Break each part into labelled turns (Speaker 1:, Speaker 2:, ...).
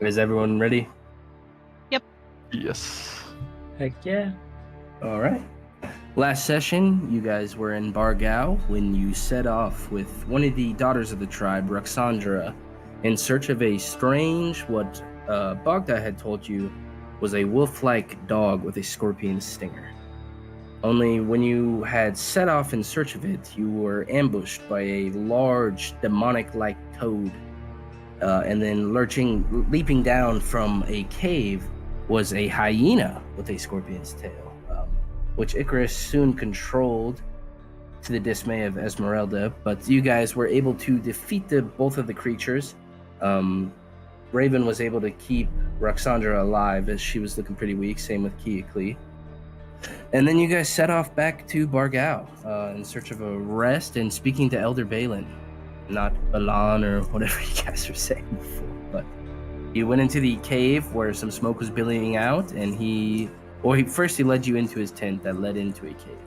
Speaker 1: Is everyone ready?
Speaker 2: Yep.
Speaker 3: Yes.
Speaker 4: Heck yeah.
Speaker 1: All right. Last session, you guys were in Bargao when you set off with one of the daughters of the tribe, Roxandra, in search of a strange, what Bogda had told you was a wolf-like dog with a scorpion stinger. Only when you had set off in search of it, you were ambushed by a large, demonic-like toad. And then leaping down from a cave was a hyena with a scorpion's tail, which Icarus soon controlled to the dismay of Esmeralda. But you guys were able to defeat both of the creatures. Raven was able to keep Roxandra alive as she was looking pretty weak, same with Kiakli. And then you guys set off back to Bargao in search of a rest and speaking to Elder Balin. Not Balan or whatever you guys were saying before, but you went into the cave where some smoke was billowing out, and he led you into his tent that led into a cave,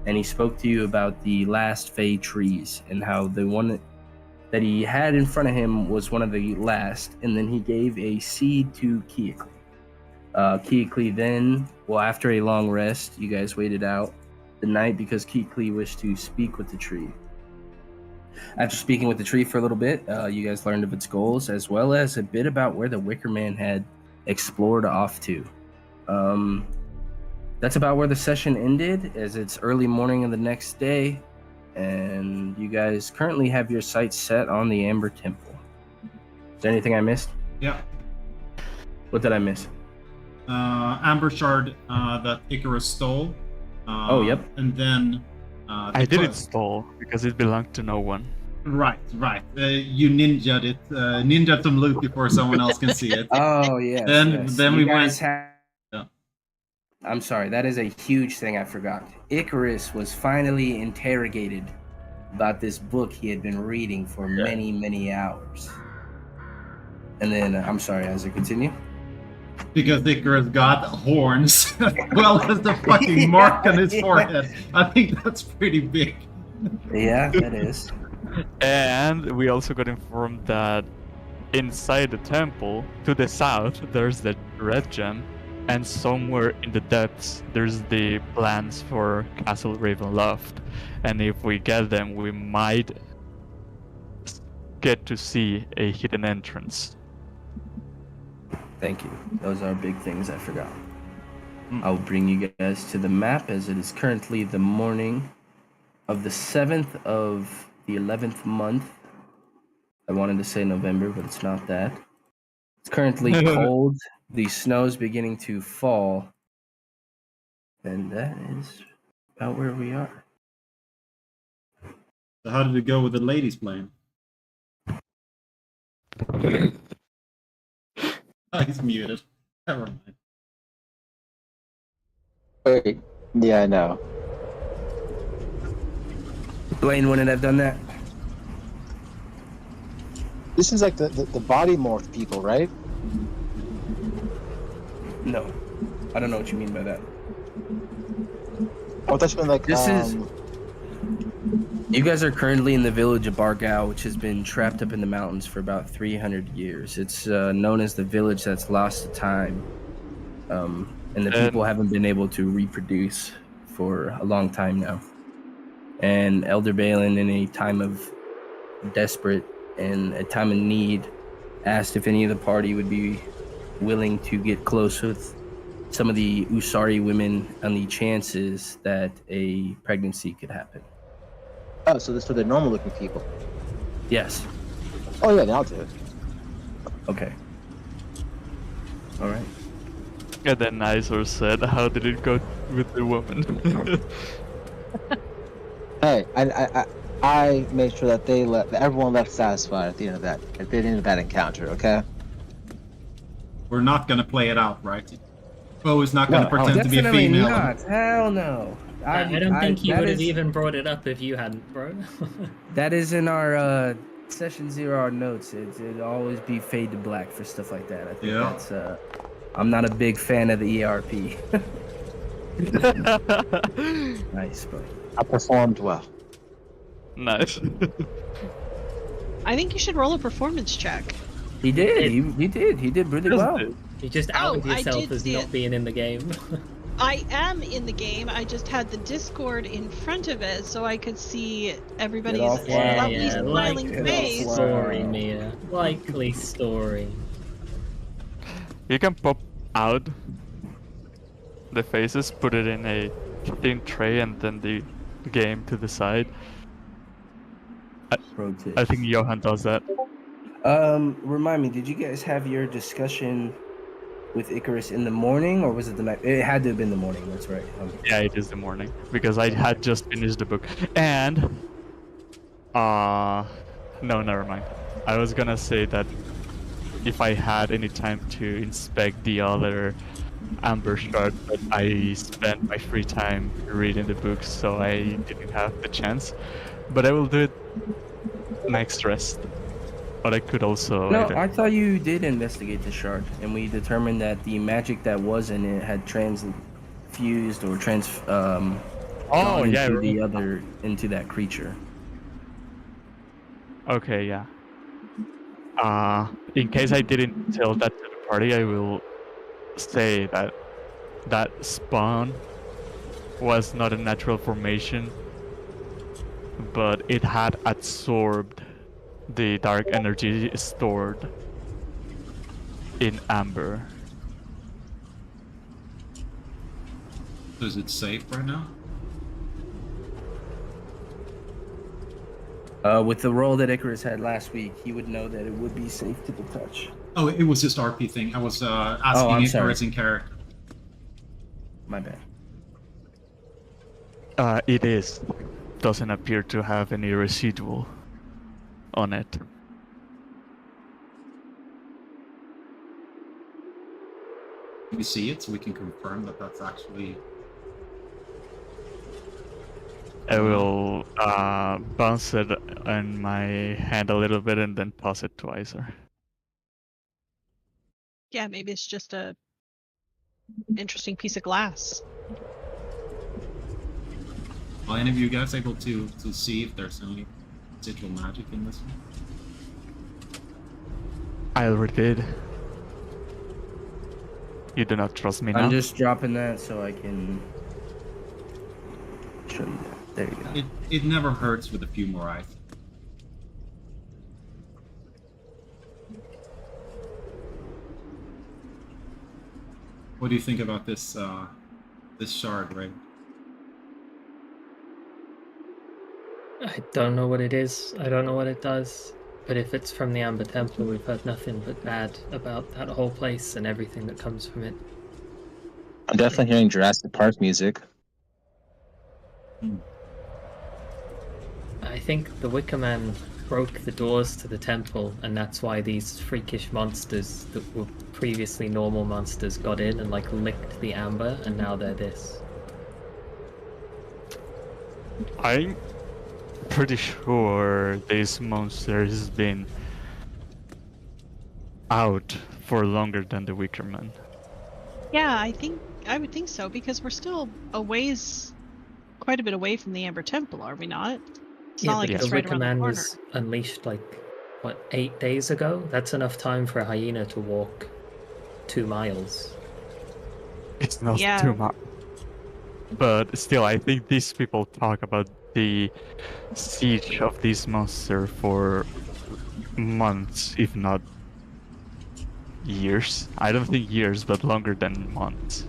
Speaker 1: and he spoke to you about the last Fey trees and how the one that he had in front of him was one of the last, and then he gave a seed to Kiakli. Kiakli then, after a long rest, you guys waited out the night because Kiakli wished to speak with the tree. After speaking with the tree for a little bit, you guys learned of its goals, as well as a bit about where the Wicker Man had explored off to. That's about where the session ended, as it's early morning of the next day, and you guys currently have your sights set on the Amber Temple. Is there anything I missed?
Speaker 5: Yeah.
Speaker 1: What did I miss?
Speaker 5: Amber Shard that Icarus stole.
Speaker 1: Yep.
Speaker 5: And then...
Speaker 3: I didn't stole because it belonged to no one.
Speaker 5: Right. You ninja'd it. Ninja'd some loot before someone else can see it.
Speaker 1: Oh, yeah.
Speaker 5: Then we went...
Speaker 1: I'm sorry, that is a huge thing I forgot. Icarus was finally interrogated about this book he had been reading for many, many hours. And then, I'm sorry, as I continue?
Speaker 5: Because Icarus got horns, well as the fucking mark on his forehead. I think that's pretty big.
Speaker 1: Yeah, that is.
Speaker 3: And we also got informed that inside the temple, to the south, there's the red gem, and somewhere in the depths, there's the plans for Castle Ravenloft. And if we get them, we might get to see a hidden entrance.
Speaker 1: Thank you. Those are big things I forgot. I'll bring you guys to the map as it is currently the morning of the 7th of the 11th month. I wanted to say November, but it's not that. It's currently cold. The snow's beginning to fall. And that is about where we are.
Speaker 5: So how did it go with the ladies playing? Oh, he's muted. Never mind.
Speaker 6: Wait. Yeah, I know.
Speaker 1: Blaine wouldn't have done that.
Speaker 6: This is like the body morph people, right?
Speaker 1: No. I don't know what you mean by that.
Speaker 6: Oh, that's been like
Speaker 1: This is... You guys are currently in the village of Bargao, which has been trapped up in the mountains for about 300 years. It's known as the village that's lost to time. And the people haven't been able to reproduce for a long time now. And Elder Balin, in a time of desperate and a time of need, asked if any of the party would be willing to get close with some of the Usari women on the chances that a pregnancy could happen.
Speaker 6: Oh, so this for the normal-looking people.
Speaker 1: Yes.
Speaker 6: Oh yeah, then I'll do it.
Speaker 1: Okay. All right.
Speaker 3: And then Nysor said, "How did it go with the woman?"
Speaker 6: Hey, I made sure that that everyone left satisfied at the end of that encounter. Okay.
Speaker 5: We're not gonna play it out, right? Bo is not gonna pretend to be a female.
Speaker 1: Not. Hell no.
Speaker 4: I don't think he would have even brought it up if you hadn't, bro.
Speaker 1: That is in our session 0 our notes. It'd always be fade to black for stuff like that. I think that's I'm not a big fan of the ERP. Nice, bro.
Speaker 6: I performed well.
Speaker 3: Nice.
Speaker 2: I think you should roll a performance check.
Speaker 1: He did. He did. He did really well.
Speaker 4: You just outed
Speaker 2: I
Speaker 4: yourself
Speaker 2: did
Speaker 4: as
Speaker 2: see
Speaker 4: not
Speaker 2: it.
Speaker 4: being in the game.
Speaker 2: I am in the game. I just had the Discord in front of it so I could see everybody's
Speaker 1: off
Speaker 2: lovely
Speaker 1: Wow.
Speaker 2: smiling
Speaker 1: Get off
Speaker 2: face.
Speaker 1: Wow.
Speaker 4: Story, Mia. Likely story.
Speaker 3: You can pop out the faces, put it in a thin tray, and then the game to the side.
Speaker 1: Pro tip.
Speaker 3: I think Johan does that.
Speaker 1: Remind me, did you guys have your discussion with Icarus in the morning, or was it the night? It had to have been the morning. That's right.
Speaker 3: Yeah, it is the morning because I had just finished the book. And no, never mind. I was gonna say that if I had any time to inspect the other Amber Shard, but I spent my free time reading the books, so I didn't have the chance. But I will do it next rest. But I could also.
Speaker 1: No, I thought you did investigate the shard, and we determined that the magic that was in it had transfused or gone into that creature.
Speaker 3: Okay, yeah. In case I didn't tell that to the party, I will say that that spawn was not a natural formation, but it had absorbed the dark energy stored in Amber.
Speaker 5: So is it safe right now?
Speaker 1: With the role that Icarus had last week, he would know that it would be safe to the touch.
Speaker 5: Oh, it was just RP thing. I was asking Icarus in character.
Speaker 1: My bad.
Speaker 3: It is. Doesn't appear to have any residual on it.
Speaker 5: Can we see it so we can confirm that that's actually...
Speaker 3: I will bounce it in my hand a little bit and then toss it to Iser.
Speaker 2: Yeah, maybe it's just a interesting piece of glass.
Speaker 5: Are any of you guys able to see if there's any residual magic in this one?
Speaker 3: I already did. You do not trust me now?
Speaker 1: I'm just dropping that so I can show you that. There you go.
Speaker 5: It never hurts with a few more eyes. What do you think about this this shard, Ray?
Speaker 4: I don't know what it is. I don't know what it does. But if it's from the Amber Temple, we've heard nothing but bad about that whole place and everything that comes from it.
Speaker 6: I'm definitely hearing Jurassic Park music.
Speaker 4: I think the Wicker Man broke the doors to the temple, and that's why these freakish monsters that were previously normal monsters got in and like licked the amber, and now they're this.
Speaker 3: I'm pretty sure this monster has been out for longer than the Wicker Man.
Speaker 2: Yeah, I would think so, because we're still quite a bit away from the Amber Temple, are we not? It's not like
Speaker 4: but
Speaker 2: it's
Speaker 4: the
Speaker 2: right
Speaker 4: Wicker
Speaker 2: around the
Speaker 4: Man
Speaker 2: corner.
Speaker 4: was unleashed like, what, 8 days ago? That's enough time for a hyena to walk 2 miles.
Speaker 3: It's not
Speaker 2: Yeah.
Speaker 3: too much. But still, I think these people talk about the siege of this monster for months, if not years. I don't think years, but longer than months.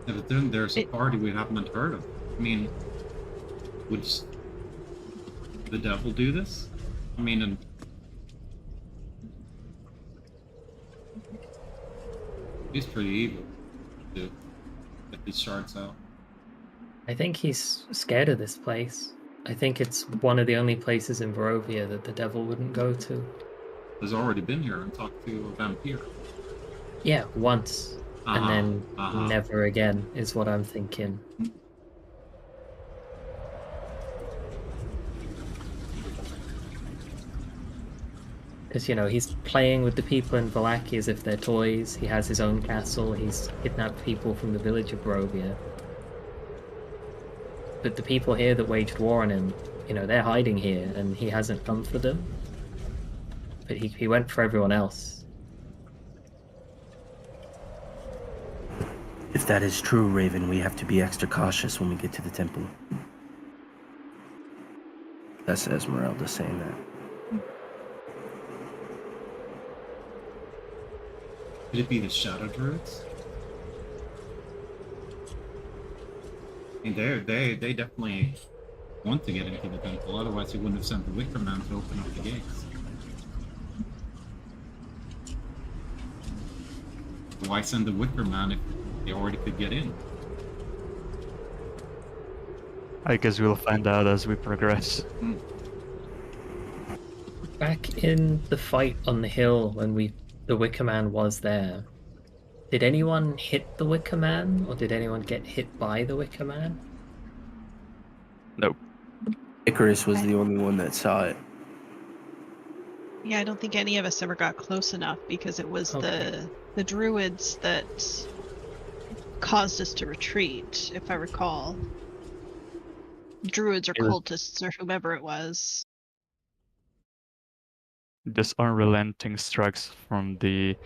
Speaker 5: Yeah, but then there's a party we haven't heard of. I mean, would the devil do this? I mean, and he's pretty evil to get these shards out.
Speaker 4: I think he's scared of this place. I think it's one of the only places in Barovia that the devil wouldn't go to.
Speaker 5: Has already been here and talked to a vampire.
Speaker 4: Yeah, once. And then never again, is what I'm thinking. Because, you know, he's playing with the people in Vallaki as if they're toys. He has his own castle. He's kidnapped people from the village of Barovia. But the people here that waged war on him, you know, they're hiding here, and he hasn't come for them. but he went for everyone else.
Speaker 1: If that is true, Raven, we have to be extra cautious when we get to the temple. That's Esmeralda saying that.
Speaker 5: Could it be the Shadow Druids? I mean, they definitely want to get into the temple, otherwise he wouldn't have sent the Wicker Man to open up the gates. Why send the Wicker Man if they already could get in?
Speaker 3: I guess we'll find out as we progress.
Speaker 4: Back in the fight on the hill when the Wicker Man was there, did anyone hit the Wicker Man, or did anyone get hit by the Wicker Man?
Speaker 3: Nope.
Speaker 1: Icarus was the only one that saw it.
Speaker 2: Yeah, I don't think any of us ever got close enough because it was the druids that caused us to retreat, if I recall. Druids or cultists or whomever it was.
Speaker 3: Just unrelenting strikes from the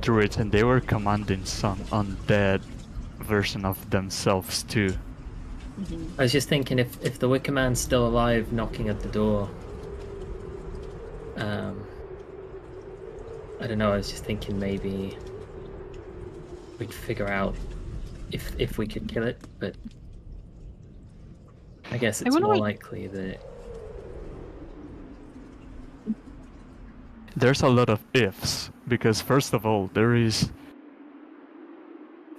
Speaker 3: druids, and they were commanding some undead version of themselves too.
Speaker 4: I was just thinking, if the Wicker Man's still alive knocking at the door, I don't know, I was just thinking maybe we'd figure out if we could kill it, but I guess it's more likely that...
Speaker 3: There's a lot of ifs, because first of all, there is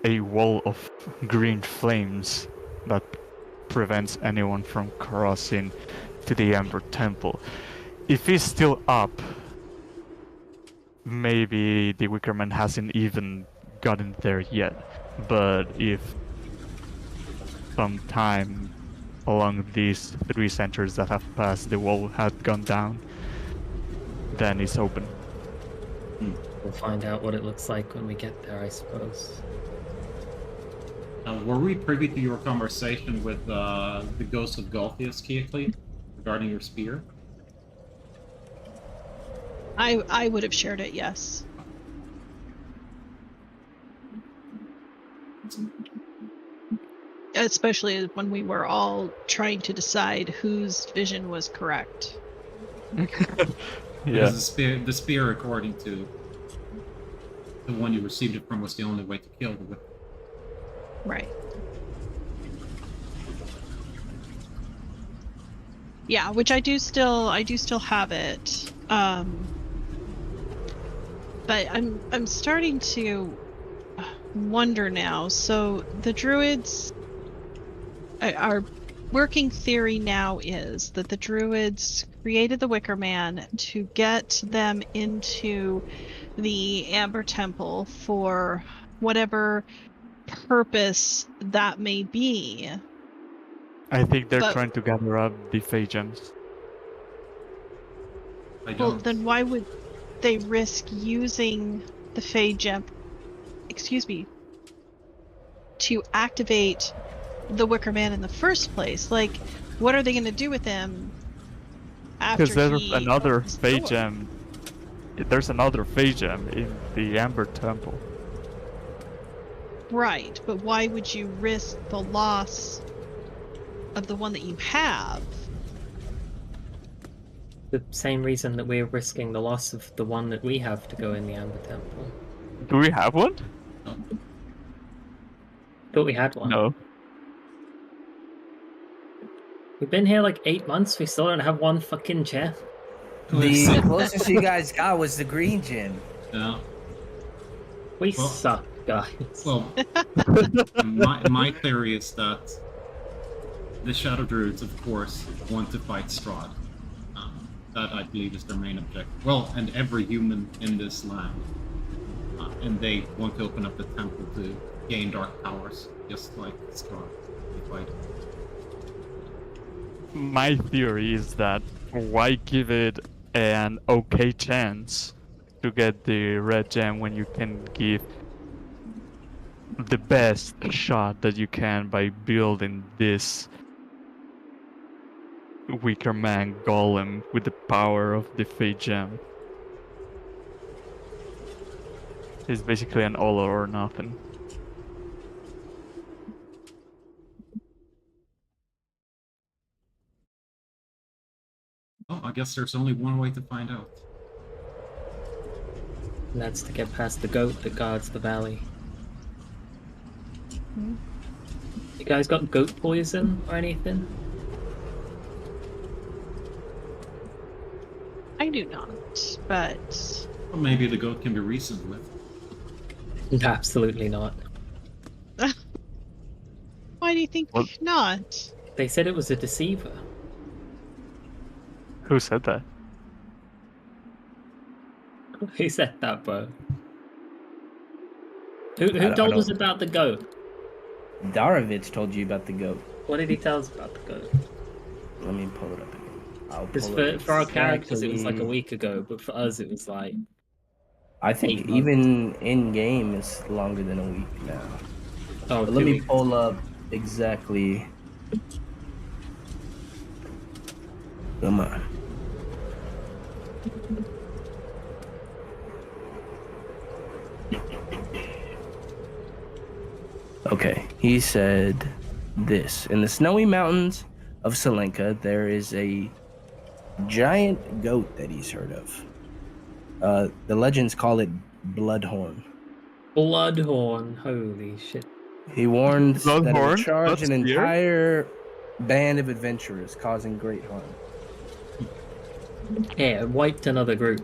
Speaker 3: a wall of green flames that prevents anyone from crossing to the Ember Temple. If he's still up, maybe the Wickerman hasn't even gotten there yet. But if some time along these 3 centuries that have passed, the wall had gone down, then it's open.
Speaker 4: We'll find out what it looks like when we get there, I suppose.
Speaker 5: Were we privy to your conversation with the ghost of Golthius, Keoclete, regarding your spear?
Speaker 2: I would have shared it, yes. Especially when we were all trying to decide whose vision was correct.
Speaker 5: Yeah. The spear, according to the one you received it from, was the only way to kill the Wicker.
Speaker 2: Right. Yeah, which I do still have it. But I'm starting to wonder now. So the druids, our working theory now is that the druids created the Wicker Man to get them into the Amber Temple for whatever purpose that may be.
Speaker 3: I think they're trying to gather up the Fey gems.
Speaker 2: Well, then why would they risk using the Fey gem, to activate the Wicker Man in the first place? Like, what are they going to do with him after
Speaker 3: Because there's another Fey gem. There's another Fey gem in the Amber Temple.
Speaker 2: Right, but why would you risk the loss of the one that you have?
Speaker 4: The same reason that we're risking the loss of the one that we have to go in the Amber Temple.
Speaker 3: Do we have one?
Speaker 4: Thought we had one.
Speaker 3: No.
Speaker 4: We've been here like 8 months, we still don't have one fucking chair.
Speaker 7: The closest you guys got was the green gym.
Speaker 5: Yeah.
Speaker 4: We suck, guys.
Speaker 5: Well, my theory is that the Shadow Druids, of course, want to fight Strahd. That, I believe, is their main objective. Well, and every human in this land. And they want to open up the temple to gain dark powers, just like Strahd.
Speaker 3: My theory is that why give it an okay chance to get the red gem when you can give the best shot that you can by building this weaker man golem with the power of the Fate Gem. He's basically an all or nothing.
Speaker 5: Oh, I guess there's only one way to find out.
Speaker 4: And that's to get past the goat that guards the valley. You guys got goat poison or anything?
Speaker 2: I do not, but
Speaker 5: Well, maybe the goat can be reasoned with.
Speaker 4: Absolutely not.
Speaker 2: why do you think
Speaker 3: What?
Speaker 2: not?
Speaker 4: They said it was a deceiver.
Speaker 3: Who said that?
Speaker 4: Who said that, bro?
Speaker 1: I
Speaker 4: Who
Speaker 1: don't-
Speaker 4: told us about the goat?
Speaker 1: Darovich told you about the goat.
Speaker 4: What did he tell us about the goat?
Speaker 1: Let me pull it up again. I'll
Speaker 4: Because
Speaker 1: pull it
Speaker 4: for our characters it was like a
Speaker 1: exactly-
Speaker 4: week ago, but for us it was like
Speaker 1: I think
Speaker 4: 8 months.
Speaker 1: even in game it's longer than a week now.
Speaker 4: oh
Speaker 1: But let
Speaker 4: 2
Speaker 1: me
Speaker 4: weeks.
Speaker 1: pull up exactly. Come on. Okay, he said this. In the snowy mountains of Selenka, there is a giant goat that he's heard of. The legends call it Bloodhorn.
Speaker 4: Bloodhorn, holy shit.
Speaker 1: He warned that it would
Speaker 3: Bloodhorn?
Speaker 1: charge an
Speaker 3: Blood spear?
Speaker 1: entire band of adventurers, causing great harm.
Speaker 4: Yeah, it wiped another group.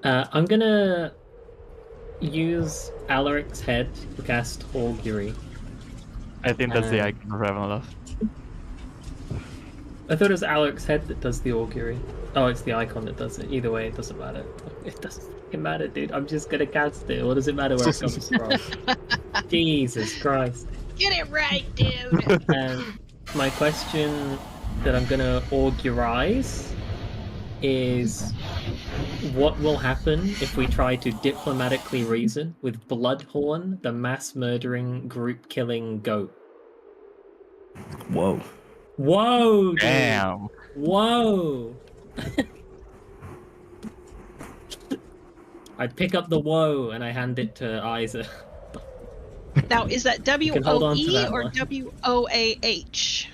Speaker 4: I'm gonna use Alaric's head to cast Augury.
Speaker 3: I think that's the
Speaker 4: Um,
Speaker 3: icon of Ravenloft.
Speaker 4: I thought it was Alaric's head that does the Augury. Oh, it's the icon that does it. Either way, it doesn't matter. It doesn't fucking matter, dude. I'm just gonna cast it. What does it matter where it comes from? Jesus Christ.
Speaker 2: Get it right, dude.
Speaker 4: My question that I'm gonna augurize is what will happen if we try to diplomatically reason with Bloodhorn, the mass murdering, group killing goat?
Speaker 1: Whoa.
Speaker 4: Whoa, dude.
Speaker 3: Damn.
Speaker 4: Whoa. I pick up the woe and I hand it to Isa.
Speaker 2: Now, is that
Speaker 4: can hold on to
Speaker 2: WOE
Speaker 4: that
Speaker 2: or
Speaker 4: one.
Speaker 2: WOAH?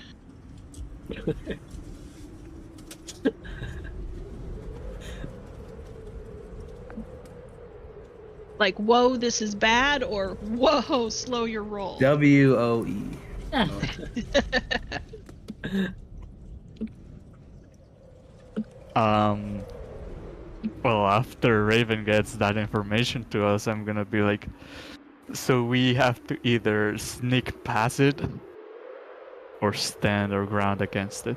Speaker 2: Like, whoa, this is bad, or whoa, slow your roll.
Speaker 1: WOE.
Speaker 3: Well, after Raven gets that information to us, I'm gonna be like, so we have to either sneak past it or stand our ground against it.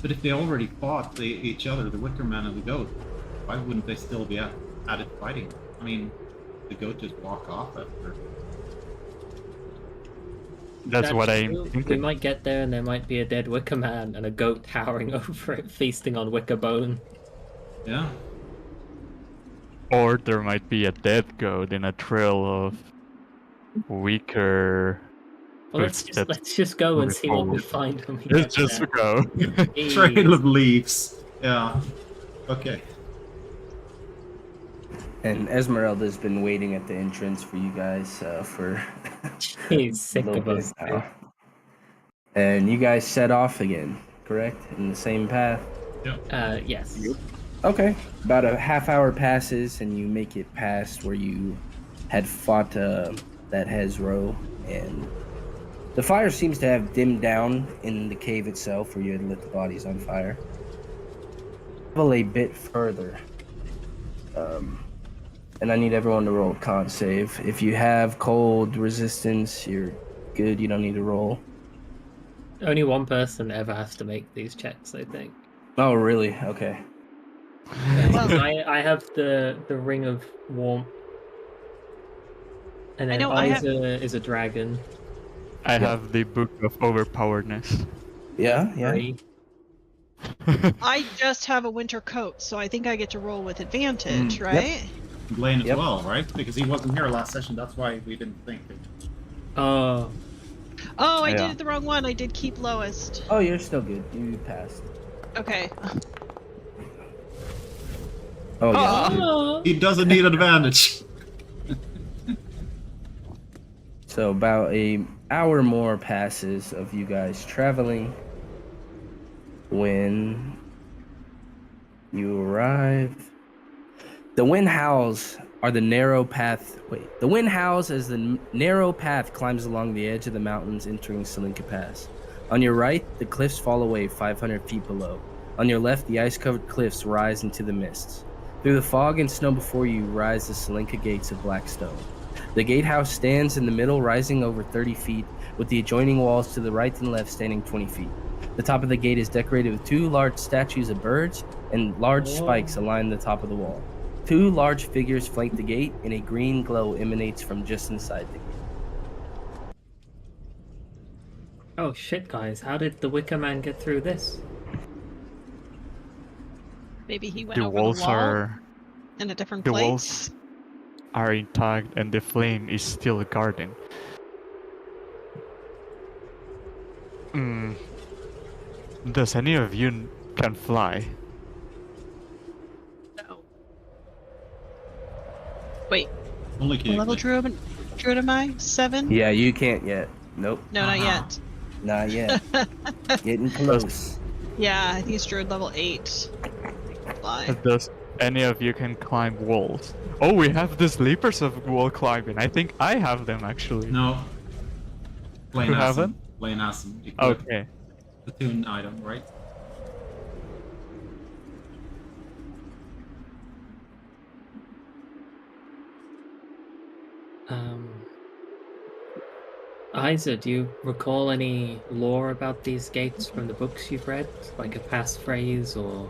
Speaker 5: But if they already fought each other, the Wicker Man and the goat, why wouldn't they still be at it fighting? I mean, the goat just walk off after.
Speaker 3: That's what I'm
Speaker 4: true. We
Speaker 3: thinking.
Speaker 4: might get there and there might be a dead Wicker Man and a goat towering over it, feasting on Wicker bone.
Speaker 5: Yeah.
Speaker 3: Or there might be a dead goat in a trail of weaker
Speaker 4: Well,
Speaker 3: footsteps.
Speaker 4: let's just go and
Speaker 3: moving
Speaker 4: see what we
Speaker 3: forward.
Speaker 4: find when we get
Speaker 3: Let's just
Speaker 4: there.
Speaker 3: go.
Speaker 4: Jeez.
Speaker 5: Trail of leaves. Yeah. Okay.
Speaker 1: And Esmeralda's been waiting at the entrance for you guys for
Speaker 4: He's
Speaker 1: a
Speaker 4: sick
Speaker 1: little
Speaker 4: of
Speaker 1: bit
Speaker 4: us.
Speaker 1: now. And you guys set off again, correct? In the same path?
Speaker 4: Yes.
Speaker 1: Okay. About a half hour passes and you make it past where you had fought that Hezro, and the fire seems to have dimmed down in the cave itself where you had lit the bodies on fire. Travel a bit further. And I need everyone to roll a con save. If you have cold resistance, you're good. You don't need to roll.
Speaker 4: Only one person ever has to make these checks, I think.
Speaker 1: Oh, really? Okay.
Speaker 4: I have the ring of warmth, and
Speaker 2: I
Speaker 4: then
Speaker 2: know, I have-
Speaker 4: Isa is a dragon.
Speaker 3: I have the book of overpoweredness.
Speaker 1: Yeah, yeah.
Speaker 4: 3.
Speaker 2: I just have a winter coat, so I think I get to roll with advantage,
Speaker 5: Mm,
Speaker 2: right?
Speaker 5: Blaine as
Speaker 1: Yep.
Speaker 5: well, right? Because he wasn't here last session. That's why we didn't think it.
Speaker 4: Oh,
Speaker 2: Oh, I
Speaker 1: Yeah.
Speaker 2: did it the wrong one. I did keep lowest.
Speaker 1: Oh, you're still good. You passed.
Speaker 2: Okay.
Speaker 1: Oh yeah.
Speaker 4: oh.
Speaker 5: He doesn't need advantage.
Speaker 1: So about a hour more passes of you guys traveling when you arrive. The wind howls as the narrow path climbs along the edge of the mountains entering Salinka Pass. On your right, the cliffs fall away 500 feet below. On your left, the ice-covered cliffs rise into the mists. Through the fog and snow before you rise the Salinka gates of black stone. The gatehouse stands in the middle, rising over 30 feet, with the adjoining walls to the right and left standing 20 feet. The top of the gate is decorated with 2 large statues of birds, and large spikes align the top of the wall. 2 large figures flank the gate, and a green glow emanates from just inside the gate.
Speaker 4: Oh shit, guys! How did the Wicker Man get through this?
Speaker 2: Maybe he went
Speaker 3: The
Speaker 2: over the
Speaker 3: walls
Speaker 2: wall
Speaker 3: are
Speaker 2: in a different
Speaker 3: the
Speaker 2: place.
Speaker 3: walls are intact, and the flame is still guarding. Does any of you can fly?
Speaker 2: No. Wait,
Speaker 5: Only
Speaker 2: what
Speaker 5: Keegan.
Speaker 2: level druid am I? 7?
Speaker 1: Yeah, you can't yet. Nope,
Speaker 2: No, not yet.
Speaker 1: not yet. Getting close.
Speaker 2: Yeah, I think it's druid level 8. Fly.
Speaker 3: Does any of you can climb walls? Oh, we have the sleepers of wall climbing. I think I have them actually.
Speaker 5: No. Blaine
Speaker 3: You
Speaker 5: has them.
Speaker 3: haven't?
Speaker 5: Blaine has them. Equipped.
Speaker 3: Okay.
Speaker 5: The tune item, right?
Speaker 4: Isa, do you recall any lore about these gates from the books you've read? Like a passphrase or...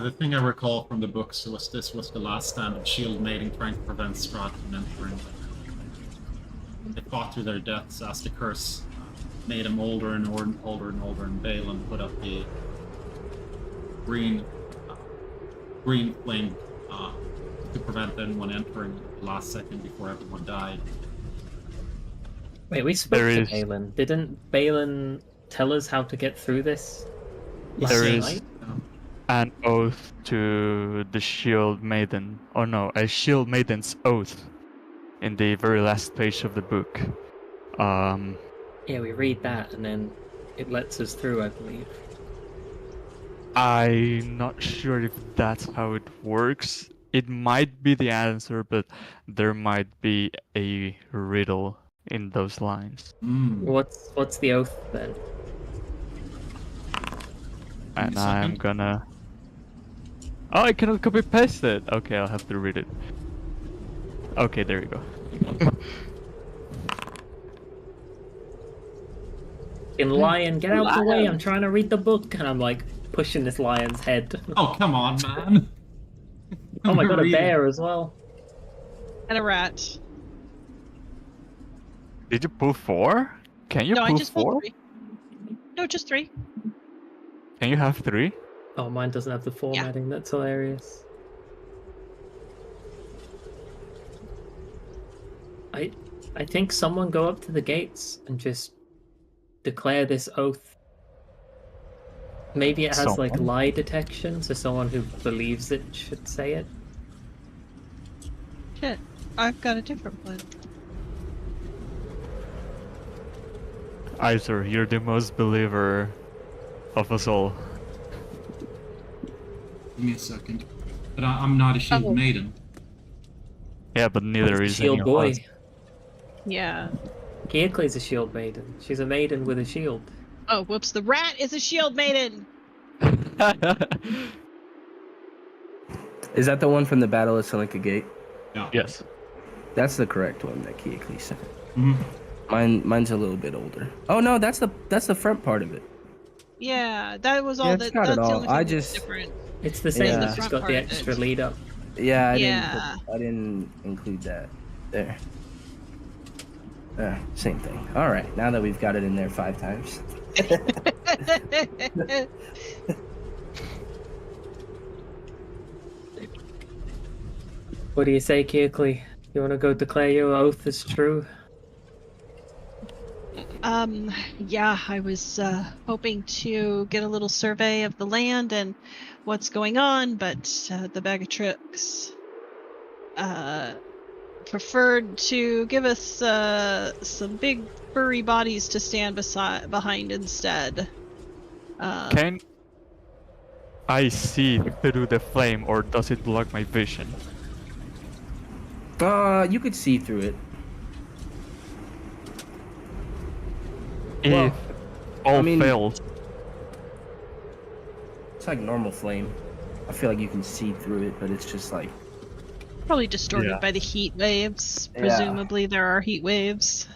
Speaker 5: The thing I recall from the books was this was the last stand of shield mating trying to prevent Strahd from entering. They fought to their deaths as the curse made them older and older and older, and Balin put up the green flame to prevent anyone entering the last second before everyone died.
Speaker 4: Wait, we spoke
Speaker 3: There
Speaker 4: to
Speaker 3: is-
Speaker 4: Balin. Didn't Balin tell us how to get through this?
Speaker 3: There
Speaker 4: last
Speaker 3: is-
Speaker 4: night?
Speaker 3: An oath to the Shield Maiden. Oh no, a Shield Maiden's oath in the very last page of the book.
Speaker 4: Yeah, we read that and then it lets us through, I believe.
Speaker 3: I'm not sure if that's how it works. It might be the answer, but there might be a riddle in those lines.
Speaker 4: What's the oath then?
Speaker 3: And
Speaker 5: a
Speaker 3: I'm
Speaker 5: second.
Speaker 3: gonna... Oh, I cannot copy paste it! Okay, I'll have to read it. Okay, there you go.
Speaker 4: In lion, get out the way, I'm trying to read the book, and I'm like pushing this lion's head.
Speaker 5: Oh, come on, man!
Speaker 4: Oh my god, a
Speaker 5: Reading.
Speaker 4: bear as well.
Speaker 2: And a rat.
Speaker 3: Did you pull 4? Can you
Speaker 2: No, I
Speaker 3: pull
Speaker 2: just
Speaker 3: 4?
Speaker 2: pulled 3. No, just 3.
Speaker 3: Can you have 3?
Speaker 4: Oh, mine doesn't have the formatting, that's hilarious. I think someone go up to the gates and just declare this oath. Maybe it has like
Speaker 3: Someone?
Speaker 4: lie detection, so someone who believes it should say it.
Speaker 2: Shit, I've got a different one.
Speaker 3: Isor, you're the most believer of us all.
Speaker 5: Give me a second. But I'm not a shield
Speaker 2: Oh.
Speaker 5: maiden.
Speaker 3: Yeah, but neither
Speaker 4: He's
Speaker 3: is
Speaker 4: a shield
Speaker 3: any
Speaker 4: boy.
Speaker 3: of
Speaker 2: Yeah.
Speaker 4: Kiekle's a shield maiden. She's a maiden with a shield.
Speaker 2: Oh, whoops, the rat is a shield maiden!
Speaker 3: us.
Speaker 1: Is that the one from the Battle of Salinka Gate?
Speaker 5: Yeah.
Speaker 3: Yes.
Speaker 1: That's the correct one that Keekly said.
Speaker 5: Mhm.
Speaker 1: Mine's a little bit older. Oh no, that's the front part of it.
Speaker 2: Yeah, that was all
Speaker 1: Yeah,
Speaker 2: that.
Speaker 1: it's not
Speaker 2: That's
Speaker 1: at
Speaker 2: the
Speaker 1: all.
Speaker 2: only thing
Speaker 1: I
Speaker 2: that's
Speaker 1: just-
Speaker 2: different.
Speaker 4: It's the same,
Speaker 1: Yeah.
Speaker 4: it's just
Speaker 2: Front
Speaker 4: got the
Speaker 2: part of
Speaker 4: extra
Speaker 2: it.
Speaker 4: lead up.
Speaker 1: Yeah,
Speaker 2: Yeah.
Speaker 1: I didn't include that there. Same thing. All right, now that we've got it in there 5 times.
Speaker 4: What do you say, Kearkley? You want to go declare your oath as true?
Speaker 2: Yeah, I was hoping to get a little survey of the land and what's going on, but the bag of tricks preferred to give us some big furry bodies to stand behind instead.
Speaker 3: Can I see through the flame, or does it block my vision?
Speaker 1: You could see through it.
Speaker 3: If all fails,
Speaker 1: it's like normal flame. I feel like you can see through it, but it's just like
Speaker 2: Probably distorted by the heat waves.
Speaker 1: Yeah.
Speaker 2: Presumably there are heat waves.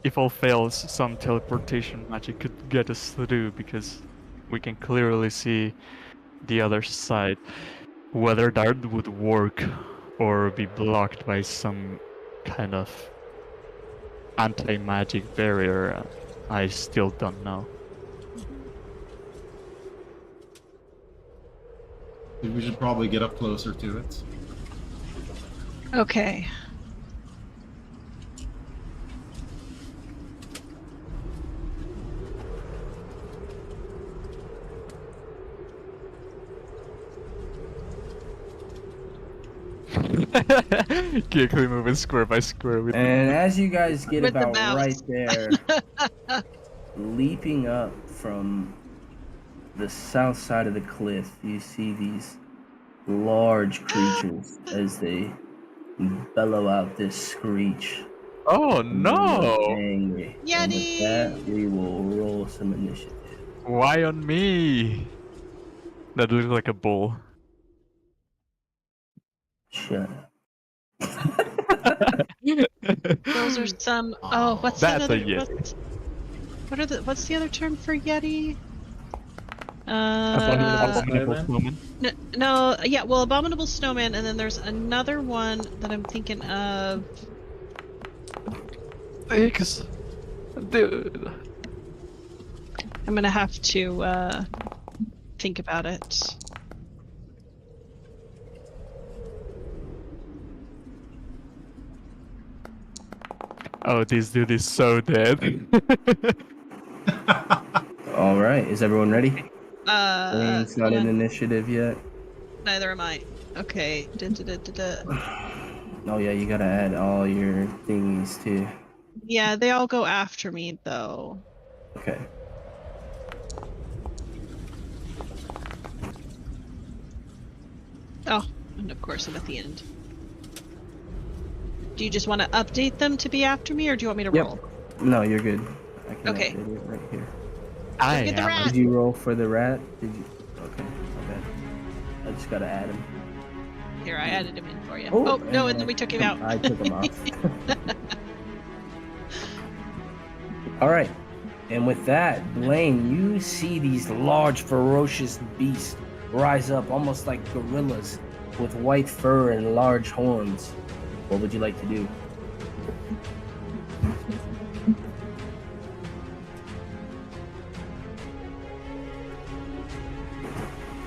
Speaker 3: if all fails, some teleportation magic could get us through because we can clearly see the other side. Whether that would work or be blocked by some kind of anti-magic barrier, I still don't know.
Speaker 5: We should probably get up closer to it.
Speaker 2: Okay.
Speaker 3: Quickly moving square by square with
Speaker 1: And as you guys get
Speaker 2: With the
Speaker 1: about
Speaker 2: mouse.
Speaker 1: right there, leaping up from the south side of the cliff, you see these large creatures as they bellow out this screech.
Speaker 3: Oh
Speaker 1: And they look
Speaker 3: no!
Speaker 1: Angry. And with
Speaker 2: Yeti!
Speaker 1: that, we will roll some initiative.
Speaker 3: Why on me? That looks like a bull.
Speaker 1: Shut up.
Speaker 2: Those are some. Oh, what's
Speaker 3: That's
Speaker 2: the
Speaker 3: a
Speaker 2: other?
Speaker 3: Yeti.
Speaker 2: What's the other term for Yeti?
Speaker 3: Abominable snowman.
Speaker 2: No, yeah, well, abominable snowman, and then there's another one that I'm thinking of.
Speaker 3: Thanks. Dude.
Speaker 2: I'm gonna have to think about it.
Speaker 3: Oh, this dude is so dead.
Speaker 1: All right, is everyone ready? It's not
Speaker 2: Yeah,
Speaker 1: an initiative yet.
Speaker 2: neither am I. Okay.
Speaker 1: Oh yeah, you gotta add all your thingies too.
Speaker 2: Yeah, they all go after me though.
Speaker 1: Okay.
Speaker 2: Oh, and of course I'm at the end. Do you just want to update them to be after me, or do you want me to
Speaker 1: Yep.
Speaker 2: roll?
Speaker 1: No, you're good. I can
Speaker 2: Okay.
Speaker 1: update it right here.
Speaker 3: I
Speaker 2: Get the
Speaker 3: am.
Speaker 2: rat.
Speaker 1: Did you roll for the rat? Did you? Okay. Okay. I just gotta add him.
Speaker 2: Here, I added him in for you.
Speaker 1: Oh,
Speaker 2: Oh, no, and
Speaker 1: and
Speaker 2: then we took him out.
Speaker 1: I took him off. All right. And with that, Blaine, you see these large, ferocious beasts rise up almost like gorillas with white fur and large horns. What would you like to do?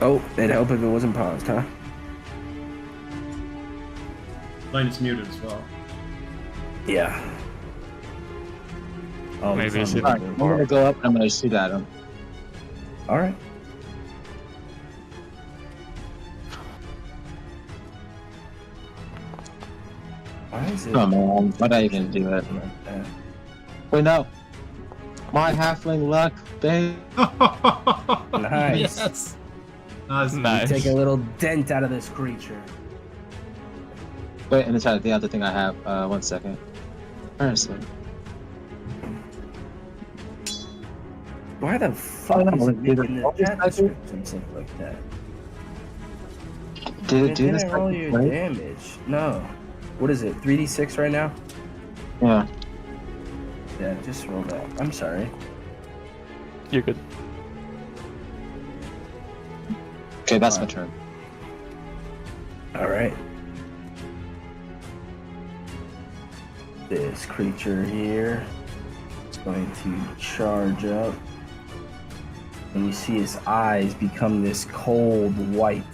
Speaker 1: Oh, it'd help if it wasn't paused, huh?
Speaker 5: Mine is muted as well.
Speaker 1: Yeah. Oh,
Speaker 3: Maybe
Speaker 1: it's
Speaker 3: it's
Speaker 1: on
Speaker 6: Alright,
Speaker 1: the-
Speaker 6: I'm gonna go up and I'm gonna shoot at him.
Speaker 1: All right. Why is it?
Speaker 6: Oh man, why'd I even do it?
Speaker 1: like that?
Speaker 6: Wait, no. My halfling luck, babe.
Speaker 1: Nice.
Speaker 5: Yes. Nice.
Speaker 3: Nice.
Speaker 1: Take a little dent out of this creature.
Speaker 6: Wait, and it's the other thing I have. 1 second. Where is it?
Speaker 1: Why the fuck
Speaker 6: Oh,
Speaker 1: is it
Speaker 6: did
Speaker 1: making
Speaker 6: it
Speaker 1: the
Speaker 6: roll this
Speaker 1: chat
Speaker 6: type of-
Speaker 1: descriptions look like that?
Speaker 6: Did
Speaker 1: It
Speaker 6: it do this?
Speaker 1: didn't roll
Speaker 6: type of
Speaker 1: your
Speaker 6: thing?
Speaker 1: damage. No. What is it? 3d6 right now?
Speaker 6: Yeah.
Speaker 1: Yeah, just roll that. I'm sorry.
Speaker 3: You're good.
Speaker 6: Okay, that's my turn.
Speaker 1: All right. this creature here. It's going to charge up. And you see his eyes become this cold white.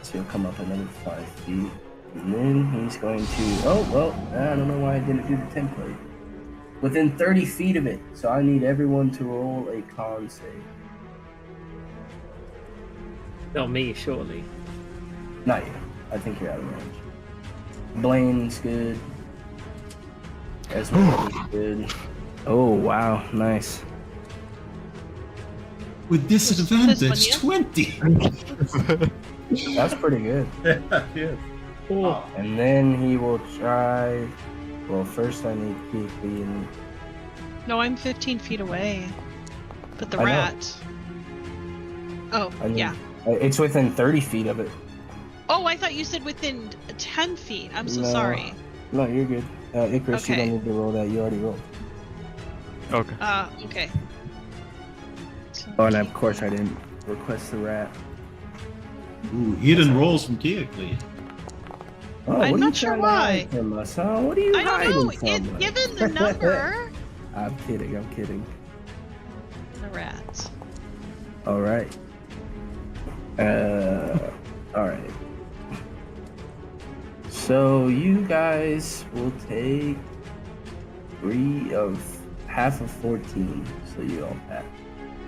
Speaker 1: So he'll come up another 5 feet. And then he's going to... Oh, well, I don't know why I didn't do the template. Within 30 feet of it. So I need everyone to roll a con save.
Speaker 4: Not me, surely.
Speaker 1: Not you. I think you're out of range. Blaine's good. Esmeralda's good. Oh, wow. Nice.
Speaker 5: With disadvantage,
Speaker 2: This
Speaker 5: 20.
Speaker 1: That's pretty good.
Speaker 5: Yeah.
Speaker 4: Oh,
Speaker 1: And then he will try... Well, first I need Kiki and...
Speaker 2: No, I'm 15 feet away. But the
Speaker 1: I know.
Speaker 2: rat. Oh,
Speaker 1: I mean,
Speaker 2: yeah.
Speaker 1: It's within 30 feet of it.
Speaker 2: Oh, I thought you said within 10 feet. I'm so
Speaker 1: No.
Speaker 2: sorry.
Speaker 1: No, you're good. Icarus, you
Speaker 2: Okay.
Speaker 1: don't need to roll that. You already rolled.
Speaker 3: Okay.
Speaker 2: Okay. So
Speaker 1: Oh, and of course I didn't request the rat.
Speaker 5: Ooh, hidden rolls from Kiyakli.
Speaker 1: Oh,
Speaker 2: I'm
Speaker 1: what are you
Speaker 2: not sure
Speaker 1: trying to
Speaker 2: why.
Speaker 1: hide from us, huh? What are you
Speaker 2: I don't
Speaker 1: hiding
Speaker 2: know.
Speaker 1: from
Speaker 2: It's
Speaker 1: us?
Speaker 2: given the number.
Speaker 1: I'm kidding.
Speaker 2: The rat.
Speaker 1: All right. All right. So you guys will take 3 of half of 14. So you all pass.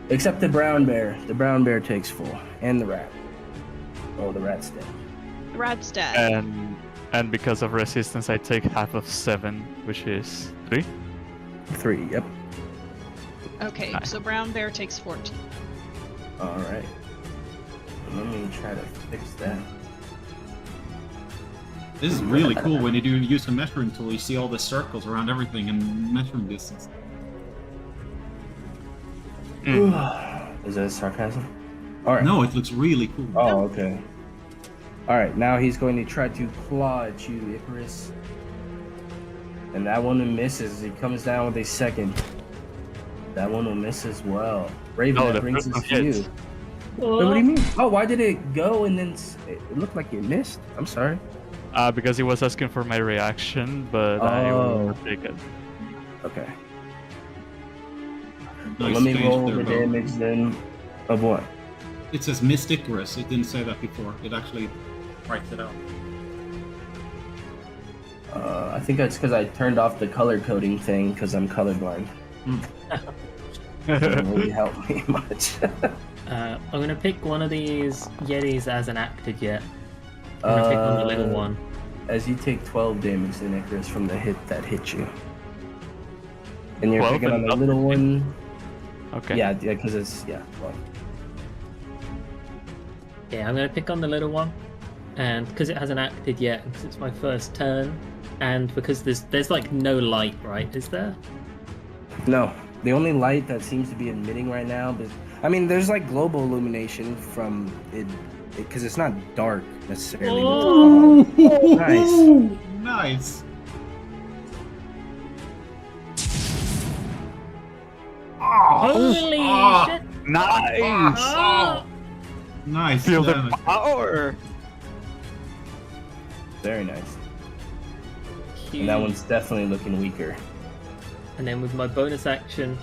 Speaker 1: Except the brown bear. The brown bear takes 4. And the rat. Oh, the rat's dead.
Speaker 2: The rat's dead.
Speaker 3: And because of resistance, I take half of 7, which is 3.
Speaker 1: 3, yep.
Speaker 2: Okay,
Speaker 3: Nice.
Speaker 2: so brown bear takes 14.
Speaker 1: All right. Let me try to fix that.
Speaker 5: This is really cool when you do use a measuring tool. You see all the circles around everything and measuring distance.
Speaker 1: Is that sarcasm? All right.
Speaker 5: No, it looks really cool.
Speaker 1: Oh, okay. All right. Now he's going to try to claw at you, Icarus. And that one misses. He comes down with a second. That one will miss as well. Raven,
Speaker 3: Oh,
Speaker 1: that
Speaker 3: the
Speaker 1: brings
Speaker 3: first
Speaker 1: us
Speaker 3: one
Speaker 1: to you.
Speaker 3: hits.
Speaker 1: Wait, what do you mean? Oh, why did it go and then it looked like it missed? I'm sorry.
Speaker 3: Because he was asking for my reaction, but I
Speaker 1: Oh.
Speaker 3: will not take it.
Speaker 1: Okay.
Speaker 5: Nice
Speaker 1: Let me
Speaker 5: change
Speaker 1: roll
Speaker 5: there,
Speaker 1: the
Speaker 5: Bo.
Speaker 1: damage then. Of what?
Speaker 5: It says missed Icarus. It didn't say that before. It actually writes it out.
Speaker 1: I think that's because I turned off the color coding thing because I'm colorblind. It didn't really help me much.
Speaker 4: I'm gonna pick one of these Yetis as an acted yet. I'm gonna pick on the little one.
Speaker 1: As you take 12 damage then Icarus from the hit that hit you. And you're
Speaker 3: 12
Speaker 1: picking on
Speaker 3: and
Speaker 1: the
Speaker 3: up
Speaker 1: little
Speaker 3: to
Speaker 1: one.
Speaker 3: Okay.
Speaker 1: Yeah, because it's 12.
Speaker 4: Yeah, I'm gonna pick on the little one, and because it hasn't acted yet, because it's my first turn, and because there's like no light, right? Is there?
Speaker 1: No, the only light that seems to be emitting right now, but I mean, there's like global illumination from it because it's not dark necessarily.
Speaker 4: Oh!
Speaker 1: Nice.
Speaker 5: Nice.
Speaker 4: Holy
Speaker 5: Ah!
Speaker 4: shit!
Speaker 3: Nice!
Speaker 4: Oh!
Speaker 5: Nice.
Speaker 3: Feel the
Speaker 5: damage.
Speaker 3: power!
Speaker 1: Very nice.
Speaker 4: Huge.
Speaker 1: And that one's definitely looking weaker.
Speaker 4: And then with my bonus action,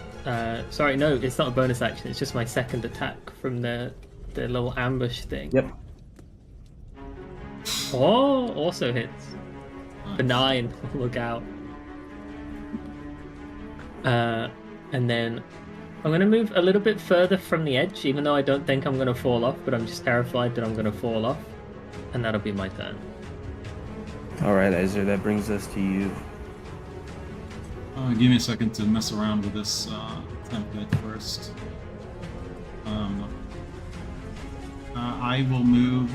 Speaker 4: sorry, no, it's not a bonus action. It's just my second attack from the little ambush thing.
Speaker 1: Yep.
Speaker 4: Oh, also hits.
Speaker 5: Nice.
Speaker 4: For 9. Look out. And then I'm going to move a little bit further from the edge, even though I don't think I'm going to fall off, but I'm just terrified that I'm going to fall off. And that'll be my turn.
Speaker 1: All right, Ezra, that brings us to you.
Speaker 5: Give me a second to mess around with this template first. I will move.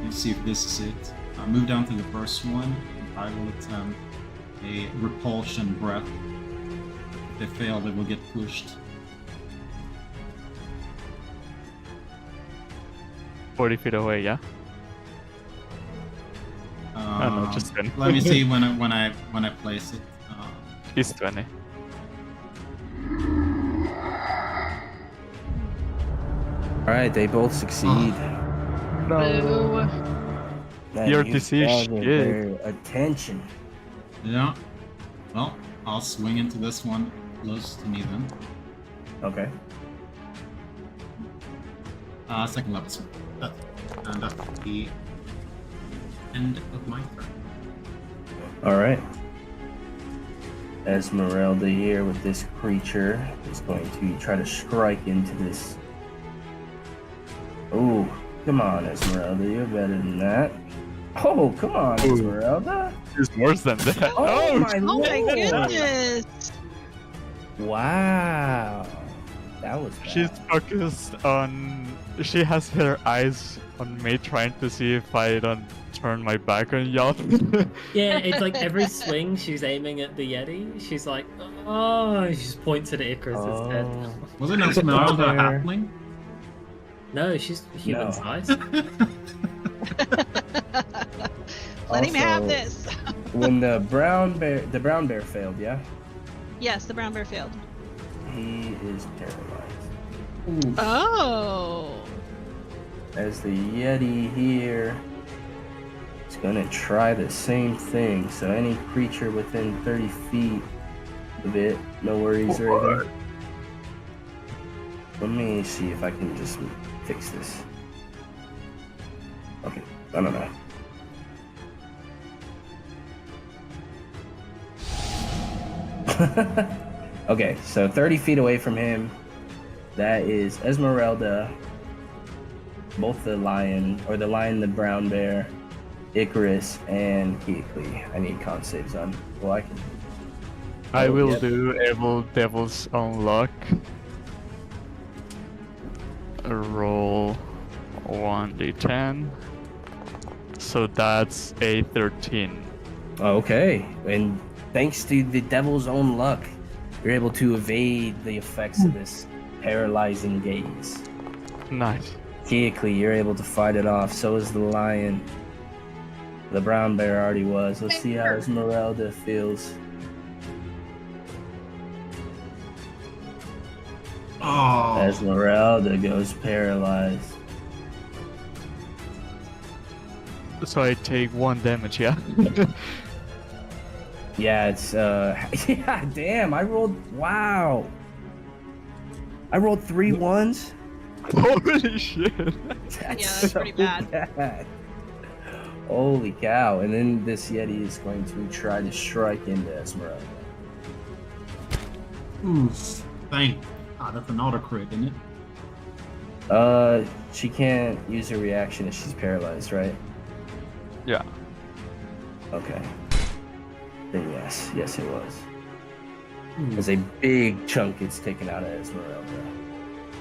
Speaker 5: Let's see if this is it. Move down to the first one. And I will attempt a repulsion breath. If they fail, they will get pushed.
Speaker 3: 40 feet away, yeah? no, just 20.
Speaker 5: Let me see when I place it.
Speaker 3: He's 20.
Speaker 1: All right, they both succeed.
Speaker 2: Boo.
Speaker 1: Man,
Speaker 3: Your
Speaker 1: you
Speaker 3: disease
Speaker 1: guys are
Speaker 3: shit.
Speaker 1: very attention.
Speaker 5: Yeah. Well, I'll swing into this one close to me then.
Speaker 1: Okay.
Speaker 5: Second level swing. And that's the end of my turn.
Speaker 1: All right. Esmeralda here with this creature is going to try to strike into this. Oh, come on, Esmeralda, you're better than that. Oh, come on,
Speaker 3: Ooh.
Speaker 1: Esmeralda.
Speaker 3: It's worse than that.
Speaker 1: Oh, my
Speaker 2: Oh my
Speaker 1: lord.
Speaker 2: goodness!
Speaker 1: Wow. That was bad.
Speaker 3: She's focused on. She has her eyes on me, trying to see if I don't turn my back on y'all.
Speaker 4: Yeah, it's like every swing she's aiming at the Yeti. She's like, oh, she just points at Icarus's head.
Speaker 1: Oh.
Speaker 5: Wasn't Esmeralda a
Speaker 1: There.
Speaker 5: halfling?
Speaker 4: No, she's human
Speaker 1: No.
Speaker 4: size.
Speaker 2: Let him have
Speaker 1: Also,
Speaker 2: this.
Speaker 1: When the brown bear failed, yeah?
Speaker 2: Yes, the brown bear failed.
Speaker 1: He is paralyzed.
Speaker 5: Ooh.
Speaker 2: Oh.
Speaker 1: As the Yeti here is gonna try the same thing. So any creature within 30 feet of it, no worries or anything. Let me see if I can just fix this. Okay, I don't know. Okay, so 30 feet away from him, that is Esmeralda, both the lion, the brown bear, Icarus, and Keekly. I need con saves on. Well, I can.
Speaker 3: I
Speaker 1: Oh,
Speaker 3: will
Speaker 1: yep.
Speaker 3: do Evil Devil's Own Luck. Roll 1d10. So that's a 13.
Speaker 1: Okay, and thanks to the devil's own luck, you're able to evade the effects of this paralyzing gaze.
Speaker 3: Nice.
Speaker 1: Keekly, you're able to fight it off. So is the lion. The brown bear already was. Let's see how Esmeralda feels.
Speaker 5: Oh.
Speaker 1: Esmeralda goes paralyzed.
Speaker 3: So I take 1 damage, yeah?
Speaker 1: Yeah, it's yeah, damn, I rolled wow. I rolled 3 ones.
Speaker 3: Holy shit.
Speaker 2: That's pretty bad.
Speaker 1: Holy cow. And then this Yeti is going to try to strike into Esmeralda.
Speaker 5: Oof. Thank God, that's an auto crit, isn't it?
Speaker 1: She can't use her reaction if she's paralyzed, right?
Speaker 3: Yeah.
Speaker 1: Okay. Then yes, it was. There's a big chunk gets taken out of Esmeralda.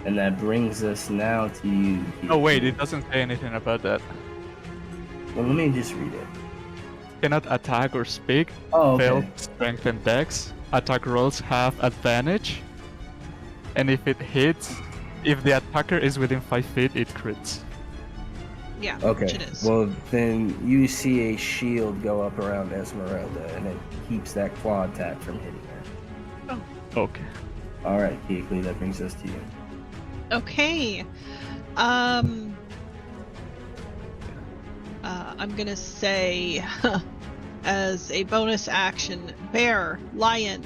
Speaker 1: And that brings us now to you.
Speaker 3: Oh wait, it doesn't say anything about that.
Speaker 1: Well, let me just read it.
Speaker 3: Cannot attack or speak.
Speaker 1: Oh, okay.
Speaker 3: Failed strength and dex. Attack rolls have advantage. And if it hits, if the attacker is within 5 feet, it crits.
Speaker 2: Yeah,
Speaker 1: Okay.
Speaker 2: which it is.
Speaker 1: Well, then you see a shield go up around Esmeralda, and it keeps that claw attack from hitting her.
Speaker 3: Okay.
Speaker 1: All right, Keekly, that brings us to you.
Speaker 2: Okay. I'm gonna say, as a bonus action, bear, lion.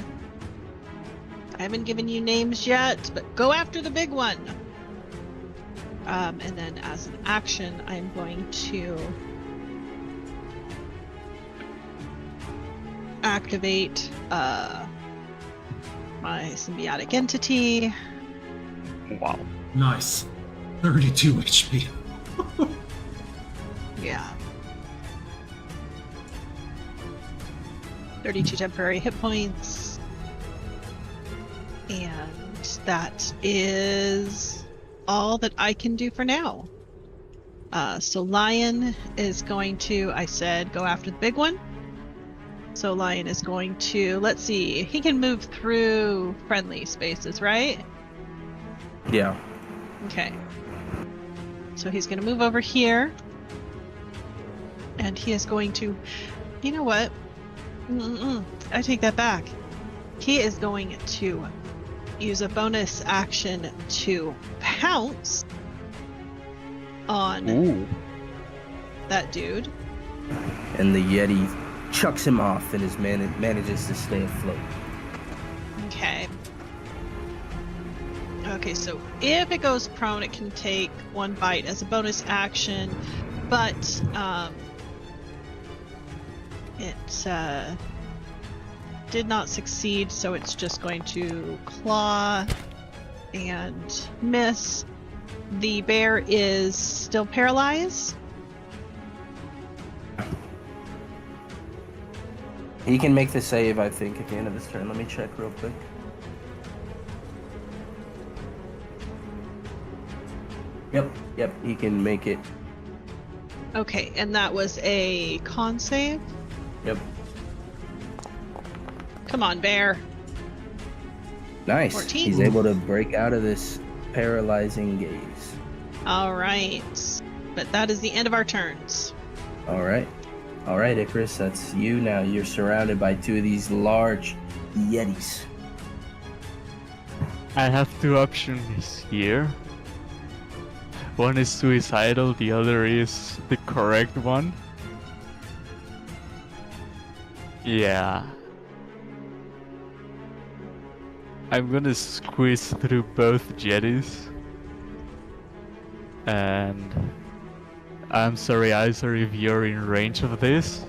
Speaker 2: I haven't given you names yet, but go after the big one. And then as an action, I'm going to activate my symbiotic entity.
Speaker 3: Wow.
Speaker 5: Nice. 32 HP.
Speaker 2: Yeah. 32 temporary hit points. And that is all that I can do for now. So Lion is going to, I said, go after the big one. So Lion is going to, let's see, he can move through friendly spaces, right?
Speaker 1: Yeah.
Speaker 2: Okay. So he's going to move over here. And he is going to, you know what? I take that back. He is going to use a bonus action to pounce on
Speaker 3: Ooh.
Speaker 2: that dude.
Speaker 1: And the Yeti chucks him off and manages to stay afloat.
Speaker 2: Okay. Okay, so if it goes prone, it can take 1 bite as a bonus action, but it did not succeed, so it's just going to claw and miss. The bear is still paralyzed.
Speaker 1: He can make the save, I think, at the end of his turn. Let me check real quick. Yep, he can make it.
Speaker 2: Okay, and that was a con save?
Speaker 1: Yep.
Speaker 2: Come on, bear.
Speaker 1: Nice.
Speaker 2: 14.
Speaker 1: He's able to break out of this paralyzing gaze.
Speaker 2: All right. But that is the end of our turns.
Speaker 1: All right, Icarus, that's you now. You're surrounded by 2 of these large Yetis.
Speaker 3: I have 2 options here. One is suicidal, the other is the correct one. Yeah. I'm gonna squeeze through both Yetis. And I'm sorry, Isaac, if you're in range of this.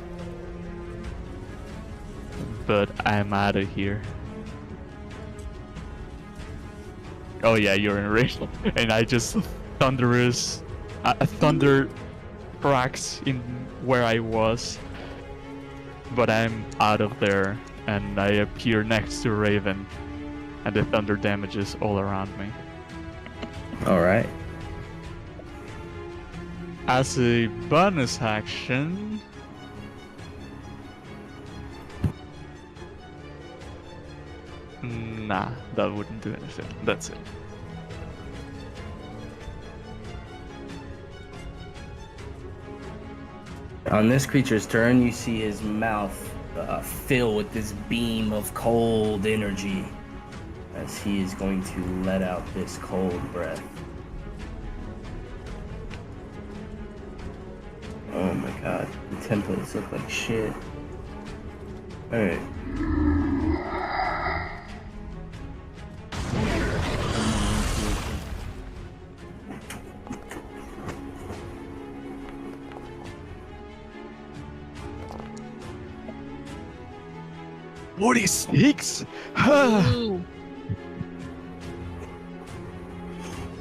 Speaker 3: But I'm out of here. Oh yeah, you're in range. And I just thunder cracks in where I was. But I'm out of there, and I appear next to Raven. And the thunder damages all around me.
Speaker 1: All right.
Speaker 3: As a bonus action, nah, that wouldn't do anything. That's it.
Speaker 1: On this creature's turn, you see his mouth fill with this beam of cold energy as he is going to let out this cold breath. Oh my god, the templates look like shit. Alright.
Speaker 3: What is 6?
Speaker 2: Ooh.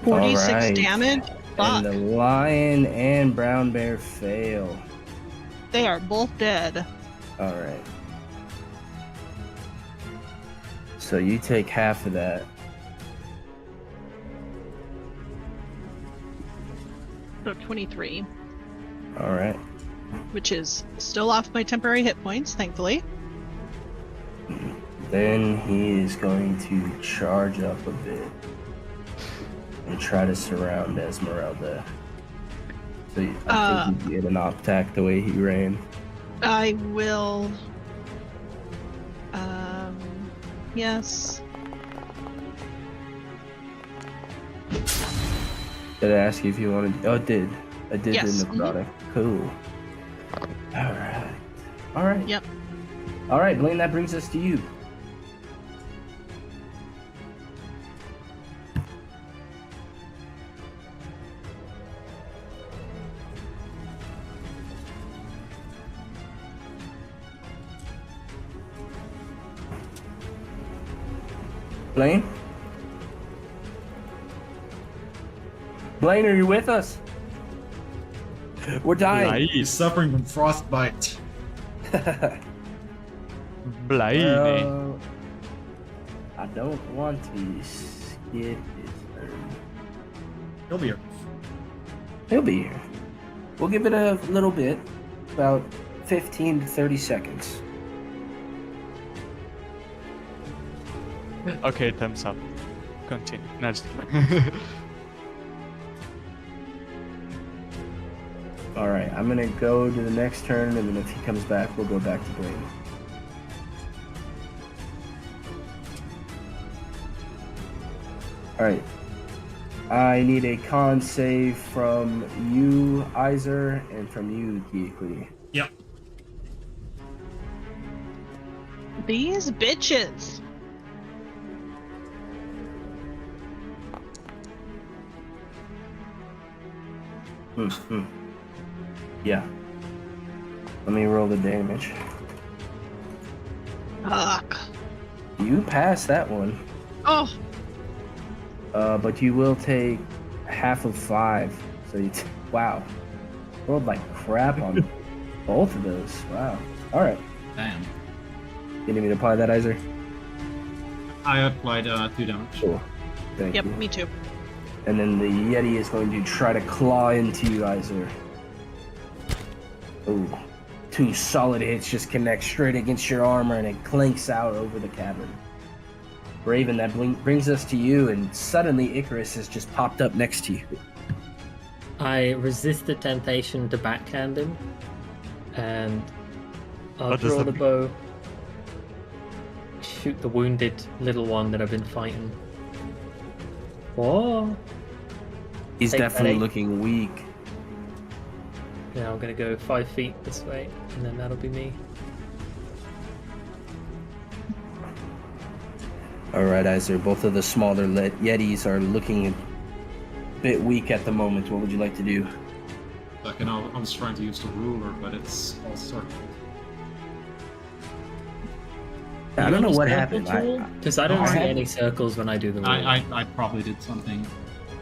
Speaker 2: 46
Speaker 1: Alright.
Speaker 2: damage?
Speaker 1: And
Speaker 2: Fuck.
Speaker 1: the lion and brown bear fail.
Speaker 2: They are both dead.
Speaker 1: Alright. So you take half of that.
Speaker 2: So 23,
Speaker 1: Alright.
Speaker 2: which is still off my temporary hit points, thankfully.
Speaker 1: Then he is going to charge up a bit and try to surround Esmeralda. So I think he did an attack the way he ran.
Speaker 2: I will. Yes.
Speaker 1: Did I ask you if you wanted? Oh, it did. I did
Speaker 2: Yes.
Speaker 1: the necrotic. Cool. Alright. Alright.
Speaker 2: Yep.
Speaker 1: Alright, Blaine, that brings us to you. Blaine? Blaine, are you with us? We're dying.
Speaker 5: He's suffering from frostbite.
Speaker 3: Blimey.
Speaker 1: I don't want to skip his turn.
Speaker 5: He'll be here.
Speaker 1: He'll be here. We'll give it a little bit, about 15 to 30 seconds.
Speaker 3: Okay, thumbs up. Continue. No, just
Speaker 1: Alright, I'm gonna go to the next turn, and then if he comes back, we'll go back to Blaine. Alright. I need a con save from you, Iser, and from you, Geekly.
Speaker 5: Yep.
Speaker 2: These bitches.
Speaker 1: Yeah. Let me roll the damage.
Speaker 2: Fuck.
Speaker 1: You passed that one.
Speaker 2: Oh,
Speaker 1: But you will take half of 5. So you wow. Rolled like crap on both of those. Wow. Alright.
Speaker 5: Damn.
Speaker 1: You need me to apply that, Iser?
Speaker 5: I applied 2 damage.
Speaker 1: Cool. Thank
Speaker 2: yep,
Speaker 1: you.
Speaker 2: me too.
Speaker 1: And then the Yeti is going to try to claw into you, Iser. Ooh. 2 solid hits just connect straight against your armor and it clinks out over the cavern. Raven, that brings us to you, and suddenly Icarus has just popped up next to you.
Speaker 4: I resist the temptation to backhand him, and I'll
Speaker 3: What does
Speaker 4: draw
Speaker 3: that
Speaker 4: the
Speaker 3: mean?
Speaker 4: bow, shoot the wounded little one that I've been fighting. Whoa!
Speaker 1: He's
Speaker 4: Take
Speaker 1: definitely
Speaker 4: that,
Speaker 1: looking weak.
Speaker 4: Now I'm gonna go 5 feet this way, and then that'll be me.
Speaker 1: Alright, Iser, both of the smaller Yetis are looking a bit weak at the moment. What would you like to do?
Speaker 5: Like, and I was trying to use the ruler, but it's all circled.
Speaker 1: I don't know what happened.
Speaker 4: Because I don't
Speaker 5: No,
Speaker 4: see
Speaker 5: I-
Speaker 4: any circles when I do the roll.
Speaker 5: I probably did something.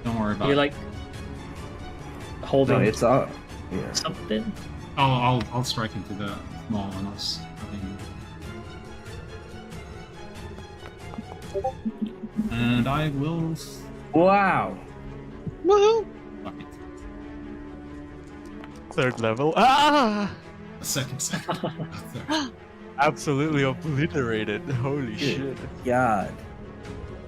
Speaker 5: Don't worry about
Speaker 4: You're
Speaker 5: it.
Speaker 4: like
Speaker 1: No,
Speaker 4: holding
Speaker 1: it's all. Yeah.
Speaker 4: something.
Speaker 5: I'll strike into the small one. And I will.
Speaker 1: Wow.
Speaker 2: Woohoo!
Speaker 5: Fuck it.
Speaker 3: 3rd level. Ah!
Speaker 5: A second.
Speaker 3: Absolutely obliterated. Holy shit.
Speaker 1: God.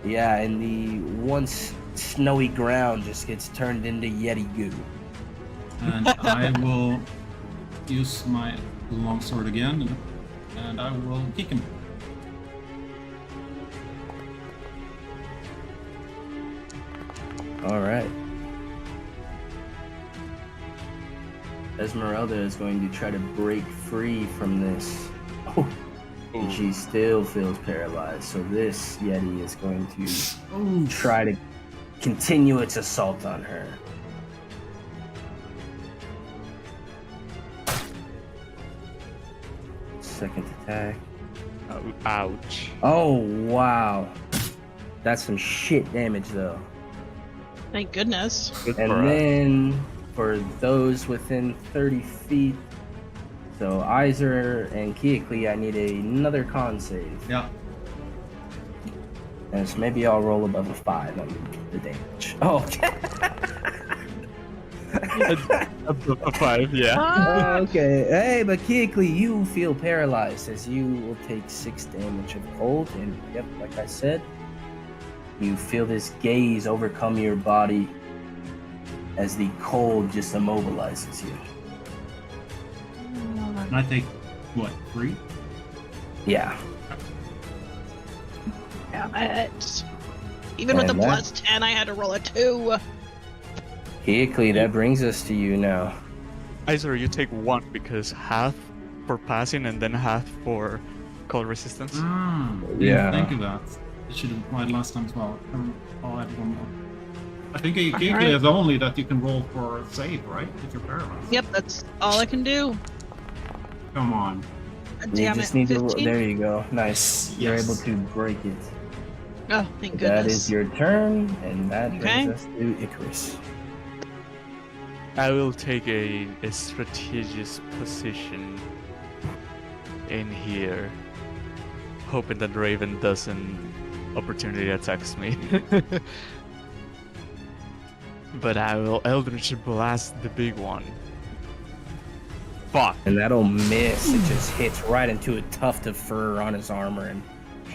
Speaker 1: Yeah, and the once snowy ground just gets turned into Yeti goo.
Speaker 5: And I will use my longsword again, and I will kick him.
Speaker 1: All right. Esmeralda is going to try to break free from this. Oh, and she still feels paralyzed. So this Yeti is going to try to continue its assault on her. Second attack.
Speaker 3: Oh, ouch.
Speaker 1: Oh, wow. That's some shit damage, though.
Speaker 2: Thank goodness.
Speaker 3: Good for
Speaker 1: And
Speaker 3: us.
Speaker 1: then for those within 30 feet, so Iser and Kiakli, I need another con save.
Speaker 5: Yeah.
Speaker 1: And so maybe I'll roll above a 5 on the damage. Oh,
Speaker 3: A 5, yeah.
Speaker 2: Ah!
Speaker 1: okay. Hey, but Kiakli, you feel paralyzed as you will take 6 damage of cold. And yep, like I said, you feel this gaze overcome your body as the cold just immobilizes you.
Speaker 5: And I take, what, 3?
Speaker 1: Yeah.
Speaker 2: Damn it. Even with
Speaker 1: And
Speaker 2: the
Speaker 1: that-
Speaker 2: plus 10, I had to roll a 2.
Speaker 1: Kiakli, that brings us to you now.
Speaker 3: Iser, you take 1 because half for passing and then half for cold resistance.
Speaker 1: Yeah.
Speaker 5: Think of that. It should have applied last time as well. I'll add 1 more. I think a
Speaker 2: Alright.
Speaker 5: Geekly is only that you can roll for a save, right? If you're paralyzed.
Speaker 2: Yep, that's all I can do.
Speaker 5: Come on.
Speaker 2: Damn
Speaker 1: You just
Speaker 2: it.
Speaker 1: need to.
Speaker 2: 15?
Speaker 1: There you go. Nice. You're
Speaker 5: Yes.
Speaker 1: able to break it.
Speaker 2: Oh, thank
Speaker 1: That
Speaker 2: goodness.
Speaker 1: is your turn, and that
Speaker 2: Okay.
Speaker 1: brings us to Icarus.
Speaker 3: I will take a strategic position in here, hoping that Raven doesn't opportunity attacks me. But I will Eldritch Blast the big one. Fuck.
Speaker 1: And that'll miss. It just hits right into a tuft of fur on his armor and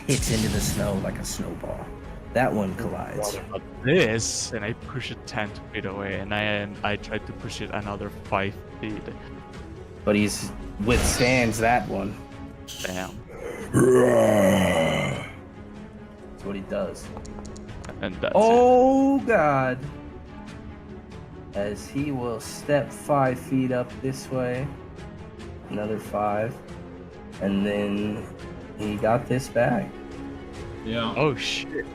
Speaker 1: hits into the snow like a snowball. That one collides.
Speaker 3: What about this? And I push it 10 feet away, and I try to push it another 5 feet.
Speaker 1: But he's withstands that one.
Speaker 3: Damn.
Speaker 1: That's what he does.
Speaker 3: And that's it.
Speaker 1: Oh god. As he will step 5 feet up this way another 5, and then he got this back.
Speaker 5: Yeah.
Speaker 3: Oh shit.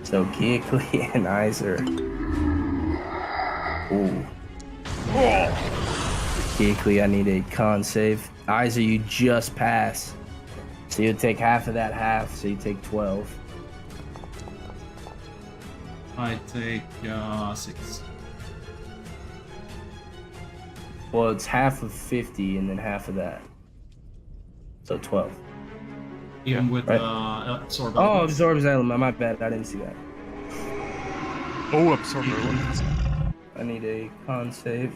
Speaker 1: So Keekly and Iser. Ooh. Keekly, I need a con save. Iser, you just pass. So you take half of that half, so you take 12.
Speaker 5: I take 6.
Speaker 1: Well, it's half of 50 and then half of that. So 12.
Speaker 5: Even with
Speaker 1: right.
Speaker 5: absorb.
Speaker 1: Oh,
Speaker 5: elements.
Speaker 1: absorbs element. My bad. I didn't see that.
Speaker 3: Oh, absorber. What?
Speaker 1: I need a con save.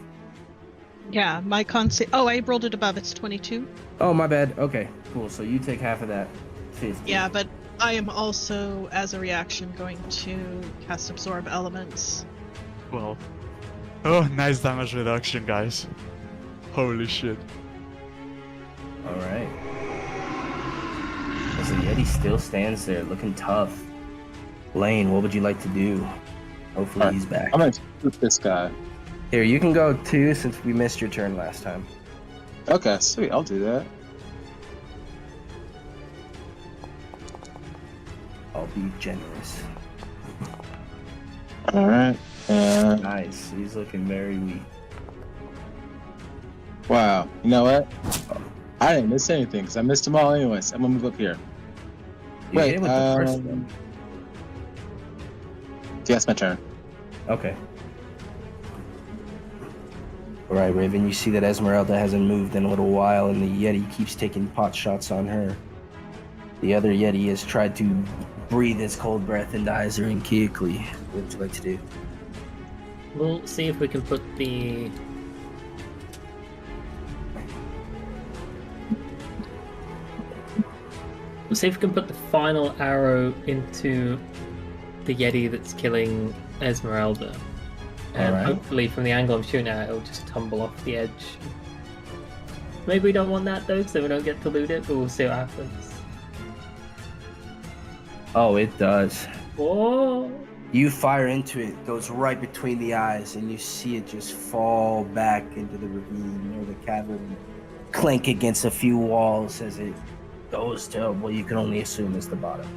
Speaker 2: Yeah, my con save. Oh, I rolled it above. It's 22.
Speaker 1: Oh, my bad. Okay, cool. So you take half of that. 50.
Speaker 2: Yeah, but I am also, as a reaction, going to cast Absorb Elements.
Speaker 3: 12. Oh, nice damage reduction, guys. Holy shit.
Speaker 1: All right. So Yeti still stands there, looking tough. Lane, what would you like to do? Hopefully he's back.
Speaker 6: I'm gonna shoot this guy.
Speaker 1: Here, you can go too, since we missed your turn last time.
Speaker 6: Okay, sweet. I'll do that.
Speaker 1: I'll be generous.
Speaker 6: All right. And
Speaker 1: Nice. He's looking very weak.
Speaker 6: wow, you know what? I didn't miss anything because I missed them all anyways. I'm gonna move up here.
Speaker 1: You
Speaker 6: Wait,
Speaker 1: hit with the first one.
Speaker 6: Yeah, it's my turn.
Speaker 1: Okay. All right, Raven, you see that Esmeralda hasn't moved in a little while, and the Yeti keeps taking pot shots on her. The other Yeti has tried to breathe his cold breath into Iser and Keekly. What would you like to do?
Speaker 4: We'll see if we can put the... We'll see if we can put the final arrow into the Yeti that's killing Esmeralda. And
Speaker 1: Alright.
Speaker 4: hopefully from the angle I'm shooting at, it'll just tumble off the edge. Maybe we don't want that though, so we don't get to loot it, but we'll see what happens.
Speaker 1: Oh, it does.
Speaker 4: Whoa!
Speaker 1: You fire into it, goes right between the eyes, and you see it just fall back into the ravine or the cavern, clank against a few walls as it goes to what you can only assume is the bottom.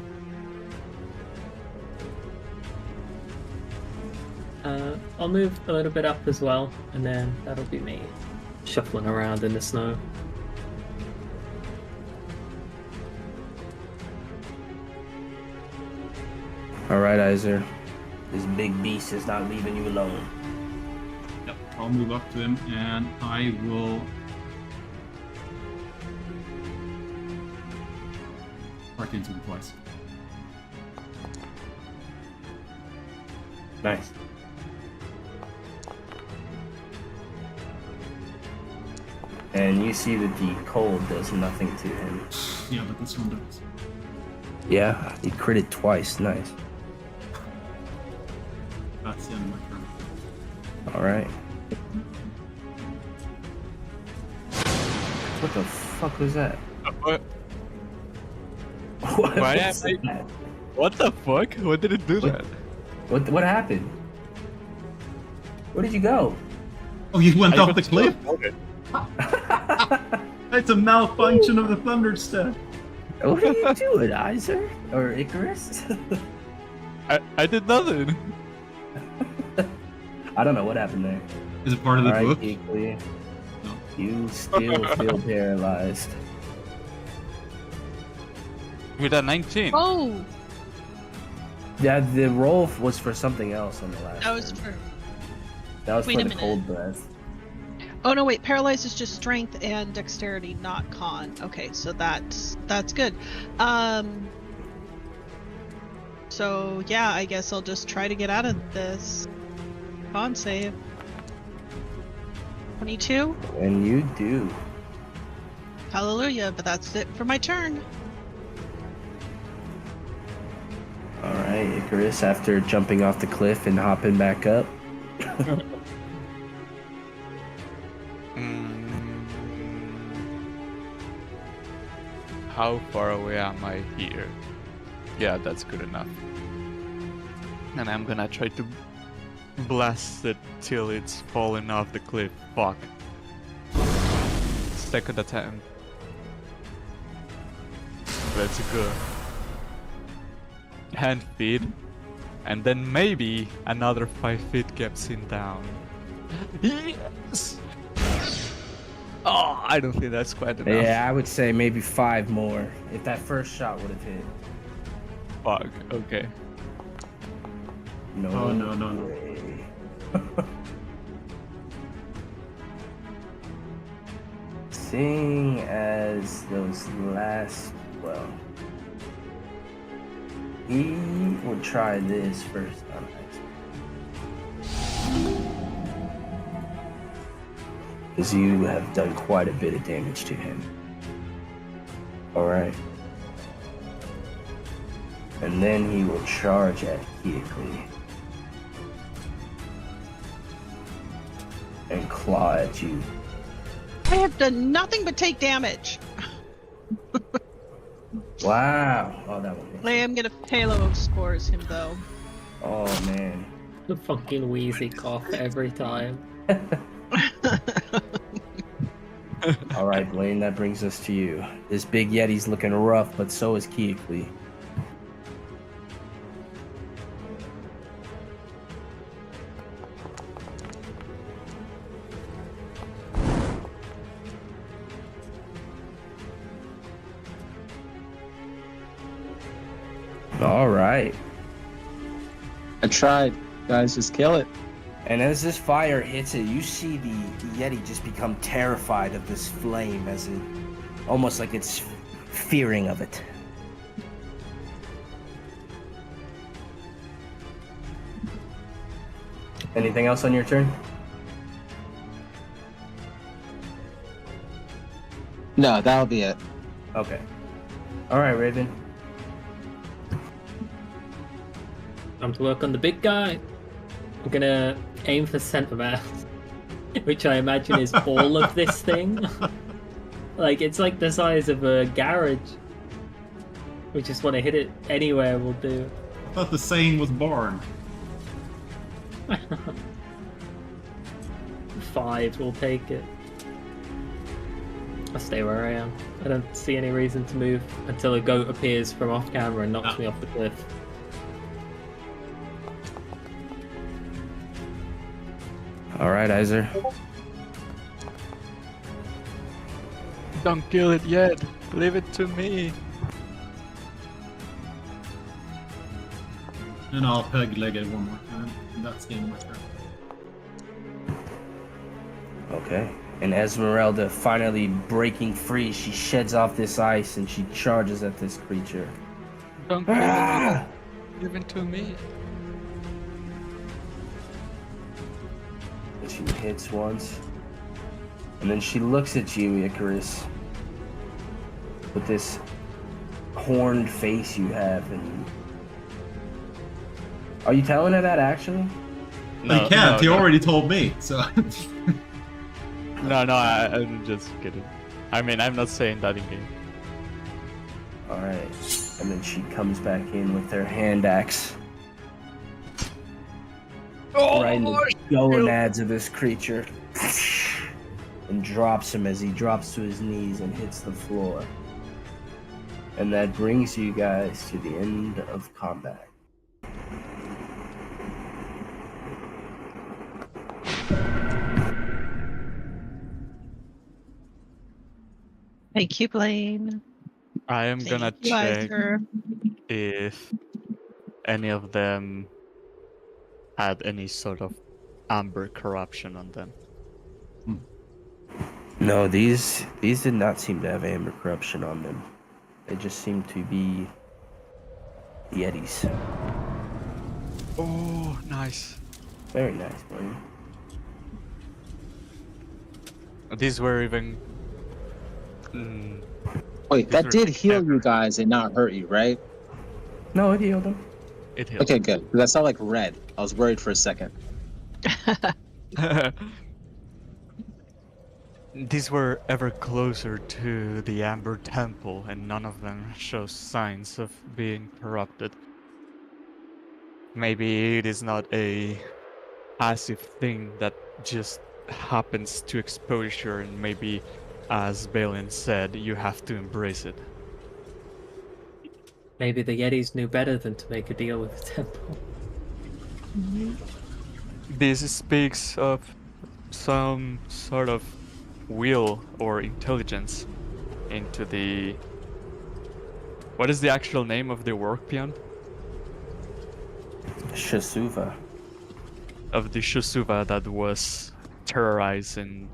Speaker 4: I'll move a little bit up as well, and then that'll be me shuffling around in the snow.
Speaker 1: All right, Iser. This big beast is not leaving you alone.
Speaker 5: Yep, I'll move up to him and I will crack into him twice.
Speaker 1: Nice. And you see that the cold does nothing to him.
Speaker 5: Yeah, but this one does.
Speaker 1: Yeah, he critted twice. Nice.
Speaker 5: That's the end of my turn.
Speaker 1: All right. What the fuck was that?
Speaker 3: What?
Speaker 1: What,
Speaker 3: Why
Speaker 1: was
Speaker 3: am
Speaker 1: that?
Speaker 3: What the fuck? What did it do
Speaker 1: What?
Speaker 3: that?
Speaker 1: What happened? Where did you go?
Speaker 5: Oh, you went
Speaker 3: I
Speaker 5: off
Speaker 3: got
Speaker 5: the cliff?
Speaker 3: teleported.
Speaker 5: It's a malfunction of the thunder step.
Speaker 1: What are you doing, Iser? Or Icarus?
Speaker 3: I did nothing.
Speaker 1: I don't know what happened there.
Speaker 5: Is it part of the
Speaker 1: All right,
Speaker 5: book?
Speaker 1: Geekly.
Speaker 5: No.
Speaker 1: You still feel paralyzed.
Speaker 3: With a 19.
Speaker 2: Oh,
Speaker 1: Yeah, the roll was for something else on the last.
Speaker 2: that was
Speaker 1: turn.
Speaker 2: for.
Speaker 1: That was
Speaker 2: Wait
Speaker 1: for
Speaker 2: a
Speaker 1: the
Speaker 2: minute.
Speaker 1: cold breath.
Speaker 2: Oh no, wait. Paralyzed is just strength and dexterity, not con. Okay, so that's good. So yeah, I guess I'll just try to get out of this. Con save. 22.
Speaker 1: And you do.
Speaker 2: Hallelujah! But that's it for my turn.
Speaker 1: All right, Icarus, after jumping off the cliff and hopping back up.
Speaker 3: How far away am I here? Yeah, that's good enough. And I'm gonna try to blast it till it's falling off the cliff. Fuck. Second attempt. Let's go. Hand feed. And then maybe another 5 feet gets him down. Yes! Oh, I don't think that's quite enough.
Speaker 1: Yeah, I would say maybe 5 more if that first shot would have hit.
Speaker 3: Fuck, okay.
Speaker 1: No.
Speaker 5: Oh, no.
Speaker 1: way. Seeing as those last, well, he would try this first on because you have done quite a bit of damage to him. Alright. And then he will charge at Keekly and claw at you.
Speaker 2: I have done nothing but take damage.
Speaker 1: Wow. Oh, that one.
Speaker 2: I am gonna Halo scores him though.
Speaker 1: Oh, man.
Speaker 4: The fucking wheezy cough every time.
Speaker 1: All right, Blaine, that brings us to you. This big Yeti's looking rough, but so is Keekly. All right.
Speaker 6: I tried. Guys, just kill it.
Speaker 1: And as this fire hits it, you see the Yeti just become terrified of this flame, as it almost like it's fearing of it. Anything else on your turn?
Speaker 6: No, that'll be it.
Speaker 1: Okay. All right, Raven.
Speaker 4: Time to work on the big guy. I'm gonna aim for center mass, which I imagine is all of this thing. Like, it's like the size of a garage. We just want to hit it anywhere will do.
Speaker 5: I thought the saying was born.
Speaker 4: 5 will take it. I'll stay where I am. I don't see any reason to move until a goat appears from off camera and knocks me off the cliff.
Speaker 1: All right, Iser.
Speaker 3: Don't kill it yet. Leave it to me.
Speaker 5: And I'll peg leg it one more time. And that's the end of my turn.
Speaker 1: Okay. And Esmeralda finally breaking free, she sheds off this ice and she charges at this creature.
Speaker 3: Don't kill it yet. Leave it to me.
Speaker 1: And she hits once. And then she looks at you, Icarus, with this horned face you have. And are you telling her that actually?
Speaker 5: No, you can't. He already told me. So.
Speaker 3: No, I'm just kidding. I mean, I'm not saying that in game.
Speaker 1: Alright. And then she comes back in with her hand axe. Right in the gonads of this creature. And drops him as he drops to his knees and hits the floor. And that brings you guys to the end of combat.
Speaker 2: Thank you, Blaine.
Speaker 3: I am gonna
Speaker 2: Thank you,
Speaker 3: check
Speaker 2: Iser.
Speaker 3: if any of them had any sort of amber corruption on them.
Speaker 1: No, these did not seem to have amber corruption on them. They just seem to be Yetis.
Speaker 3: Oh, nice.
Speaker 1: Very nice, Blaine.
Speaker 3: These were even.
Speaker 6: Wait,
Speaker 3: These
Speaker 6: that
Speaker 3: are
Speaker 6: did heal
Speaker 3: amber.
Speaker 6: you guys and not hurt you, right?
Speaker 1: No, it healed him.
Speaker 3: It healed.
Speaker 6: Okay, good. That sounded like red. I was worried for a second.
Speaker 3: These were ever closer to the Amber Temple, and none of them show signs of being corrupted. Maybe it is not a passive thing that just happens to exposure, and maybe, as Balin said, you have to embrace it.
Speaker 4: Maybe the Yetis knew better than to make a deal with the temple.
Speaker 3: This speaks of some sort of will or intelligence into the... What is the actual name of the work peon?
Speaker 1: Shasuva.
Speaker 3: Of the Shasuva that was terrorizing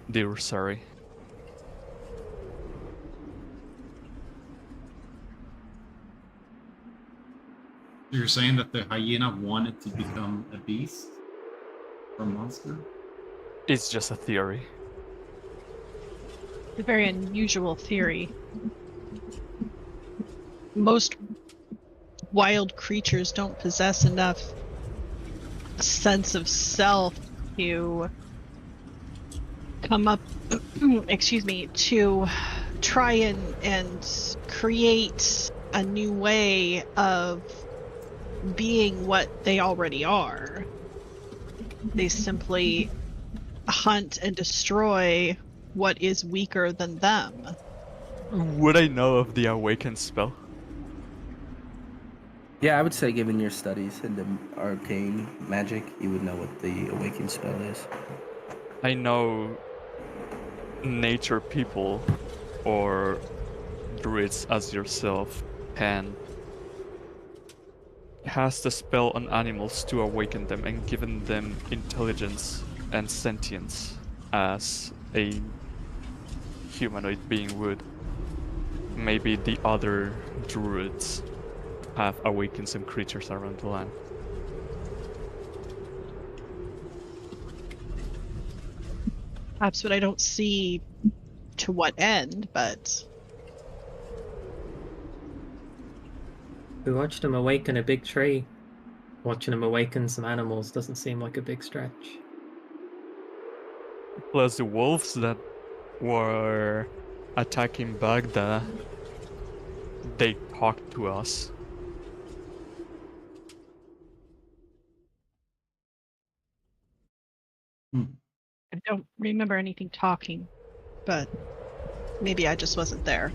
Speaker 3: the Ursari.
Speaker 5: You're saying that the hyena wanted to become a beast? Or a monster?
Speaker 3: It's just a theory.
Speaker 2: A very unusual theory. Most wild creatures don't possess enough sense of self to come up, excuse me, to try and create a new way of being what they already are. They simply hunt and destroy what is weaker than them.
Speaker 3: Would I know of the Awaken spell?
Speaker 1: Yeah, I would say given your studies in the arcane magic, you would know what the awaken spell is.
Speaker 3: I know nature people or druids as yourself can cast a spell on animals to awaken them and given them intelligence and sentience as a humanoid being would. Maybe the other druids have awakened some creatures around the land.
Speaker 2: Perhaps, but I don't see to what end, but
Speaker 4: We watched him awaken a big tree. Watching him awaken some animals doesn't seem like a big stretch.
Speaker 3: Plus the wolves that were attacking Baghdad, they talked to us.
Speaker 2: I don't remember anything talking, but maybe I just wasn't there.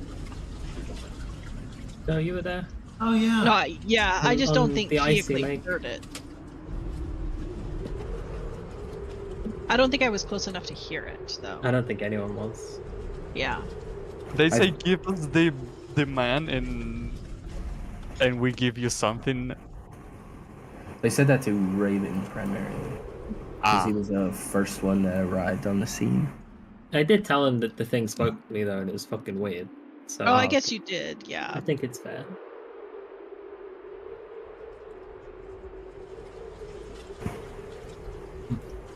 Speaker 4: No, you were there?
Speaker 5: Oh yeah.
Speaker 2: No, I just don't
Speaker 4: On
Speaker 2: think
Speaker 4: the icy
Speaker 2: Keekley
Speaker 4: lake.
Speaker 2: heard it. I don't think I was close enough to hear it, though.
Speaker 4: I don't think anyone was.
Speaker 2: Yeah.
Speaker 3: They say give us the man and we give you something.
Speaker 1: They said that to Raven primarily. Because he was the first one that arrived on the scene.
Speaker 4: I did tell him that the thing spoke to me though, and it was fucking weird. So
Speaker 2: Oh, I guess you did,
Speaker 4: I
Speaker 2: yeah.
Speaker 4: think it's fair.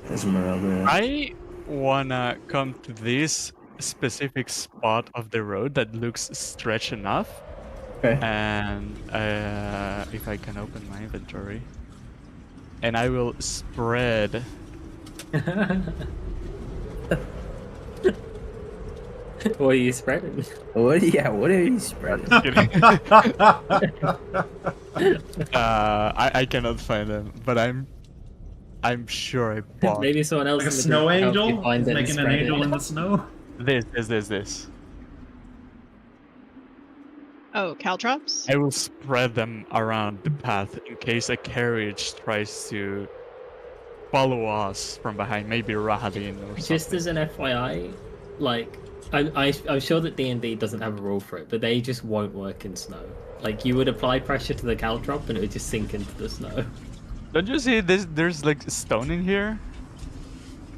Speaker 1: Esmeralda.
Speaker 3: I wanna come to this specific spot of the road that looks stretched enough.
Speaker 1: Okay.
Speaker 3: And if I can open my inventory, and I will spread.
Speaker 4: What are you spreading?
Speaker 1: What are you spreading?
Speaker 3: I cannot find them, but I'm sure I bought
Speaker 4: Maybe someone else
Speaker 5: Like a
Speaker 4: in the
Speaker 5: snow
Speaker 4: group helped you
Speaker 5: angel?
Speaker 4: find
Speaker 5: He's
Speaker 4: it and
Speaker 5: making an
Speaker 4: spread
Speaker 5: angel
Speaker 4: it.
Speaker 5: in the snow?
Speaker 3: this.
Speaker 2: Oh, caltrops?
Speaker 3: I will spread them around the path in case a carriage tries to follow us from behind, maybe Rahadin or something.
Speaker 4: Just as an FYI, like I'm sure that D&D doesn't have a rule for it, but they just won't work in snow. Like you would apply pressure to the caltrop and it would just sink into the snow.
Speaker 3: Don't you see this? There's like stone in here.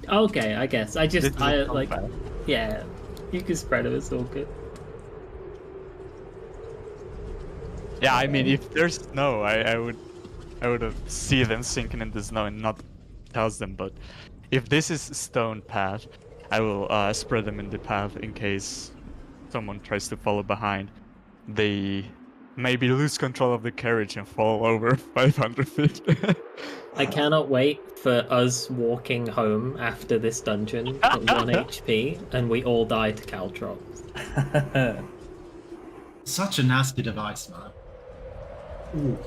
Speaker 4: Okay, I guess.
Speaker 3: This is a
Speaker 4: like
Speaker 3: path.
Speaker 4: yeah, you can spread it. It's all good.
Speaker 3: Yeah, I mean, if there's snow, I would see them sinking in the snow and not toss them. But if this is stone path, I will spread them in the path in case someone tries to follow behind. They maybe lose control of the carriage and fall over 500 feet.
Speaker 4: I cannot wait for us walking home after this dungeon at 1 HP and we all die to caltrops.
Speaker 5: Such a nasty device, man. Ooh.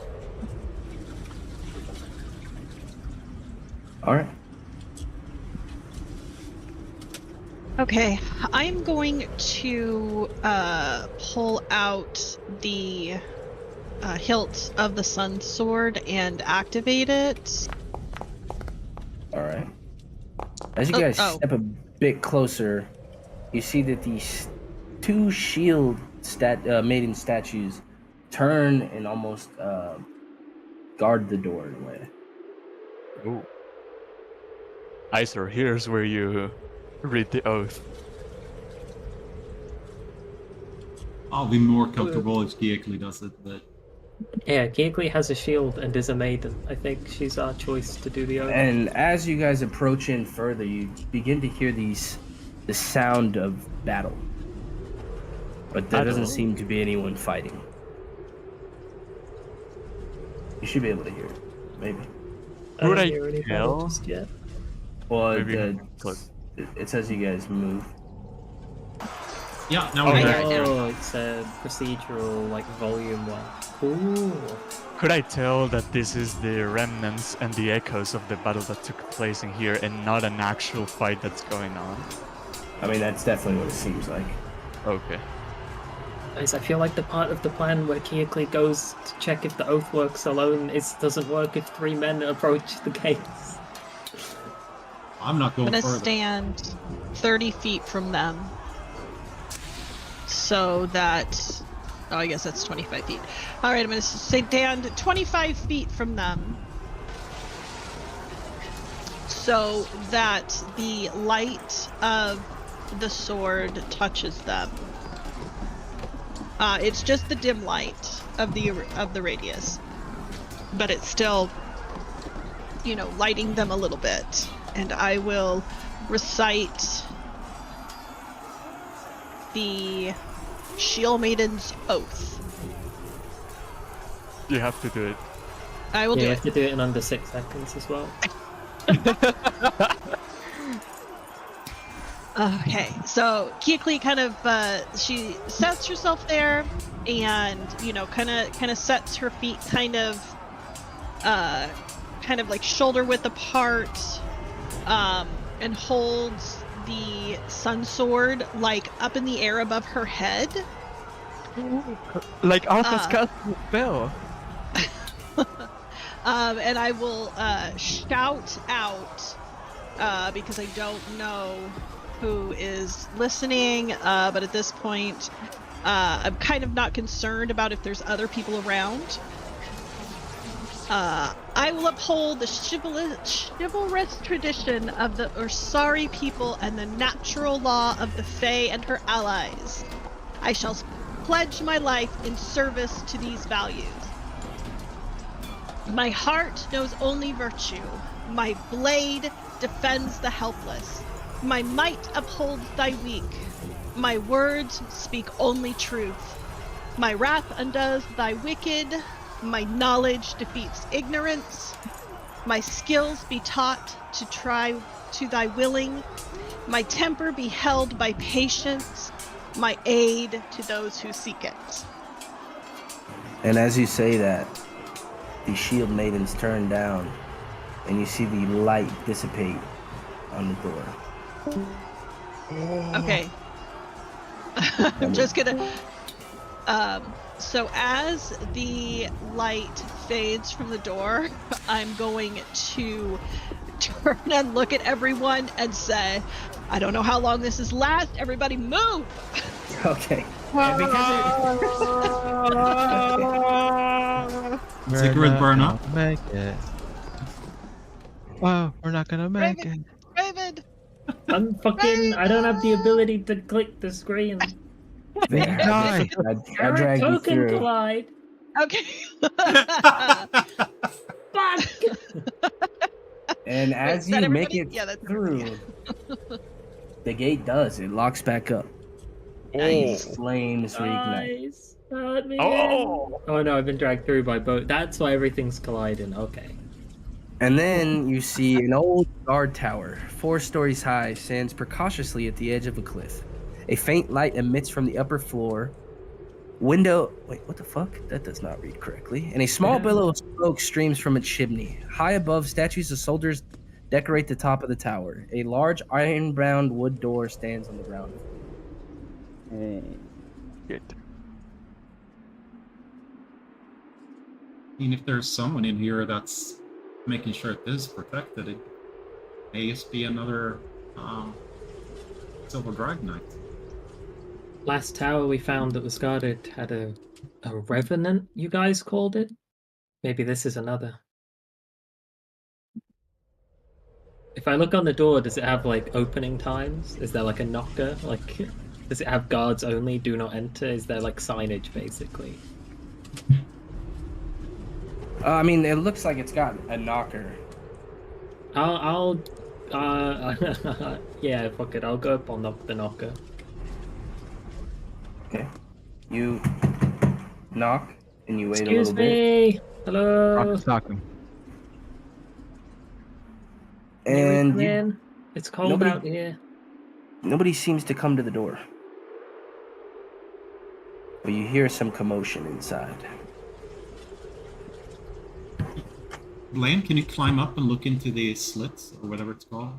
Speaker 1: All right.
Speaker 2: Okay, I'm going to pull out the hilt of the sun sword and activate it.
Speaker 1: All right. As you guys
Speaker 2: Oh.
Speaker 1: step a bit closer, you see that these two shield maiden statues turn and almost guard the door in a way.
Speaker 3: Ooh. Isor, here's where you read the oath.
Speaker 5: I'll be more comfortable if Kiekli does it, but
Speaker 4: Yeah, Giggly has a shield and is a maiden. I think she's our choice to do the oath.
Speaker 1: And as you guys approach in further, you begin to hear the sound of battle. But there doesn't
Speaker 3: Battle?
Speaker 1: seem to be anyone fighting. You should be able to hear it, maybe.
Speaker 4: I
Speaker 3: Would
Speaker 4: don't
Speaker 3: I
Speaker 4: hear any battle
Speaker 3: tell?
Speaker 4: just yet.
Speaker 1: Well,
Speaker 3: Maybe close.
Speaker 1: it says you guys move.
Speaker 5: yeah, now
Speaker 3: Oh,
Speaker 5: we're
Speaker 3: yeah.
Speaker 5: here.
Speaker 4: Oh, it's a procedural, like, volume one. Cool.
Speaker 3: Could I tell that this is the remnants and the echoes of the battle that took place in here and not an actual fight that's going on?
Speaker 1: I mean, that's definitely what it seems like.
Speaker 3: Okay.
Speaker 4: Guys, I feel like the part of the plan where Kiekli goes to check if the oath works alone doesn't work if 3 men approach the gates.
Speaker 5: I'm not
Speaker 2: I'm
Speaker 5: going
Speaker 2: gonna
Speaker 5: further.
Speaker 2: stand 30 feet from them. So that... Oh, I guess that's 25 feet. Alright, I'm gonna stand 25 feet from them. So that the light of the sword touches them. It's just the dim light of the radius. But it's still, lighting them a little bit. And I will recite the Shield Maiden's Oath.
Speaker 3: You have to do it.
Speaker 2: I will
Speaker 4: You
Speaker 2: do
Speaker 4: have
Speaker 2: it.
Speaker 4: to do it in under 6 seconds as well.
Speaker 2: Okay, so Kiekli kind of she sets herself there, and kind of sets her feet kind of like shoulder width apart, and holds the sun sword like up in the air above her head.
Speaker 3: Like Arthur's castle spell.
Speaker 2: And I will shout out because I don't know who is listening, but at this point I'm kind of not concerned about if there's other people around. I will uphold the chivalrous tradition of the Ursari people and the natural law of the Fae and her allies. I shall pledge my life in service to these values. My heart knows only virtue. My blade defends the helpless. My might upholds thy weak. My words speak only truth. My wrath undoes thy wicked. My knowledge defeats ignorance. My skills be taught to try to thy willing. My temper be held by patience. My aid to those who seek it.
Speaker 1: And as you say that, the shield maidens turn down, and you see the light dissipate on the door.
Speaker 2: Okay. I'm just gonna... So as the light fades from the door, I'm going to turn and look at everyone and say, I don't know how long this is last. Everybody move!
Speaker 1: Okay. And because
Speaker 5: Cigarette burn up.
Speaker 8: Make it. Oh, we're not gonna make
Speaker 2: Raven.
Speaker 8: it.
Speaker 2: Raven!
Speaker 4: I don't have the ability to click the screen.
Speaker 1: I dragged you
Speaker 4: Token
Speaker 1: through.
Speaker 4: collide.
Speaker 2: Okay.
Speaker 4: Fuck!
Speaker 1: And as
Speaker 2: Is that
Speaker 1: you make
Speaker 2: everybody?
Speaker 1: it
Speaker 2: Yeah, that's
Speaker 1: through, the gate does. It locks back up.
Speaker 2: Nice.
Speaker 1: Flames reignite.
Speaker 4: Nice. Let me
Speaker 3: Oh!
Speaker 4: in. Oh no, I've been dragged through by boat. That's why everything's colliding. Okay.
Speaker 1: And then you see an old guard tower, 4 stories high, stands precautiously at the edge of a cliff. A faint light emits from the upper floor. Wait, what the fuck? That does not read correctly. And a small billow of smoke streams from its chimney. High above, statues of soldiers decorate the top of the tower. A large iron-bound wood door stands on the ground.
Speaker 3: Good.
Speaker 5: I mean, if there's someone in here that's making sure it is protected, it may just be another Silver Dragonite.
Speaker 4: Last tower we found that was guarded had a revenant, you guys called it? Maybe this is another. If I look on the door, does it have like opening times? Is there like a knocker? Like, does it have guards only, do not enter? Is there like signage basically?
Speaker 1: I mean, it looks like it's got a knocker.
Speaker 4: I'll yeah, fuck it. I'll go up on the knocker.
Speaker 1: Okay. You knock and you wait
Speaker 4: Excuse
Speaker 1: a little bit.
Speaker 4: me. Hello.
Speaker 6: Rock's talking.
Speaker 1: And
Speaker 4: Come in. It's cold
Speaker 1: nobody-
Speaker 4: out here.
Speaker 1: nobody seems to come to the door. But you hear some commotion inside.
Speaker 5: Blaine, can you climb up and look into the slits or whatever it's called?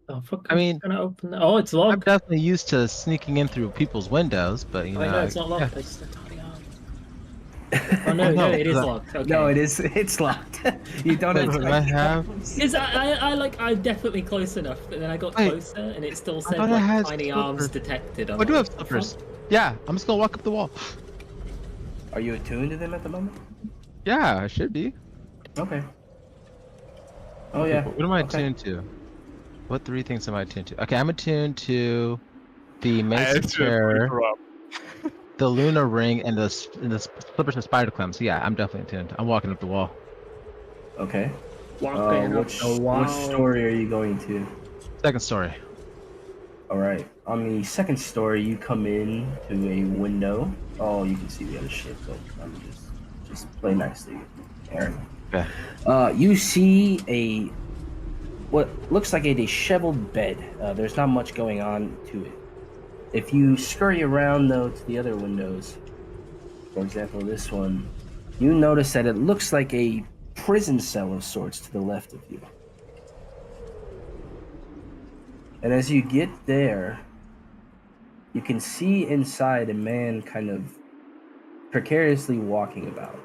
Speaker 4: Oh fuck!
Speaker 6: I mean-
Speaker 4: I'm gonna open. Oh, it's
Speaker 6: I'm
Speaker 4: locked.
Speaker 6: definitely used to sneaking in through people's windows, but you
Speaker 4: Oh,
Speaker 6: know.
Speaker 4: no, it's not locked.
Speaker 6: yeah.
Speaker 4: It's the tiny arm. Oh no, no, it is locked. Okay.
Speaker 1: No, it's locked. You don't
Speaker 6: Wait,
Speaker 1: have
Speaker 6: do I have?
Speaker 4: Is I'm definitely close enough, but then I got
Speaker 6: Wait,
Speaker 4: closer and it still
Speaker 6: I
Speaker 4: said
Speaker 6: thought I
Speaker 4: like
Speaker 6: had
Speaker 4: tiny arms
Speaker 6: slippers.
Speaker 4: detected.
Speaker 6: I do have slippers. Yeah, I'm just gonna walk up the wall.
Speaker 1: Are you attuned to them at the moment?
Speaker 6: Yeah, I should be.
Speaker 1: Okay. Oh yeah.
Speaker 6: What am I
Speaker 1: Okay.
Speaker 6: attuned to? What 3 things am I attuned to? Okay, I'm attuned to the Mason chair, the lunar ring, and the slippers and spider climb. So yeah, I'm definitely attuned. I'm walking up the wall.
Speaker 1: Okay.
Speaker 4: Walking up
Speaker 1: Which
Speaker 4: the wall.
Speaker 1: story are you going to?
Speaker 6: Second story.
Speaker 1: All right. On the second story, you come in to a window. Oh, you can see the other shit, but I'm just play nicely, Aaron.
Speaker 6: Okay.
Speaker 1: You see what looks like a disheveled bed. There's not much going on to it. If you scurry around though to the other windows, for example this one, you notice that it looks like a prison cell of sorts to the left of you. And as you get there, you can see inside a man kind of precariously walking about.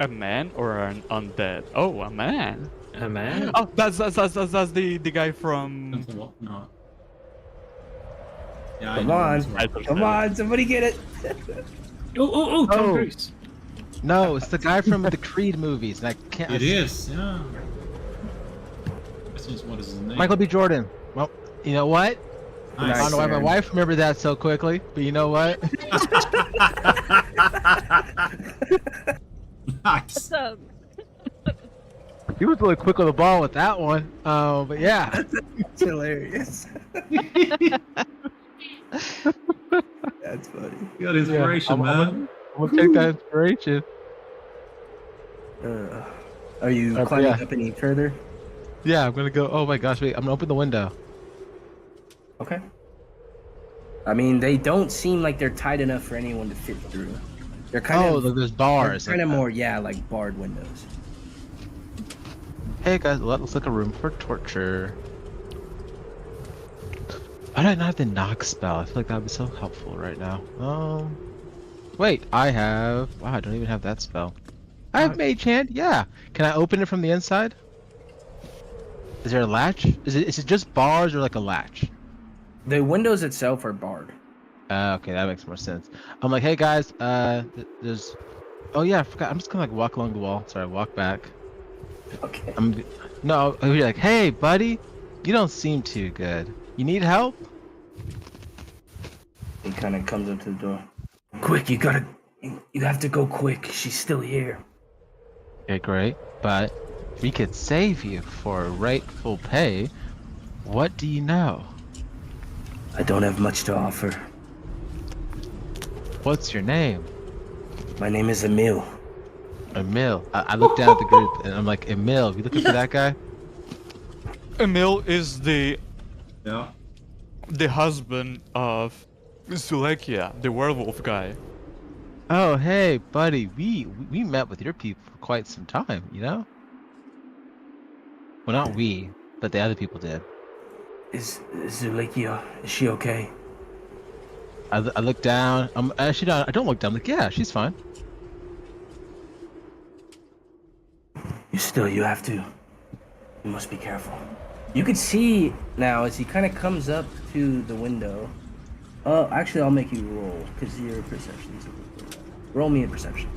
Speaker 3: A man or an undead? Oh, a man.
Speaker 4: A man.
Speaker 3: Oh, that's the guy from.
Speaker 5: No. Yeah,
Speaker 1: Come
Speaker 5: know
Speaker 1: on.
Speaker 5: that's right.
Speaker 1: Come on, somebody get it.
Speaker 4: Oh, Tom
Speaker 6: Oh.
Speaker 4: Cruise.
Speaker 6: No, it's the guy from the Creed movies, and I can't.
Speaker 5: It is, yeah. This is what is his name?
Speaker 6: Michael B. Jordan. Well, you know what? I
Speaker 5: Nice.
Speaker 6: don't know why my
Speaker 1: Aaron.
Speaker 6: wife remembered that so quickly, but you know what?
Speaker 5: Nice.
Speaker 6: He was really quick with the ball with that one. But yeah.
Speaker 1: It's hilarious. That's funny.
Speaker 5: You got inspiration,
Speaker 6: I'm
Speaker 5: man.
Speaker 6: gonna take that inspiration.
Speaker 1: Are you
Speaker 6: Yeah.
Speaker 1: climbing up any further?
Speaker 6: Yeah, I'm gonna go. Oh my gosh, wait! I'm gonna open the window.
Speaker 1: Okay. I mean, they don't seem like they're tight enough for anyone to fit through. They're kind
Speaker 6: Oh,
Speaker 1: of
Speaker 6: there's bars.
Speaker 1: kind of
Speaker 6: like that.
Speaker 1: more, yeah, like barred windows.
Speaker 6: Hey guys, well, that looks like a room for torture. Why do I not have the knock spell? I feel like that would be so helpful right now. Wait, I have. Wow, I don't even have that spell. I have Mage Hand. Yeah. Can I open it from the inside? Is there a latch? Is it just bars or like a latch?
Speaker 1: The windows itself are barred.
Speaker 6: Okay, that makes more sense. I'm like, hey guys, there's. Oh yeah, I forgot. I'm just gonna like walk along the wall. Sorry, walk back.
Speaker 1: Okay.
Speaker 6: No, you're like, hey buddy, you don't seem too good. You need help?
Speaker 1: He kind of comes up to the door. Quick, you have to go quick. She's still here.
Speaker 6: Okay, great. But we could save you for rightful pay. What do you know?
Speaker 1: I don't have much to offer.
Speaker 6: What's your name?
Speaker 1: My name is Emil.
Speaker 6: Emil. I look down at the group and I'm like, Emil, you looking for that guy?
Speaker 3: Emil is the
Speaker 5: Yeah.
Speaker 3: husband of Zulekia, the werewolf guy.
Speaker 6: Oh, hey, buddy. We met with your people for quite some time, you know? Well, not we, but the other people did.
Speaker 1: Is Zulikia, is she okay?
Speaker 6: I look down. Actually, no, I don't look down. I'm like, yeah, she's fine.
Speaker 1: You have to. You must be careful. You could see now as he kind of comes up to the window. Actually, I'll make you roll because your perception's a little bit. Roll me a perception.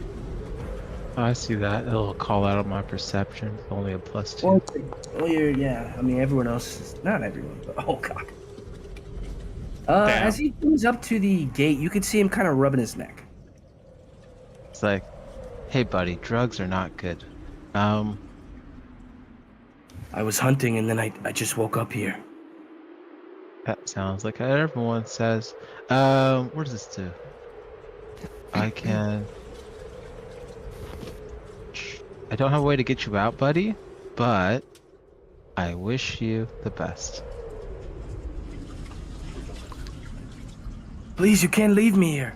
Speaker 6: I see that. It'll call out on my perception. Only a +2.
Speaker 1: Well, yeah. I mean, everyone else is not everyone, but oh god.
Speaker 3: Damn.
Speaker 1: As he comes up to the gate, you could see him kind of rubbing his neck.
Speaker 6: It's like, hey, buddy, drugs are not good.
Speaker 1: I was hunting and then I just woke up here.
Speaker 6: That sounds like how everyone says. What does this do? I don't have a way to get you out, buddy, but I wish you the best.
Speaker 1: Please, you can't leave me here.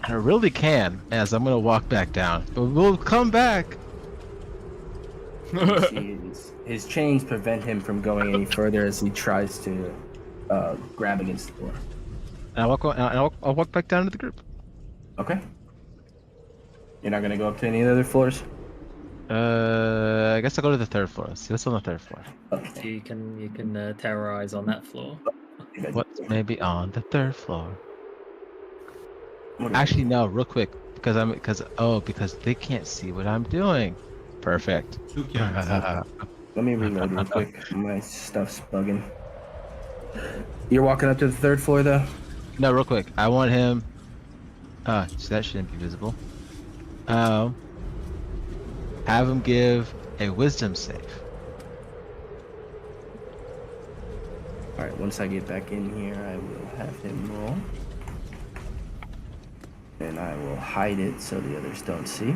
Speaker 6: I really can, as I'm gonna walk back down. But we'll come back.
Speaker 1: You see his chains prevent him from going any further as he tries to grab against the door.
Speaker 6: And I'll walk back down to the group.
Speaker 1: Okay. You're not gonna go up to any other floors?
Speaker 6: I guess I'll go to the 3rd floor. See what's on the 3rd floor.
Speaker 1: Okay.
Speaker 4: You can terrorize on that floor.
Speaker 6: What's maybe on the 3rd floor?
Speaker 1: What is
Speaker 6: Actually, no, real quick, because they can't see what I'm doing. Perfect.
Speaker 5: Who cares?
Speaker 1: Let me reload real quick. My stuff's bugging. You're walking up to the 3rd floor, though?
Speaker 6: No, real quick. I want him. So that shouldn't be visible. Have him give a wisdom save.
Speaker 1: Alright, once I get back in here, I will have him roll. And I will hide it so the others don't see.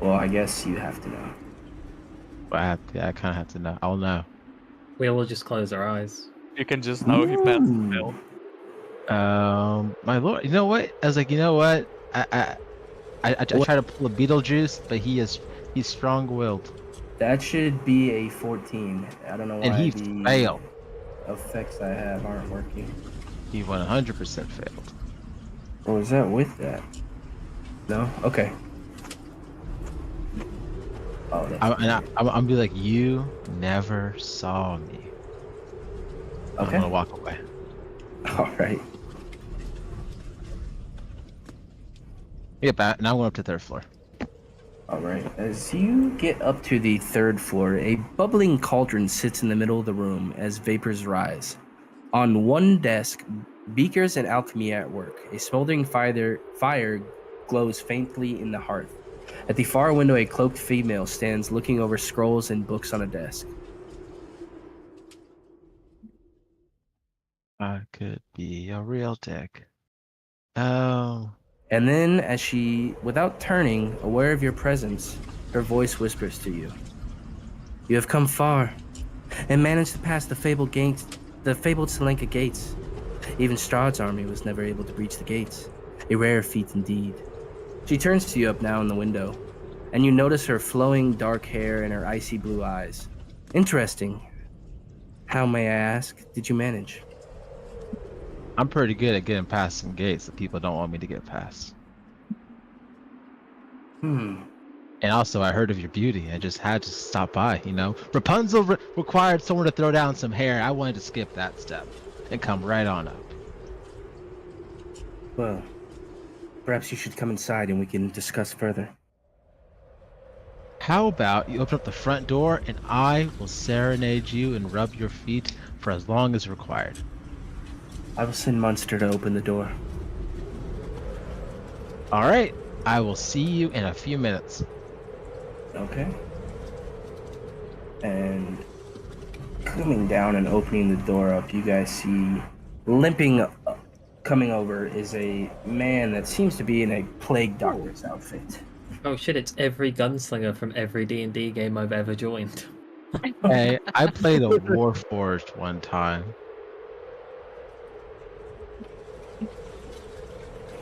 Speaker 1: Well, I guess you have to know.
Speaker 6: I kind of have to know. I'll know.
Speaker 4: We'll all just close our eyes.
Speaker 3: You can just know he passed the spell.
Speaker 6: My lord, you know what? I was like, you know what? I try to pull a Beetlejuice, but he's strong-willed,
Speaker 1: That should be a 14. I don't know why
Speaker 6: and he
Speaker 1: the
Speaker 6: failed.
Speaker 1: effects I have aren't working.
Speaker 6: He 100% failed.
Speaker 1: Or is that with that? No? Okay. Oh, that's
Speaker 6: I'm be like, you never saw me. I'm
Speaker 1: okay.
Speaker 6: gonna walk away.
Speaker 1: Alright.
Speaker 6: Yeah, back. Now I'm going up to the 3rd floor.
Speaker 1: Alright. As you get up to the 3rd floor, a bubbling cauldron sits in the middle of the room as vapors rise. On one desk, beakers and alchemy at work. A smoldering fire glows faintly in the hearth. At the far window, a cloaked female stands looking over scrolls and books on a desk.
Speaker 6: I could be a real dick. Oh.
Speaker 1: And then, as she, without turning, aware of your presence, her voice whispers to you. You have come far, and managed to pass the fabled Selenka gates. Even Strahd's army was never able to breach the gates. A rare feat indeed. She turns to you up now in the window, and you notice her flowing dark hair and her icy blue eyes. Interesting. How, may I ask, did you manage?
Speaker 6: I'm pretty good at getting past some gates that people don't want me to get past. And also, I heard of your beauty. I just had to stop by, you know? Rapunzel required someone to throw down some hair. I wanted to skip that step and come right on up.
Speaker 1: Well, perhaps you should come inside and we can discuss further.
Speaker 6: How about you open up the front door and I will serenade you and rub your feet for as long as required.
Speaker 1: I will send Munster to open the door.
Speaker 6: All right. I will see you in a few minutes.
Speaker 1: Okay. And coming down and opening the door up, you guys see limping coming over is a man that seems to be in a plague doctor's outfit.
Speaker 4: Oh shit! It's every gunslinger from every D&D game I've ever joined.
Speaker 6: Hey, I played a Warforged one time.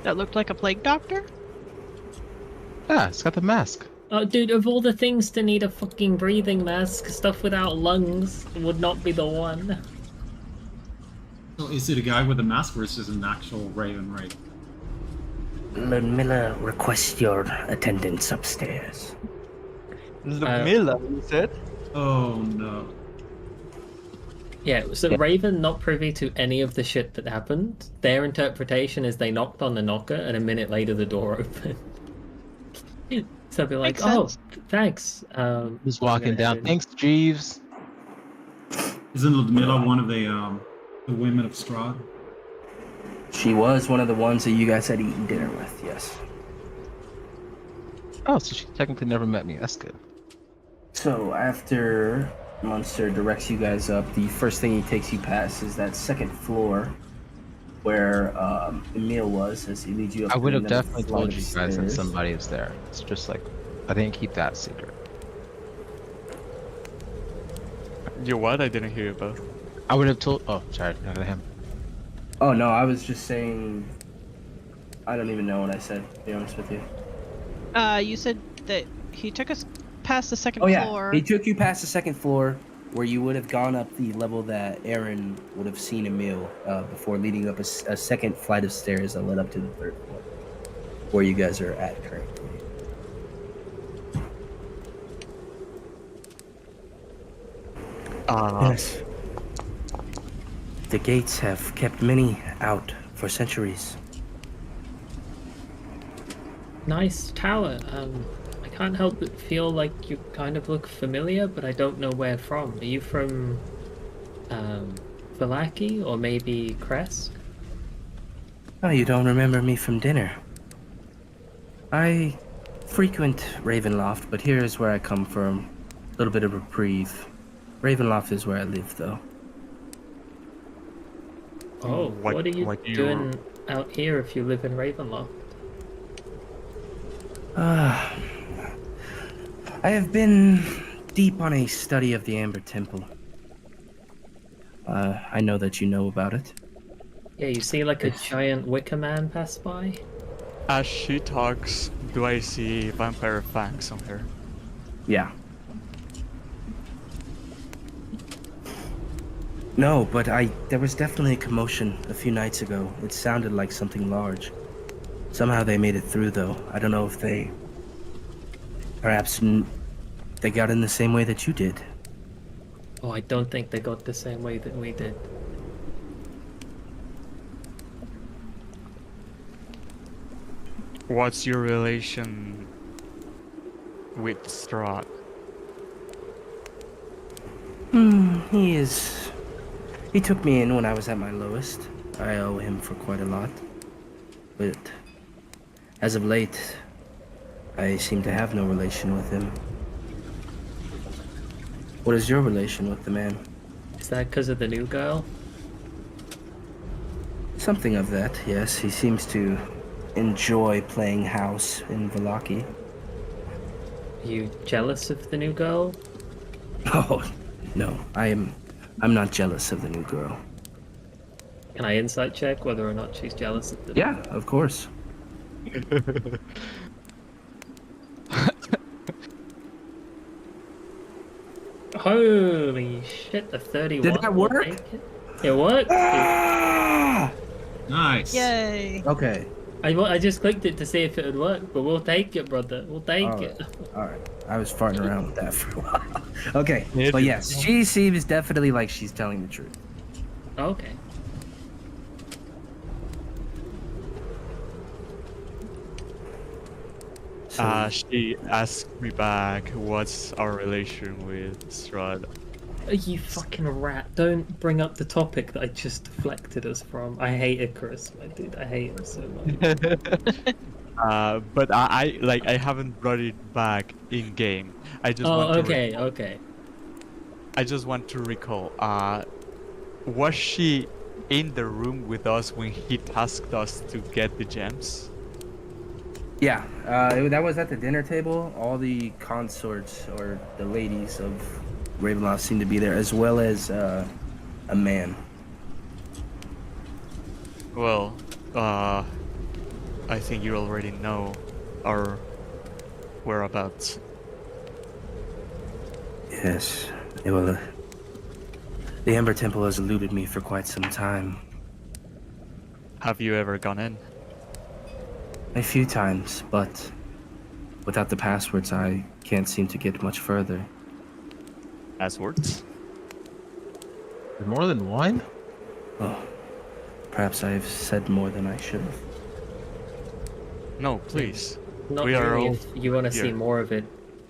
Speaker 2: That looked like a plague doctor?
Speaker 6: Yeah, it's got the mask.
Speaker 4: Oh, dude, of all the things to need a fucking breathing mask, stuff without lungs would not be the one.
Speaker 5: So is it a guy with a mask or is this an actual Raven Ray?
Speaker 7: Ludmilla requests your attendance upstairs.
Speaker 3: Ludmilla, you said?
Speaker 5: Oh no.
Speaker 4: Yeah, so Raven not privy to any of the shit that happened. Their interpretation is they knocked on the knocker and a minute later the door opened. So I'd be like,
Speaker 2: Makes
Speaker 4: oh,
Speaker 2: sense.
Speaker 4: thanks.
Speaker 6: Just walking down. Thanks, Jeeves.
Speaker 5: Isn't Ludmilla one of the women of Strahd?
Speaker 1: She was one of the ones that you guys had eaten dinner with, yes.
Speaker 6: Oh, so she technically never met me. That's good.
Speaker 1: So after Munster directs you guys up, the first thing he takes you past is that second floor where Emil was, as he leads you up.
Speaker 6: I would
Speaker 1: to
Speaker 6: have
Speaker 1: another
Speaker 6: definitely
Speaker 1: flight
Speaker 6: told
Speaker 1: of
Speaker 6: you guys that
Speaker 1: stairs.
Speaker 6: somebody is there. It's just like, I didn't keep that secret.
Speaker 3: You what? I didn't hear you both.
Speaker 6: I would have told. Oh, sorry, not him.
Speaker 1: Oh no, I was just saying. I don't even know what I said, to be honest with you.
Speaker 2: You said that he took us past the second
Speaker 1: Oh yeah,
Speaker 2: floor.
Speaker 1: he took you past the second floor, where you would have gone up the level that Aaron would have seen Emil before leading up a second flight of stairs that led up to the third floor, where you guys are at currently. Yes. The gates have kept many out for centuries.
Speaker 4: Nice tower. I can't help but feel like you kind of look familiar, but I don't know where from. Are you from Valaki or maybe Kresk?
Speaker 1: Oh, you don't remember me from dinner? I frequent Ravenloft, but here is where I come from. A little bit of reprieve. Ravenloft is where I live, though.
Speaker 4: Oh, what are you
Speaker 3: what you-
Speaker 4: doing out here if you live in Ravenloft?
Speaker 1: I have been deep on a study of the Amber Temple. I know that you know about it.
Speaker 4: Yeah, you see like a giant wicker man pass by?
Speaker 3: As she talks, do I see vampire fangs on her?
Speaker 1: Yeah. No, but there was definitely a commotion a few nights ago. It sounded like something large. Somehow they made it through, though. I don't know if they... Perhaps they got in the same way that you did.
Speaker 4: Oh, I don't think they got the same way that we did.
Speaker 3: What's your relation with Strahd?
Speaker 1: He took me in when I was at my lowest. I owe him for quite a lot. But as of late, I seem to have no relation with him. What is your relation with the man?
Speaker 4: Is that because of the new girl?
Speaker 1: Something of that, yes. He seems to enjoy playing house in Valaki.
Speaker 4: Are you jealous of the new girl?
Speaker 1: Oh, no. I'm not jealous of the new girl.
Speaker 4: Can I insight check whether or not she's jealous of the
Speaker 1: Yeah, of course.
Speaker 4: Holy shit, a 31.
Speaker 1: Did that
Speaker 4: will
Speaker 1: work?
Speaker 4: take it. It worked.
Speaker 1: Ah!
Speaker 5: Nice.
Speaker 2: Yay!
Speaker 1: Okay.
Speaker 4: I just clicked it to see if it would work, but we'll take it, brother. We'll take it.
Speaker 1: Alright. I was farting around with that for a while. Okay.
Speaker 3: Yeah,
Speaker 1: But
Speaker 3: dude.
Speaker 1: yes, she seems definitely like she's telling the truth.
Speaker 4: Okay.
Speaker 1: So,
Speaker 3: She asked me back, what's our relation with Strahd?
Speaker 4: You fucking rat. Don't bring up the topic that I just deflected us from. I hate Icarus, my dude. I hate him so much.
Speaker 3: But I haven't brought it back in game. I just
Speaker 4: Oh,
Speaker 3: want to
Speaker 4: okay, okay.
Speaker 3: I just want to recall. Was she in the room with us when he tasked us to get the gems?
Speaker 1: yeah, that was at the dinner table. All the consorts or the ladies of Ravenloft seemed to be there, as well as a man.
Speaker 3: Well, I think you already know our whereabouts?
Speaker 1: Yes. Well, the Ember Temple has eluded me for quite some time.
Speaker 3: Have you ever gone in?
Speaker 1: A few times, but without the passwords, I can't seem to get much further.
Speaker 3: Passwords?
Speaker 6: There's more than one?
Speaker 1: Oh, perhaps I've said more than I should have.
Speaker 3: No, please.
Speaker 4: Not
Speaker 3: We are
Speaker 4: really.
Speaker 3: all
Speaker 4: If you want to see
Speaker 3: here.
Speaker 4: more of it,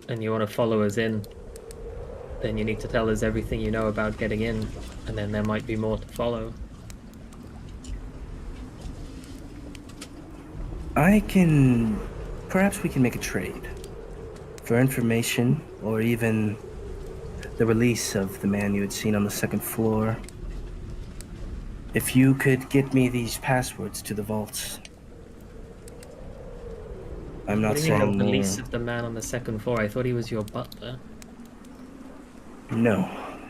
Speaker 4: and you want to follow us in, then you need to tell us everything you know about getting in, and then there might be more to follow.
Speaker 1: Perhaps we can make a trade. For information, or even the release of the man you had seen on the second floor. If you could get me these passwords to the vaults. I'm not
Speaker 4: What do you mean
Speaker 1: saying
Speaker 4: the release
Speaker 1: more.
Speaker 4: of the man on the second floor? I thought he was your butler.
Speaker 1: No,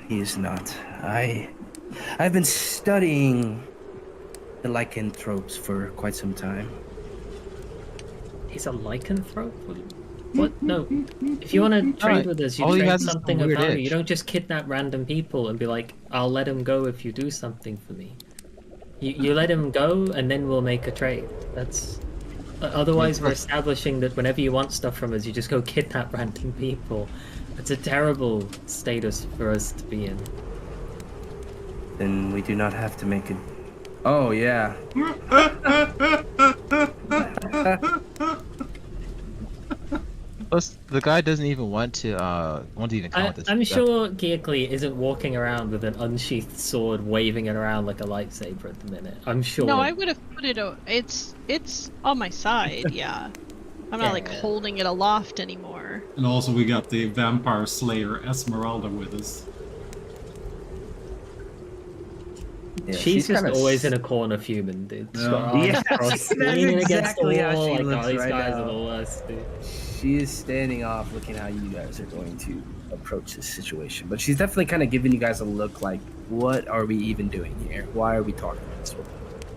Speaker 1: he is not. I've been studying the lycanthropes for quite some time.
Speaker 4: He's a lycanthrope? What? No. If you want to trade with us, you
Speaker 6: All he
Speaker 4: trade
Speaker 6: has is
Speaker 4: something
Speaker 6: some
Speaker 4: of
Speaker 6: weird
Speaker 4: value. You
Speaker 6: itch.
Speaker 4: don't just kidnap random people and be like, I'll let him go if you do something for me. You let him go, and then we'll make a trade. That's... Otherwise, we're establishing that whenever you want stuff from us, you just go kidnap random people. It's a terrible status for us to be in.
Speaker 1: Then we do not have to make it. Oh, yeah.
Speaker 6: Plus, the guy doesn't even want to even count this.
Speaker 4: I'm sure Gearkly isn't walking around with an unsheathed sword waving it around like a lightsaber at the minute. I'm sure.
Speaker 2: No, I would have put it. It's on my side. Yeah, I'm not like
Speaker 4: Yeah.
Speaker 2: holding it aloft anymore.
Speaker 5: And also we got the Vampire Slayer Esmeralda with us.
Speaker 1: Yeah,
Speaker 4: she's just
Speaker 1: kinda
Speaker 4: always in a corner fuming, dude. She's got her
Speaker 5: Yeah.
Speaker 4: arms
Speaker 1: Yeah,
Speaker 4: crossed,
Speaker 1: that's
Speaker 4: leaning against
Speaker 1: exactly
Speaker 4: the
Speaker 1: how
Speaker 4: wall.
Speaker 1: she
Speaker 4: Like,
Speaker 1: looks
Speaker 4: oh, these
Speaker 1: right
Speaker 4: guys
Speaker 1: now.
Speaker 4: are the worst, dude.
Speaker 1: She is standing off looking how you guys are going to approach this situation. But she's definitely kind of giving you guys a look like, what are we even doing here? Why are we talking this way?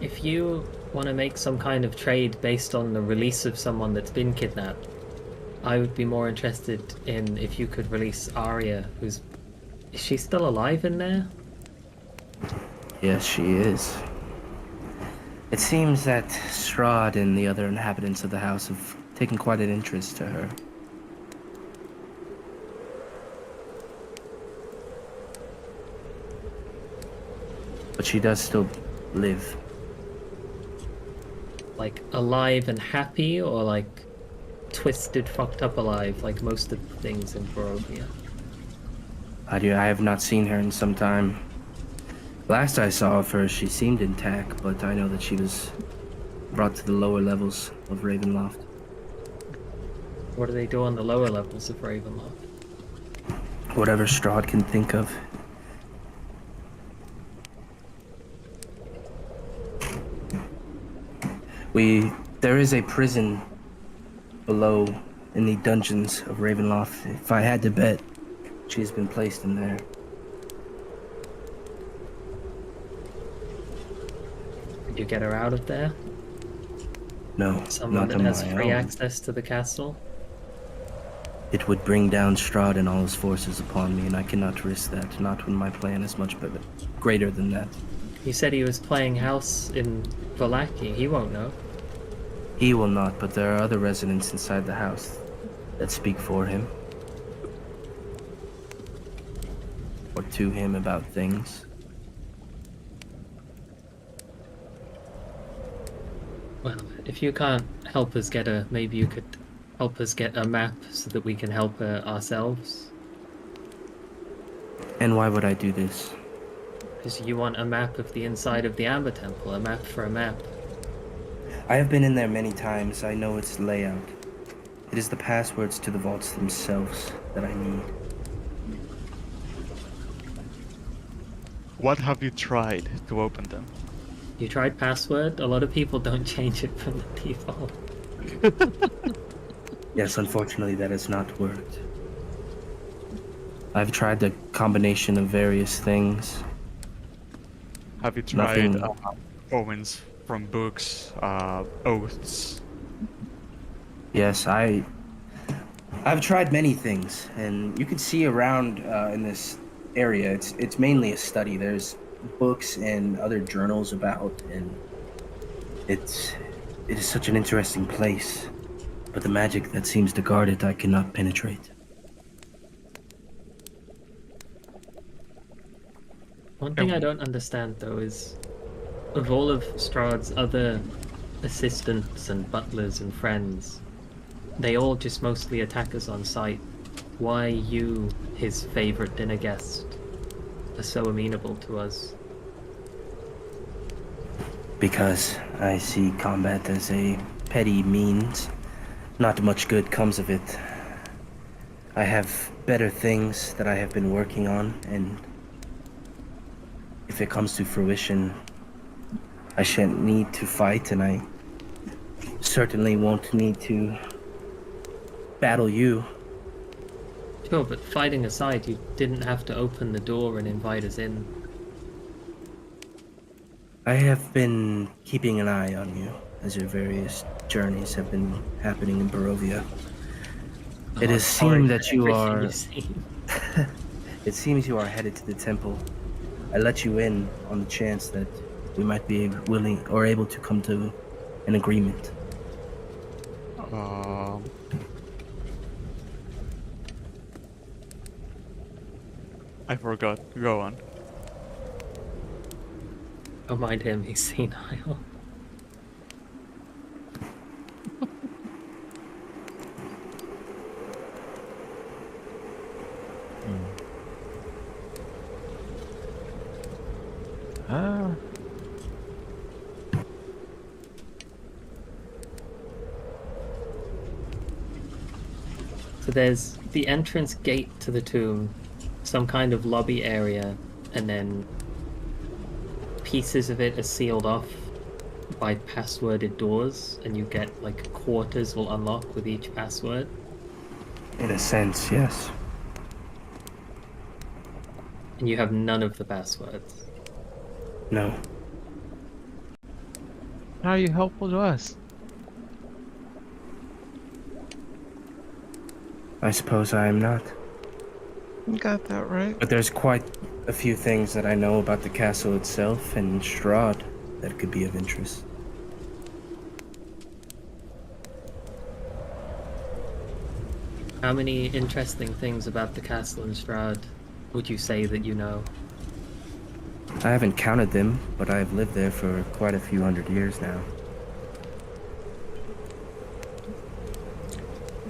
Speaker 4: If you want to make some kind of trade based on the release of someone that's been kidnapped, I would be more interested in if you could release Arya, who's... Is she still alive in there?
Speaker 1: Yes, she is. It seems that Strahd and the other inhabitants of the house have taken quite an interest to her. But she does still live.
Speaker 4: Like, alive and happy, or like twisted, fucked up alive, like most of the things in Barovia?
Speaker 1: I have not seen her in some time. Last I saw of her, she seemed intact, but I know that she was brought to the lower levels of Ravenloft.
Speaker 4: What do they do on the lower levels of Ravenloft?
Speaker 1: Whatever Strahd can think of. There is a prison below in the dungeons of Ravenloft. If I had to bet, she's been placed in there.
Speaker 4: Could you get her out of there?
Speaker 1: No,
Speaker 4: Someone
Speaker 1: not
Speaker 4: that
Speaker 1: on
Speaker 4: has
Speaker 1: my
Speaker 4: free
Speaker 1: own.
Speaker 4: access to the castle?
Speaker 1: It would bring down Strahd and all his forces upon me, and I cannot risk that. Not when my plan is much greater than that.
Speaker 4: He said he was playing house in Vallaki. He won't know.
Speaker 1: He will not, but there are other residents inside the house that speak for him. Or to him about things.
Speaker 4: Well, if you can't help us get a... Maybe you could help us get a map so that we can help her ourselves.
Speaker 1: And why would I do this?
Speaker 4: Because you want a map of the inside of the Amber Temple. A map for a map.
Speaker 1: I have been in there many times. I know its layout. It is the passwords to the vaults themselves that I need.
Speaker 3: What have you tried to open them?
Speaker 4: You tried password? A lot of people don't change it from the default.
Speaker 1: Yes, unfortunately that has not worked. I've tried the combination of various things.
Speaker 3: Have you tried
Speaker 1: Nothing.
Speaker 3: omens from books, oaths?
Speaker 1: Yes, I've tried many things, and you can see around in this area. It's mainly a study. There's books and other journals about, and it is such an interesting place. But the magic that seems to guard it, I cannot penetrate.
Speaker 4: One thing I don't understand though is, of all of Strahd's other assistants and butlers and friends, they all just mostly attack us on sight. Why you, his favorite dinner guest, are so amenable to us?
Speaker 1: Because I see combat as a petty means. Not much good comes of it. I have better things that I have been working on, and if it comes to fruition, I shan't need to fight, and I certainly won't need to battle you.
Speaker 4: Sure, but fighting aside, you didn't have to open the door and invite us in.
Speaker 1: I have been keeping an eye on you as your various journeys have been happening in Barovia. It has seemed that you are... It seems you are headed to the temple. I let you in on the chance that we might be willing or able to come to an agreement.
Speaker 3: I forgot. Go on.
Speaker 4: Don't mind him, he's senile. So there's the entrance gate to the tomb, some kind of lobby area, and then pieces of it are sealed off by passworded doors, and you get like quarters will unlock with each password.
Speaker 1: In a sense, yes.
Speaker 4: And you have none of the passwords.
Speaker 1: No.
Speaker 6: How are you helpful to us?
Speaker 1: I suppose I am not.
Speaker 6: You got that right.
Speaker 1: But there's quite a few things that I know about the castle itself and Strahd that could be of interest.
Speaker 4: How many interesting things about the castle in Strahd would you say that you know?
Speaker 1: I haven't counted them, but I've lived there for quite a few hundred years now.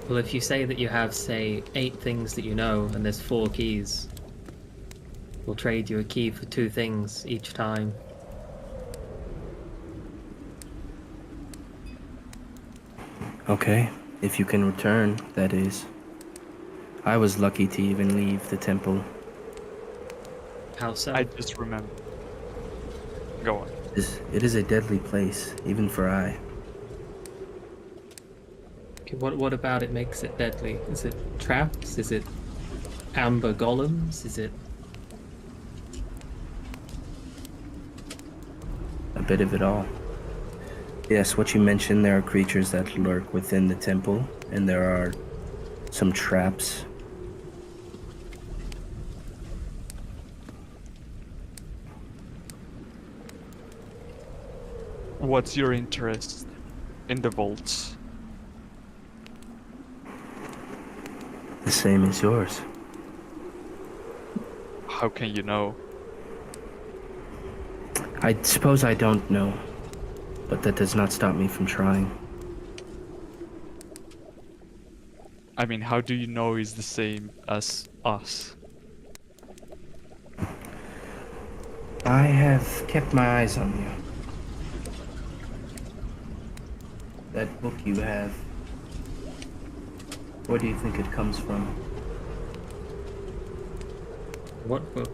Speaker 4: Well, if you say that you have, say, 8 things that you know, and there's 4 keys, we'll trade you a key for 2 things each time.
Speaker 1: Okay, if you can return, that is. I was lucky to even leave the temple.
Speaker 4: How so?
Speaker 3: I just remember. Go on.
Speaker 1: It is a deadly place, even for I.
Speaker 4: Okay, what about it makes it deadly? Is it traps? Is it amber golems? Is it...
Speaker 1: A bit of it all. Yes, what you mentioned, there are creatures that lurk within the temple, and there are some traps.
Speaker 3: What's your interest in the vaults?
Speaker 1: The same as yours.
Speaker 3: How can you know?
Speaker 1: I suppose I don't know, but that does not stop me from trying.
Speaker 3: I mean, how do you know he's the same as us?
Speaker 1: I have kept my eyes on you. That book you have, where do you think it comes from?
Speaker 4: What book?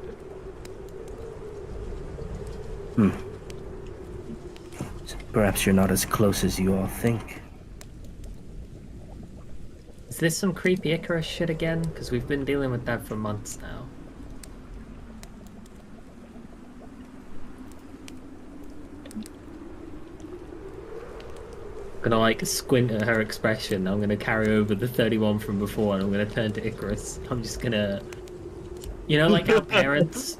Speaker 1: Perhaps you're not as close as you all think.
Speaker 4: Is this some creepy Icarus shit again? Because we've been dealing with that for months now. gonna like squint at her expression. I'm gonna carry over the 31 from before, and I'm gonna turn to Icarus. I'm just gonna, you know, like how parents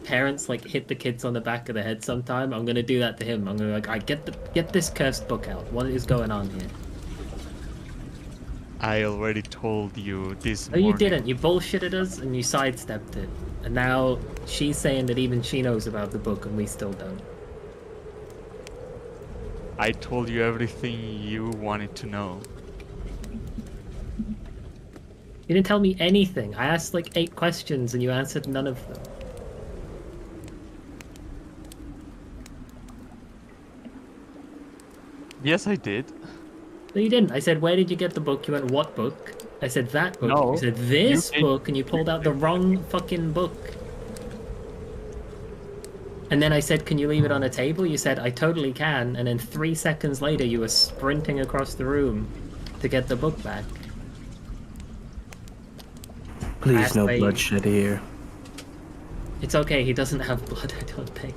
Speaker 4: like hit the kids on the back of the head sometime. I'm gonna do that to him. I'm gonna be like, I get this cursed book out. What is going on here?
Speaker 3: I already told you this
Speaker 4: No,
Speaker 3: morning.
Speaker 4: you didn't. You bullshitted us and you sidestepped it. And now she's saying that even she knows about the book and we still don't.
Speaker 3: I told you everything you wanted to know.
Speaker 4: You didn't tell me anything. I asked like 8 questions and you answered none of them.
Speaker 3: Yes, I did.
Speaker 4: No, you didn't. I said, where did you get the book? You went, what book? I said, that book.
Speaker 3: No,
Speaker 4: You said, this
Speaker 3: you-
Speaker 4: book, and you pulled out the wrong fucking book. And then I said, can you leave it on a table? You said, I totally can. And then 3 seconds later, you were sprinting across the room to get the book back.
Speaker 1: Please, no
Speaker 4: Wait.
Speaker 1: bloodshed here.
Speaker 4: It's okay, he doesn't have blood, I don't think.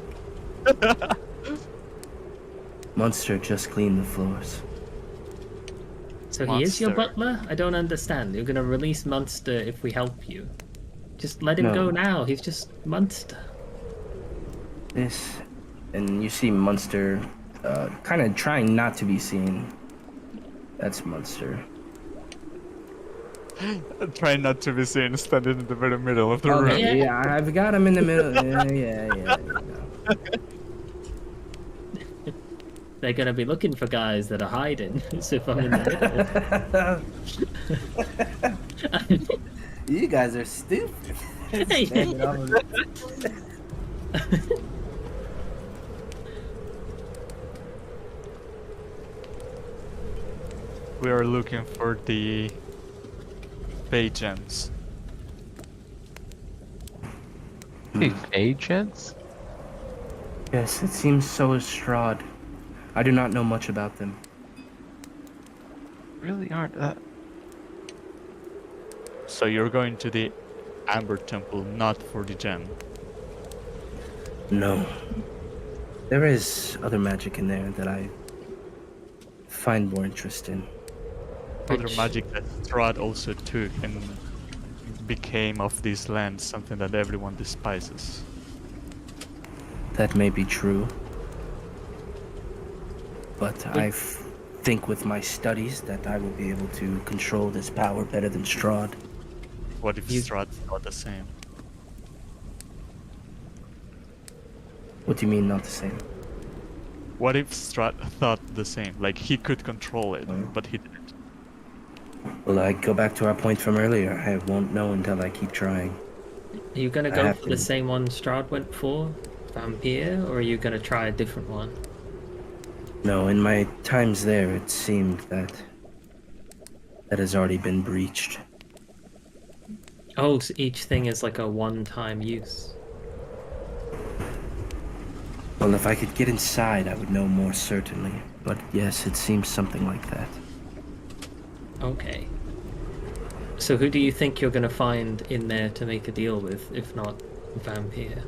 Speaker 1: Munster just cleaned the floors.
Speaker 4: So he is your
Speaker 3: Monster.
Speaker 4: butler? I don't understand. You're gonna release Munster if we help you. Just let him
Speaker 1: No.
Speaker 4: go now. He's just Munster.
Speaker 1: This, and you see Munster kind of trying not to be seen. That's Munster.
Speaker 3: Trying not to be seen, standing in the very middle of the room.
Speaker 1: Okay, yeah, I've got him in the middle. Yeah.
Speaker 4: They're gonna be looking for guys that are hiding. So if I'm in the middle.
Speaker 1: You guys are stupid. Standing over-
Speaker 3: We are looking for the Bajans.
Speaker 6: Hey, agents?
Speaker 1: Yes, it seems so is Strahd. I do not know much about them.
Speaker 6: Really aren't.
Speaker 3: So you're going to the Amber Temple, not for the gem.
Speaker 1: No. There is other magic in there that I find more interest in.
Speaker 3: Other
Speaker 4: Which-
Speaker 3: magic that Strahd also took and became of this land something that everyone despises.
Speaker 1: That may be true. But I think with my studies that I will be able to control this power better than Strahd.
Speaker 3: What if
Speaker 4: You-
Speaker 3: Strahd's not the same?
Speaker 1: What do you mean not the same?
Speaker 3: What if Strahd thought the same? Like he could control it,
Speaker 1: Mm.
Speaker 3: but he didn't.
Speaker 1: Well, I go back to our point from earlier. I won't know until I keep trying.
Speaker 4: Are you gonna
Speaker 1: I
Speaker 4: go
Speaker 1: have
Speaker 4: for the
Speaker 1: to.
Speaker 4: same one Strahd went for? Vampire? Or are you gonna try a different one?
Speaker 1: No, in my times there, it seemed that has already been breached.
Speaker 4: Oh, so each thing is like a one-time use.
Speaker 1: Well, if I could get inside, I would know more certainly. But yes, it seems something like that.
Speaker 4: Okay. So who do you think you're gonna find in there to make a deal with, if not Vampire?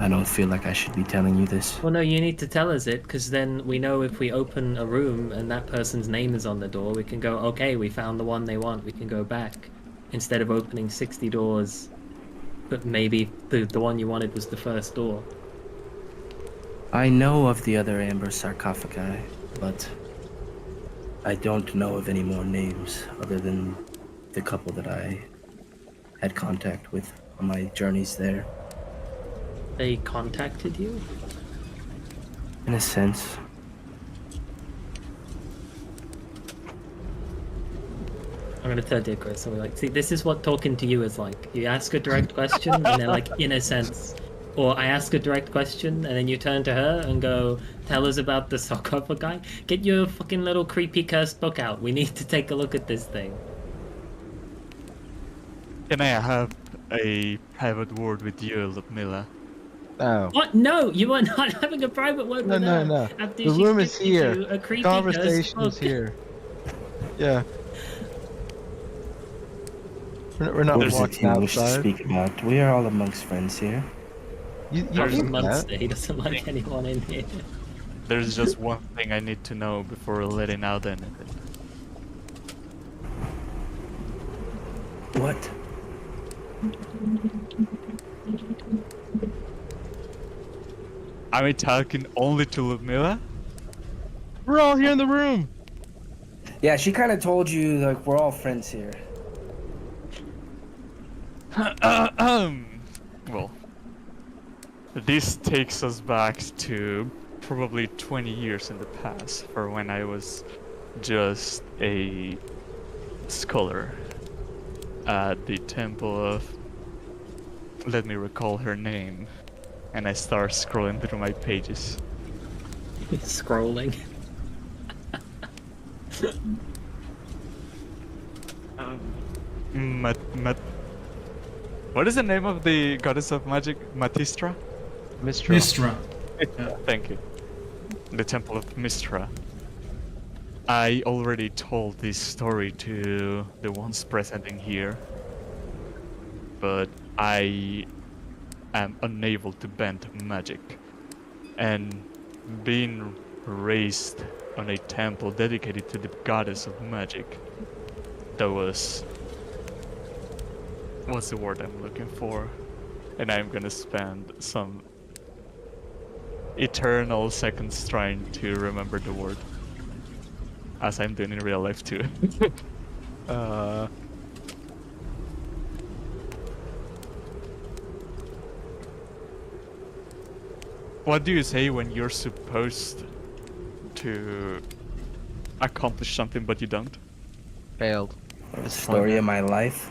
Speaker 1: I don't feel like I should be telling you this.
Speaker 4: Well, no, you need to tell us it, because then we know if we open a room and that person's name is on the door, we can go, okay, we found the one they want, we can go back. Instead of opening 60 doors, but maybe the one you wanted was the first door.
Speaker 1: I know of the other amber sarcophagi, but I don't know of any more names other than the couple that I had contact with on my journeys there.
Speaker 4: They contacted you?
Speaker 1: In a sense.
Speaker 4: I'm gonna turn to Icarus and be like, see, this is what talking to you is like. You ask a direct question and they're like, in a sense. Or I ask a direct question and then you turn to her and go, tell us about the sarcophagi. Get your fucking little creepy cursed book out. We need to take a look at this thing.
Speaker 3: Can I have a private word with you, Ludmilla?
Speaker 6: No.
Speaker 4: What? No, you are not having a private word
Speaker 6: No,
Speaker 4: with
Speaker 6: no,
Speaker 4: her.
Speaker 6: no.
Speaker 4: After
Speaker 6: The
Speaker 4: she
Speaker 6: room is
Speaker 4: gives you
Speaker 6: here.
Speaker 4: A creepy
Speaker 6: Conversation
Speaker 4: cursed
Speaker 6: is
Speaker 4: book.
Speaker 6: here. Yeah. We're not
Speaker 1: What is it
Speaker 6: walking
Speaker 1: you wish to
Speaker 6: outside.
Speaker 1: speak about? We are all amongst friends here.
Speaker 6: You
Speaker 3: There's
Speaker 6: think
Speaker 4: months
Speaker 6: that?
Speaker 4: that he doesn't like anyone in here.
Speaker 3: There's just one thing I need to know before letting out anything.
Speaker 1: What?
Speaker 3: Am I talking only to Ludmilla?
Speaker 6: We're all here in the room.
Speaker 1: Yeah, she kind of told you like we're all friends here.
Speaker 3: Well, this takes us back to probably 20 years in the past, for when I was just a scholar at the temple of... Let me recall her name. And I start scrolling through my pages.
Speaker 4: Scrolling.
Speaker 3: What is the name of the goddess of magic? Matistra?
Speaker 6: Mistral.
Speaker 5: Mistra.
Speaker 3: Thank you. The Temple of Mistra. I already told this story to the ones present in here, but I am unable to bend magic. And being raised on a temple dedicated to the goddess of magic, that was... what's the word I'm looking for? And I'm gonna spend some eternal seconds trying to remember the word, as I'm doing in real life too. What do you say when you're supposed to accomplish something but you don't?
Speaker 6: Failed.
Speaker 1: The story of my life.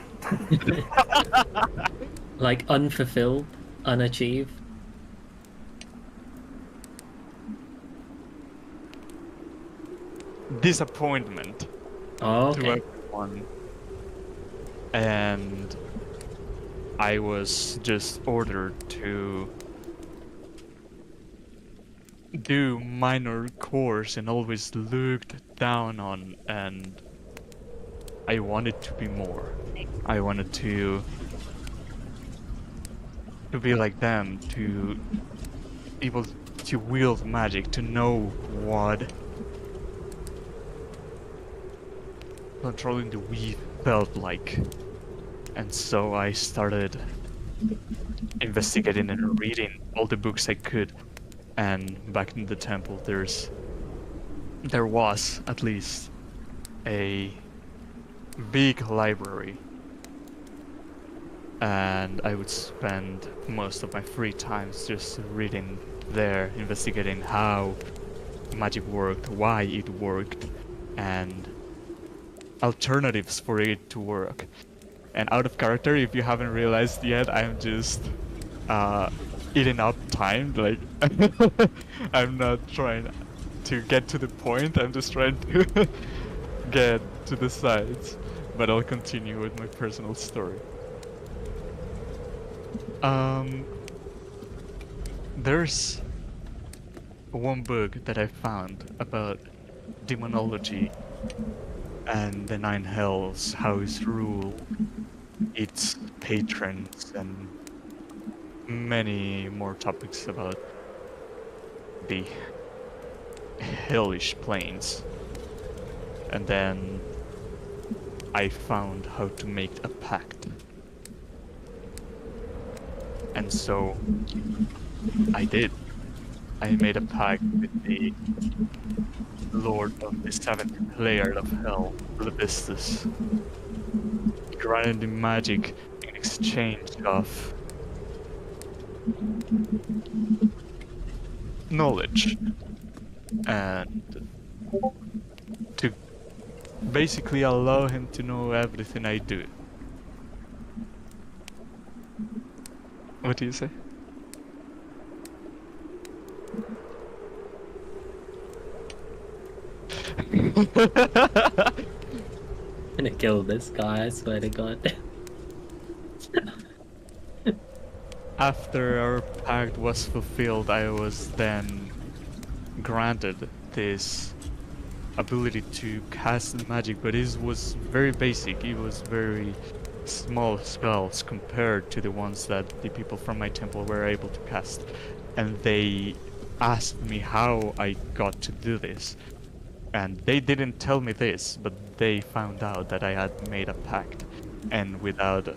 Speaker 4: Like unfulfilled, unachieved.
Speaker 3: Disappointment
Speaker 4: Oh,
Speaker 3: to
Speaker 4: okay.
Speaker 3: everyone. And I was just ordered to do minor chores and always looked down on, and I wanted to be more. I wanted to be like them, to able to wield magic, to know what controlling the weave felt like. And so I started investigating and reading all the books I could. And back in the temple, there was at least a big library, and I would spend most of my free times just reading there, investigating how magic worked, why it worked, and alternatives for it to work. And out of character, if you haven't realized yet, I'm just eating up time. Like, I'm not trying to get to the point, I'm just trying to get to the sides. But I'll continue with my personal story. There's one book that I found about demonology and the Nine Hells, how it's ruled, its patrons, and many more topics about the hellish planes. And then I found how to make a pact. And so I did. I made a pact with the Lord of the Seventh Layer of Hell, Lebistus, granted the magic in exchange of knowledge, and to basically allow him to know everything I do. What do you say?
Speaker 4: I'm gonna kill this guy, I swear to God.
Speaker 3: After our pact was fulfilled, I was then granted this ability to cast magic, but it was very basic. It was very small spells compared to the ones that the people from my temple were able to cast. And they asked me how I got to do this. And they didn't tell me this, but they found out that I had made a pact. And without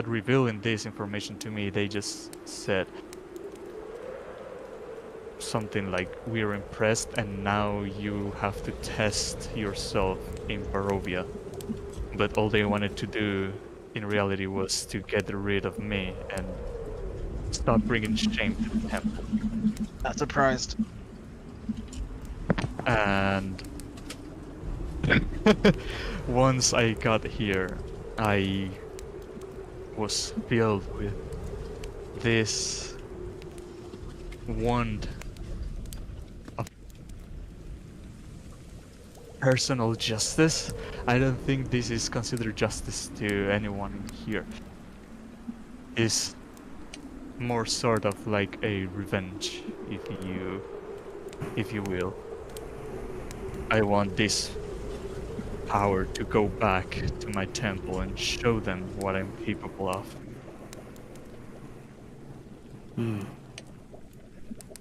Speaker 3: revealing this information to me, they just said something like, "We're impressed, and now you have to test yourself in Barovia." But all they wanted to do in reality was to get rid of me and stop bringing shame to the temple.
Speaker 6: Not surprised.
Speaker 3: And once I got here, I was filled with this wand of personal justice. I don't think this is considered justice to anyone here. It's more sort of like a revenge, if you will. I want this power to go back to my temple and show them what I'm capable of.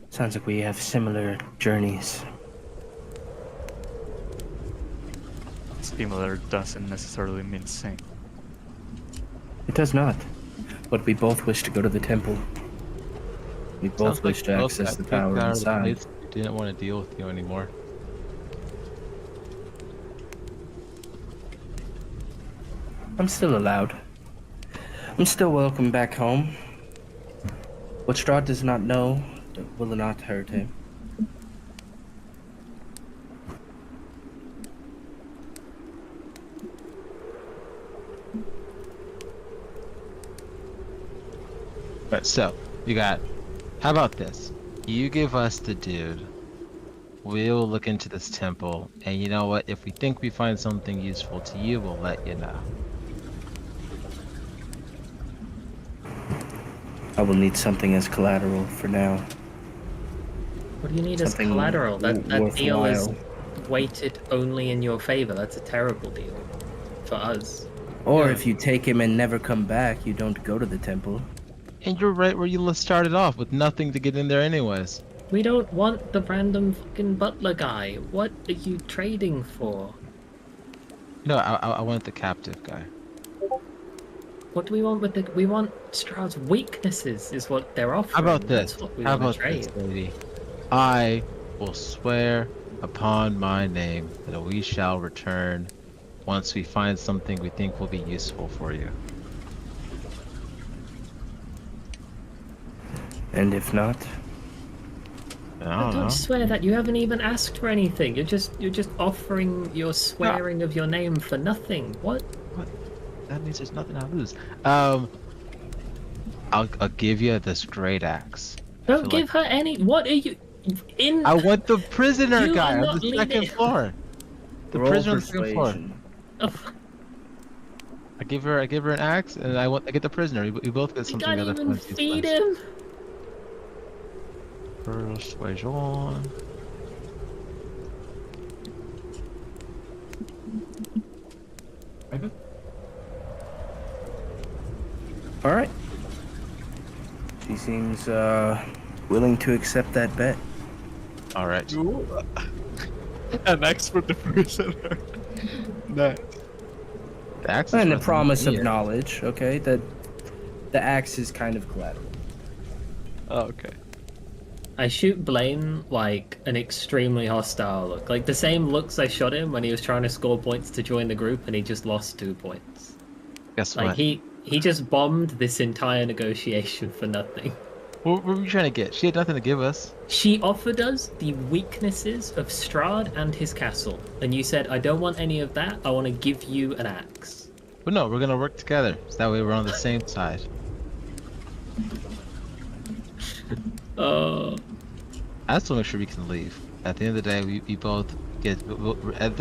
Speaker 1: Sounds like we have similar journeys.
Speaker 3: Similar doesn't necessarily mean same.
Speaker 1: It does not. But we both wish to go to the temple. We both
Speaker 6: Sounds
Speaker 1: wish
Speaker 6: like
Speaker 1: to
Speaker 6: both
Speaker 1: access the
Speaker 6: got
Speaker 1: power
Speaker 6: kicked out of the
Speaker 1: inside.
Speaker 6: place. We didn't want to deal with you anymore.
Speaker 1: I'm still allowed. I'm still welcome back home. What Strahd does not know will not hurt him.
Speaker 6: But so, you got. How about this? You give us the dude. We'll look into this temple, and you know what? If we think we find something useful to you, we'll let you know.
Speaker 1: I will need something as collateral for now.
Speaker 4: What do you need as
Speaker 1: Something
Speaker 4: collateral? That deal is
Speaker 1: worthwhile.
Speaker 4: weighted only in your favor. That's a terrible deal for us.
Speaker 1: Or
Speaker 6: Yeah.
Speaker 1: if you take him and never come back, you don't go to the temple.
Speaker 6: And you're right where you started off, with nothing to get in there anyways.
Speaker 4: We don't want the random fucking butler guy. What are you trading for?
Speaker 6: No, I want the captive guy.
Speaker 4: What do we want with the? We want Strahd's weaknesses. Is what they're offering.
Speaker 6: How about this?
Speaker 4: That's what we
Speaker 6: How
Speaker 4: want
Speaker 6: about
Speaker 4: to trade.
Speaker 6: this, lady? I will swear upon my name that we shall return once we find something we think will be useful for you.
Speaker 1: And if not,
Speaker 6: I don't know.
Speaker 4: Don't swear that. You haven't even asked for anything. You're just offering your swearing of your name for nothing. What?
Speaker 6: That means there's nothing I lose. I'll give you this great axe.
Speaker 4: Don't
Speaker 6: So,
Speaker 4: give her any. What are you? In.
Speaker 6: I want the prisoner
Speaker 4: You
Speaker 6: guy
Speaker 4: are
Speaker 6: on
Speaker 4: not
Speaker 6: the second
Speaker 4: leading-
Speaker 6: floor. The
Speaker 1: roll
Speaker 6: prisoner on the second floor.
Speaker 1: persuasion.
Speaker 6: I give her an axe, and I get the prisoner. We both get
Speaker 4: You
Speaker 6: something
Speaker 4: can't
Speaker 6: together.
Speaker 4: even feed him.
Speaker 6: Persuasion.
Speaker 5: Private?
Speaker 1: All right. She seems willing to accept that bet.
Speaker 6: All right.
Speaker 3: An expert the prisoner. Nice.
Speaker 6: The axe is
Speaker 1: And the
Speaker 6: worth
Speaker 1: promise of
Speaker 6: here.
Speaker 1: knowledge, okay? That the axe is kind of collateral.
Speaker 3: Oh, okay.
Speaker 4: I shoot Blaine like an extremely hostile look. Like the same looks I shot him when he was trying to score points to join the group and he just lost 2 points.
Speaker 6: Guess
Speaker 4: Like
Speaker 6: what?
Speaker 4: he just bombed this entire negotiation for nothing.
Speaker 6: What were you trying to get? She had nothing to give us.
Speaker 4: She offered us the weaknesses of Strahd and his castle, and you said, I don't want any of that, I want to give you an axe.
Speaker 6: But no, we're gonna work together. So that way we're on the same side. I just want to make sure we can leave. At the end of the day, we both get.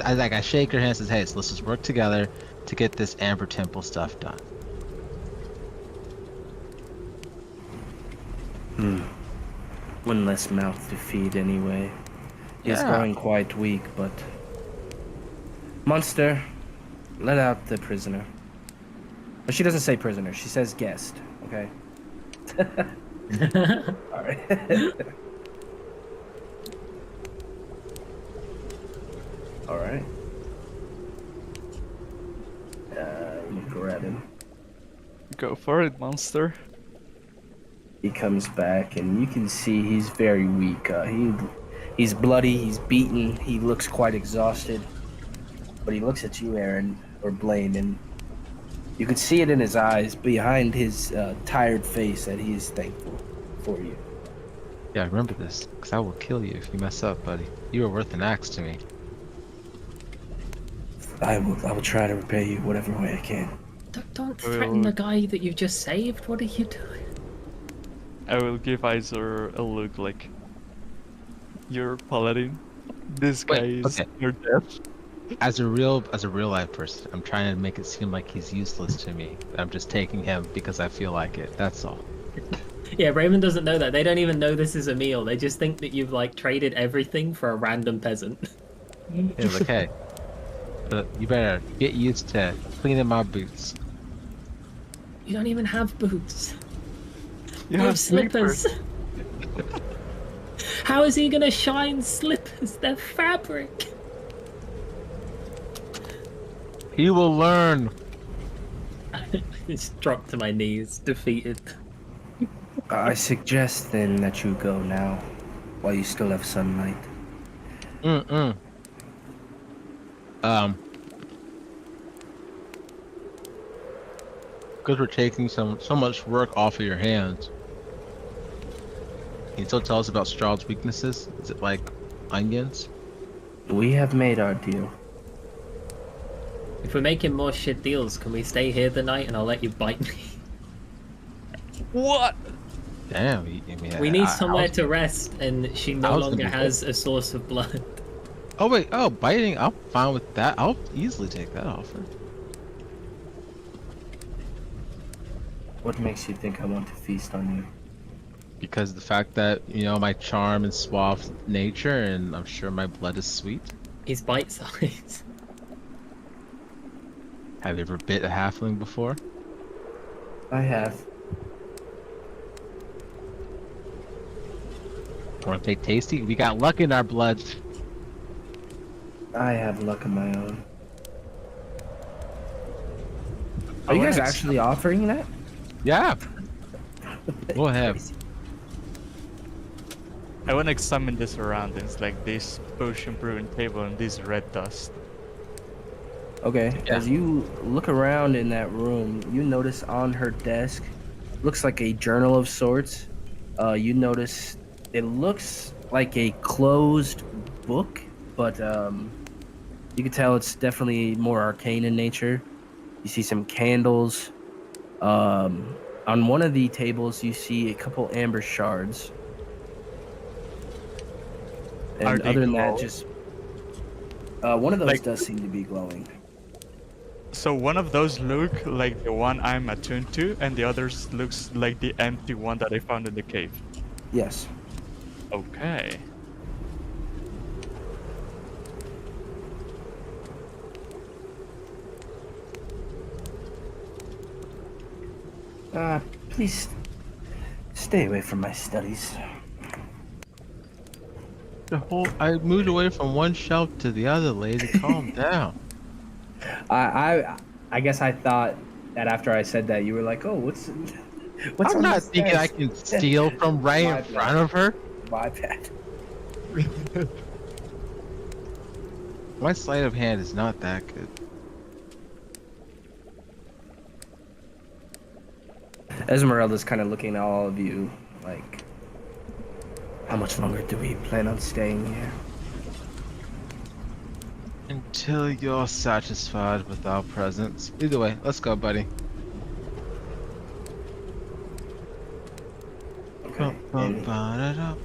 Speaker 6: I shake her hand and says, "Hey, so let's just work together to get this Amber Temple stuff done."
Speaker 1: One less mouth to feed anyway. He's
Speaker 6: Yeah.
Speaker 1: growing quite weak, but... Monster, let out the prisoner. But she doesn't say prisoner. She says guest. Okay. All right. All right. Let me grab him.
Speaker 3: Go for it, monster.
Speaker 1: He comes back, and you can see he's very weak. He's bloody. He's beaten. He looks quite exhausted. But he looks at you, Aaron, or Blaine, and you could see it in his eyes, behind his tired face, that he is thankful for you.
Speaker 6: Yeah, remember this, because I will kill you if you mess up, buddy. You are worth an axe to me.
Speaker 1: I will try to repay you whatever way I can.
Speaker 4: Don't threaten the guy that you just saved. What are you doing?
Speaker 3: I will give Isor a look like, you're paladin. This guy
Speaker 6: Wait,
Speaker 3: is
Speaker 6: okay.
Speaker 3: your death.
Speaker 6: As a real life person, I'm trying to make it seem like he's useless to me. I'm just taking him because I feel like it. That's all.
Speaker 4: Yeah, Raymond doesn't know that. They don't even know this is a meal. They just think that you've like traded everything for a random peasant.
Speaker 6: It's like, hey, but you better get used to cleaning my boots.
Speaker 4: You don't even have boots.
Speaker 3: You
Speaker 4: have slippers. How is he gonna shine slippers? They're fabric.
Speaker 6: He will learn.
Speaker 4: Just dropped to my knees, defeated.
Speaker 1: I suggest then that you go now, while you still have sunlight.
Speaker 6: Because we're taking so much work off of your hands. Can you still tell us about Strahd's weaknesses? Is it like onions?
Speaker 1: We have made our deal.
Speaker 4: If we're making more shit deals, can we stay here the night and I'll let you bite me?
Speaker 3: What?
Speaker 6: Damn, I mean,
Speaker 4: We need somewhere to rest, and she no longer has a source of blood.
Speaker 6: Oh wait, biting, I'm fine with that. I'll easily take that offer.
Speaker 1: What makes you think I want to feast on you?
Speaker 6: Because the fact that, you know, my charm and suave nature, and I'm sure my blood is sweet.
Speaker 4: He's bite-sized.
Speaker 6: Have you ever bit a halfling before?
Speaker 1: I have.
Speaker 6: Aren't they tasty? We got luck in our blood.
Speaker 1: I have luck of my own. Are you guys actually offering that?
Speaker 6: Yeah. Go ahead.
Speaker 3: I want to examine the surroundings, like this potion brewing table and this red dust.
Speaker 1: Okay,
Speaker 6: Yeah.
Speaker 1: as you look around in that room, you notice on her desk, looks like a journal of sorts. You notice it looks like a closed book, but you can tell it's definitely more arcane in nature. You see some candles. On one of the tables, you see a couple amber shards. And
Speaker 3: Are they
Speaker 1: other than that,
Speaker 3: glow?
Speaker 1: just one of those
Speaker 3: Like-
Speaker 1: does seem to be glowing.
Speaker 3: So one of those look like the one I'm attuned to, and the others looks like the empty one that I found in the cave.
Speaker 1: Yes.
Speaker 3: Okay.
Speaker 1: Please stay away from my studies.
Speaker 6: I moved away from one shelf to the other, lady. Calm down.
Speaker 1: I guess I thought that after I said that, you were like, oh, what's
Speaker 6: I'm
Speaker 1: on
Speaker 6: not
Speaker 1: this
Speaker 6: thinking I
Speaker 1: desk?
Speaker 6: can steal from right
Speaker 1: My
Speaker 6: in front of her.
Speaker 1: My bad.
Speaker 6: My sleight of hand is not that good.
Speaker 1: Esmeralda's kind of looking at all of you like, how much longer do we plan on staying here?
Speaker 6: Until you're satisfied with our presence. Either way, let's go, buddy.
Speaker 1: Okay. And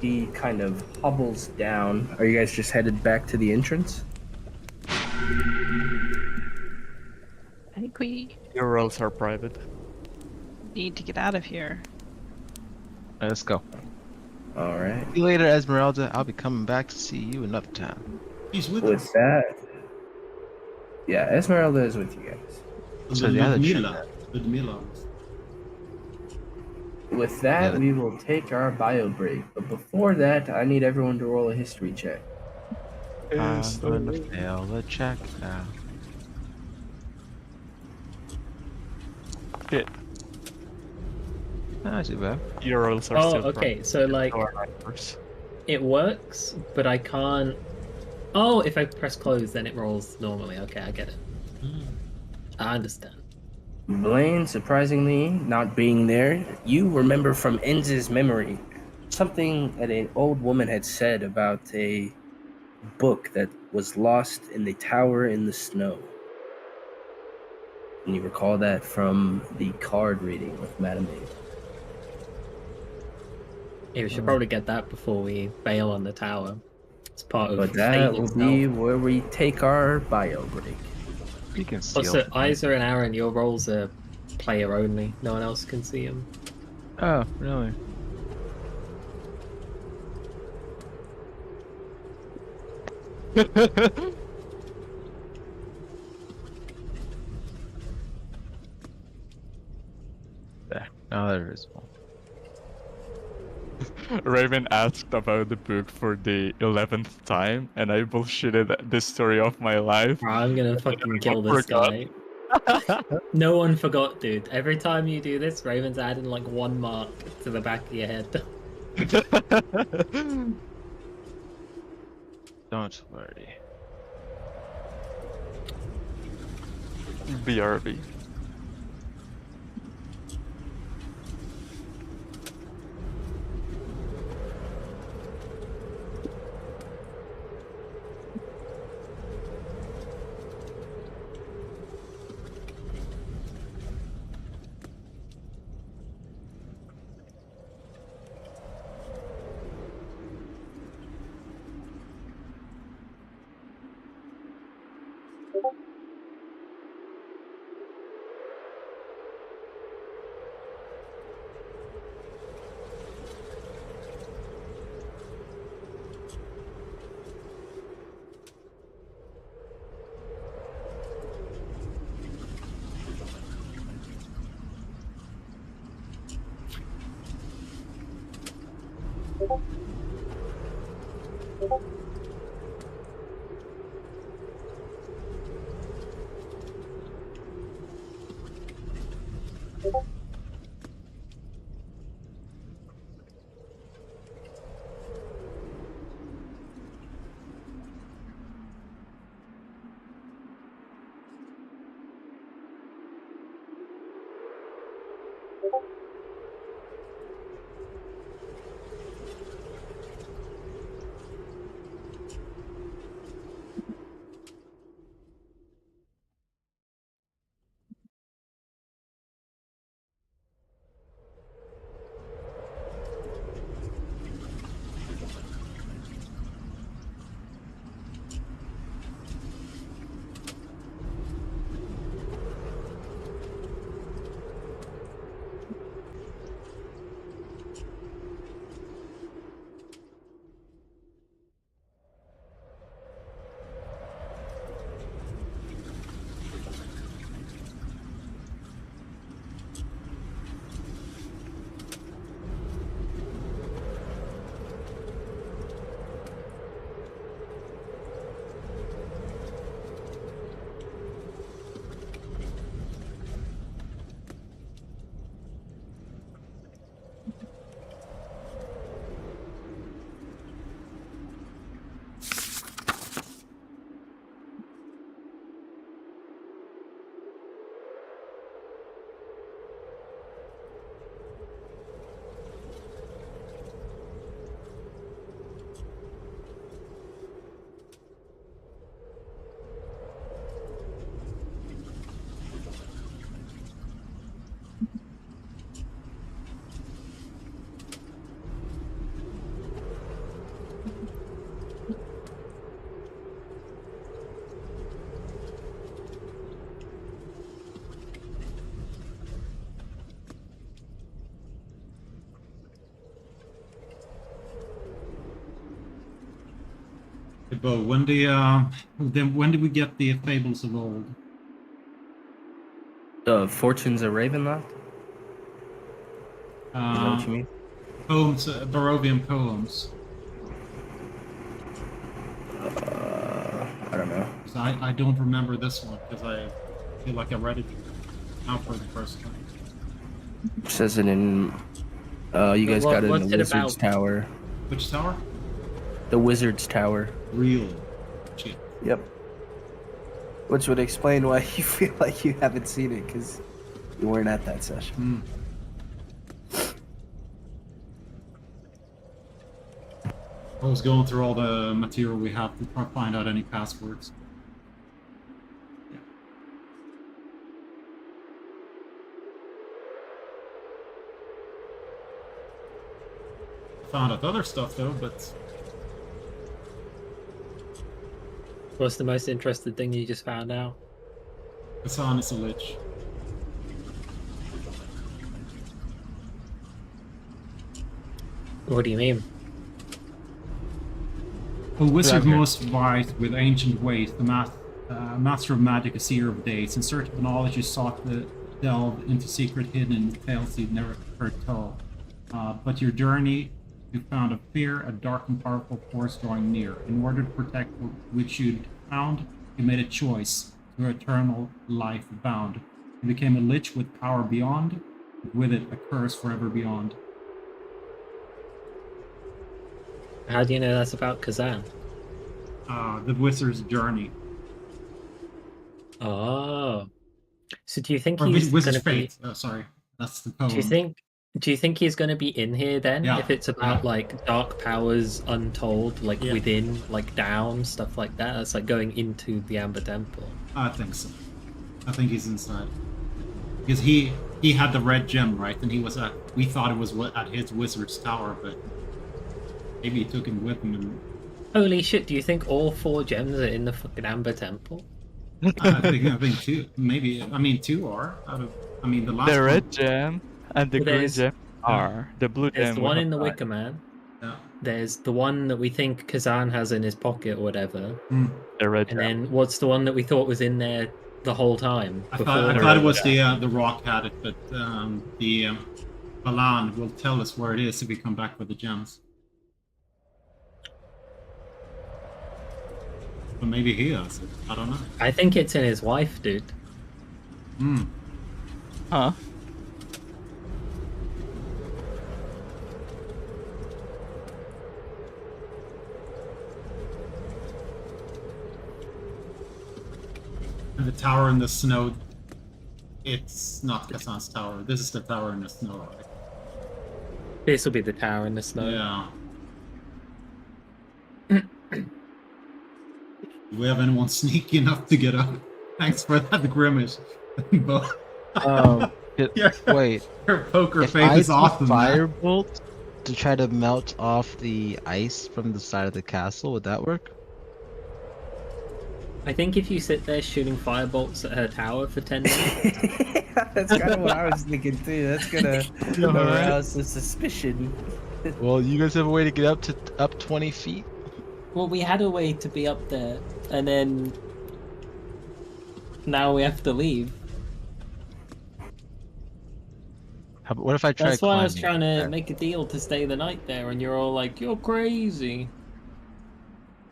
Speaker 1: he kind of hobbles down. Are you guys just headed back to the entrance?
Speaker 2: I think we
Speaker 3: Your roles are private.
Speaker 2: need to get out of here.
Speaker 6: Alright, let's go.
Speaker 1: All right.
Speaker 6: See you later, Esmeralda. I'll be coming back to see you another time.
Speaker 5: He's with
Speaker 1: With
Speaker 5: us.
Speaker 1: that, Yeah, Esmeralda is with you guys.
Speaker 6: So the other chick.
Speaker 5: Ludmilla.
Speaker 1: With that,
Speaker 6: Yeah.
Speaker 1: we will take our bio break. But before that, I need everyone to roll a history check.
Speaker 6: I'm gonna fail the check now.
Speaker 3: Shit,
Speaker 6: Not too bad.
Speaker 3: your rolls are
Speaker 4: Oh,
Speaker 3: still
Speaker 4: okay. So like
Speaker 3: numbers.
Speaker 4: it works, but I can't. Oh, if I press close, then it rolls normally. Okay, I get it. I understand.
Speaker 1: Blaine, surprisingly, not being there, you remember from Enz's memory something that an old woman had said about a book that was lost in the tower in the snow. And you recall that from the card reading with Madame A.
Speaker 4: Yeah, we should probably get that before we bail on the tower. It's part of
Speaker 1: But
Speaker 4: fate
Speaker 1: that will be
Speaker 4: itself.
Speaker 1: where we take our bio break.
Speaker 6: You can steal.
Speaker 4: Also,
Speaker 6: from me.
Speaker 4: Isa and Aaron, your roles are player only. No one else can see them.
Speaker 6: Oh, really? There. Now they're visible.
Speaker 3: Raven asked about the book for the 11th time, and I bullshitted the story of my life.
Speaker 4: I'm gonna fucking kill this
Speaker 3: forgot.
Speaker 4: guy. No one forgot, dude. Every time you do this, Raven's adding like 1 mark to the back of your head.
Speaker 6: Don't worry.
Speaker 3: BRB.
Speaker 5: Hey, Bo, when do we get the Fables of Old?
Speaker 1: Fortunes of Ravenloft? Is that what you mean?
Speaker 5: Poems, Barovian poems.
Speaker 1: I don't know.
Speaker 5: 'Cause I don't remember this one because I feel like I read it now for the first time.
Speaker 1: It says it in. You guys got it in
Speaker 4: What's
Speaker 1: the
Speaker 4: it
Speaker 1: Wizard's
Speaker 4: about?
Speaker 1: Tower.
Speaker 5: Which tower?
Speaker 1: The Wizard's Tower.
Speaker 5: Real. Shit.
Speaker 7: Yep. Which would explain why you feel like you haven't seen it, because you weren't at that session.
Speaker 5: Hmm. I was going through all the material we have to try to find out any passwords. Found out other stuff though, but
Speaker 4: What's the most interesting thing you just found out?
Speaker 5: Hassan is a lich.
Speaker 4: What do you mean?
Speaker 5: A wizard
Speaker 6: Grab here.
Speaker 5: most wise with ancient ways, the master of magic, a seer of days. In search of knowledge, you sought to delve into secret hidden tales you'd never heard told. But your journey, you found a fear, a dark and powerful force drawing near. In order to protect which you'd found, you made a choice to eternal life bound. You became a lich with power beyond, with it a curse forever beyond.
Speaker 4: How do you know that's about Kazan?
Speaker 5: The wizard's journey.
Speaker 4: Oh. So do you think
Speaker 5: Or
Speaker 4: he's
Speaker 5: wizard's
Speaker 4: gonna be...
Speaker 5: fate. Sorry, that's the poem.
Speaker 4: Do you think he's gonna be in here then?
Speaker 5: Yeah,
Speaker 4: If it's about
Speaker 5: yeah.
Speaker 4: like dark powers untold, like
Speaker 5: Yeah.
Speaker 4: within, like down, stuff like that? It's like going into the Amber Temple.
Speaker 5: I think so. I think he's inside. Because he had the red gem, right? And he was at, we thought it was at his wizard's tower, but maybe he took him with him. And
Speaker 4: Holy shit, do you think all 4 gems are in the fucking Amber Temple?
Speaker 5: I think two, maybe, I mean, 2 are out of, I mean, the last
Speaker 3: The
Speaker 5: one.
Speaker 3: red gem and the
Speaker 4: Well,
Speaker 3: green
Speaker 4: there's-
Speaker 3: gem are. The blue
Speaker 4: There's
Speaker 3: gem.
Speaker 4: the
Speaker 3: we
Speaker 4: one
Speaker 3: have
Speaker 4: in the
Speaker 3: not.
Speaker 4: Wicker Man.
Speaker 5: Yeah.
Speaker 4: There's the one that we think Kazan has in his pocket or whatever.
Speaker 5: Hmm.
Speaker 3: The red
Speaker 4: And
Speaker 3: gem.
Speaker 4: then what's the one that we thought was in there the whole time?
Speaker 5: I
Speaker 4: before
Speaker 5: thought
Speaker 4: the-
Speaker 5: it was the rock had it, but the Balan will tell us where it is if we come back with the gems. But maybe he has it. I don't know.
Speaker 4: I think it's in his wife, dude.
Speaker 5: Hmm.
Speaker 3: Huh?
Speaker 5: And the tower in the snow, it's not Kazan's tower. This is the tower in the snow, right?
Speaker 4: This will be the tower in the snow.
Speaker 5: Yeah. Do we have anyone sneaky enough to get up? Thanks for that grimace. Bo.
Speaker 6: It- wait.
Speaker 5: Your poker
Speaker 6: If
Speaker 5: face
Speaker 6: I
Speaker 5: is
Speaker 6: do
Speaker 5: awesome. man.
Speaker 6: firebolt to try to melt off the ice from the side of the castle, would that work?
Speaker 4: I think if you sit there shooting firebolts at her tower for 10 minutes,
Speaker 7: That's kind of what I was thinking too. That's gonna arouse the suspicion.
Speaker 6: Well, you guys have a way to get up 20 feet?
Speaker 8: Well, we had a way to be up there, and then now we have to leave.
Speaker 6: What if I try
Speaker 8: That's why I was
Speaker 6: climbing
Speaker 8: trying to
Speaker 6: there?
Speaker 8: make a deal to stay the night there, and you're all like, "You're crazy."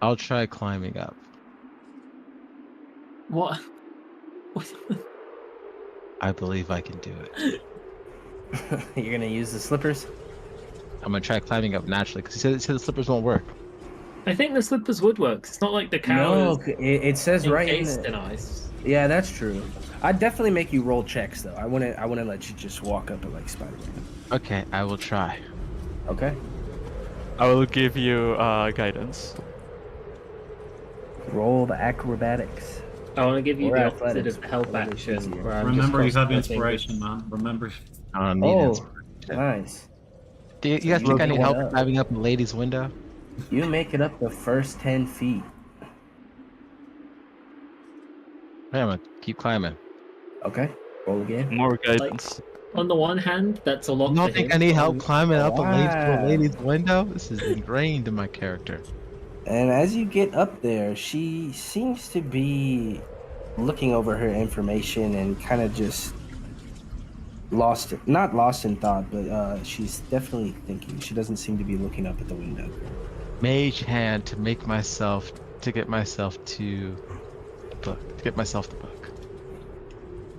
Speaker 6: I'll try climbing up.
Speaker 8: What?
Speaker 6: I believe I can do it.
Speaker 7: You're gonna use the slippers?
Speaker 6: I'm gonna try climbing up naturally, because he said the slippers won't work.
Speaker 4: I think the slippers would work. It's not like the cow
Speaker 1: No,
Speaker 4: is
Speaker 1: it says right in
Speaker 4: encased
Speaker 1: the.
Speaker 4: in ice.
Speaker 1: Yeah, that's true. I'd definitely make you roll checks though. I wouldn't let you just walk up it like Spider-Man.
Speaker 6: Okay, I will try.
Speaker 1: Okay.
Speaker 3: I will give you guidance.
Speaker 1: Roll the acrobatics.
Speaker 4: I want to give you
Speaker 1: Or
Speaker 4: the opposite
Speaker 1: athletics,
Speaker 4: of the help
Speaker 1: whatever's
Speaker 4: action.
Speaker 1: easier.
Speaker 4: Where I'm
Speaker 5: Remember, you
Speaker 4: just
Speaker 5: have
Speaker 4: crossing my
Speaker 5: inspiration,
Speaker 4: fingers.
Speaker 5: man. Remember.
Speaker 6: I don't need
Speaker 1: Oh,
Speaker 6: inspiration.
Speaker 1: nice.
Speaker 6: Do you guys
Speaker 1: you
Speaker 6: think I need
Speaker 1: look
Speaker 6: help
Speaker 1: it up.
Speaker 6: climbing up a lady's window?
Speaker 1: You make it up the first 10 feet.
Speaker 6: Yeah, I'm gonna keep climbing.
Speaker 1: Okay. Roll again.
Speaker 3: More guidance.
Speaker 4: On the one hand, that's a lot.
Speaker 6: You don't
Speaker 4: for
Speaker 6: think
Speaker 4: him.
Speaker 6: I need help
Speaker 4: On-
Speaker 6: climbing up a
Speaker 1: Wow.
Speaker 6: lady's window? This is ingrained in my character.
Speaker 1: And as you get up there, she seems to be looking over her information and kind of just not lost in thought, but she's definitely thinking. She doesn't seem to be looking up at the window.
Speaker 6: Mage hand to get myself to the book. To get myself the book.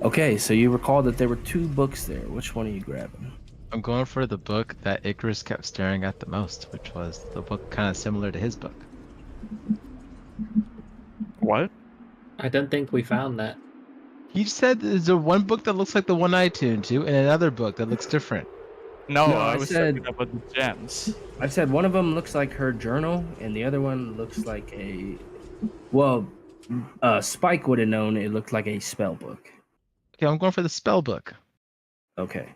Speaker 1: Okay, so you recall that there were 2 books there. Which one are you grabbing?
Speaker 6: I'm going for the book that Icarus kept staring at the most, which was the book kind of similar to his book.
Speaker 3: What?
Speaker 4: I don't think we found that.
Speaker 6: He said there's a one book that looks like the one I tuned to, and another book that looks different.
Speaker 3: No,
Speaker 1: No,
Speaker 3: I
Speaker 1: I
Speaker 3: was
Speaker 1: said-
Speaker 3: talking about the gems.
Speaker 1: I said one of them looks like her journal, and the other one looks like a. Well, Spike would have known it looked like a spell book.
Speaker 6: Okay, I'm going for the spell book.
Speaker 1: Okay.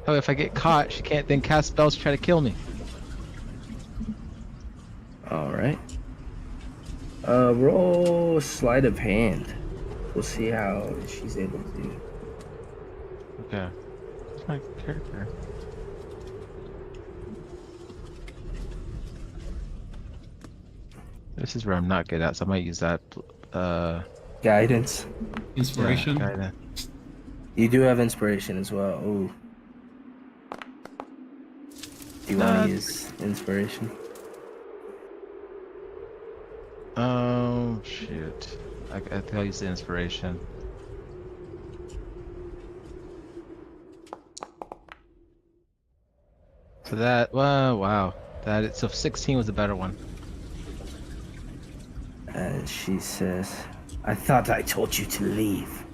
Speaker 6: Oh, if I get caught, she can't then cast spells to try to kill me.
Speaker 1: All right. Roll sleight of hand. We'll see how she's able to do.
Speaker 6: Okay. What's my character? This is where I'm not good at, so I might use that.
Speaker 1: Guidance.
Speaker 5: Inspiration.
Speaker 6: Yeah, guidance.
Speaker 1: You do have inspiration as well. Ooh. Do you want to use inspiration?
Speaker 6: Oh shoot! I think I'll use the inspiration. So that wow, so 16 was a better one.
Speaker 1: And she says, "I thought I told you to leave."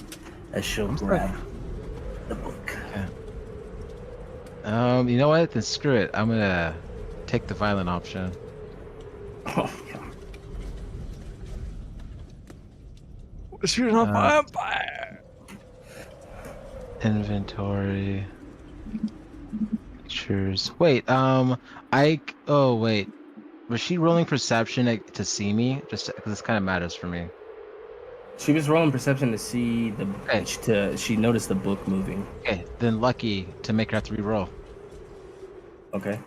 Speaker 1: As she'll grab the book.
Speaker 6: Okay. You know what? Then screw it. I'm gonna take the violent option.
Speaker 1: Oh yeah.
Speaker 3: She's a vampire.
Speaker 6: Inventory. Pictures. Wait. Oh wait. Was she rolling perception to see me? Just because this kind of matters for me.
Speaker 1: She was rolling perception to see the.
Speaker 6: Okay.
Speaker 1: She noticed the book moving.
Speaker 6: Okay. Then lucky to make her have to re-roll.
Speaker 1: Okay.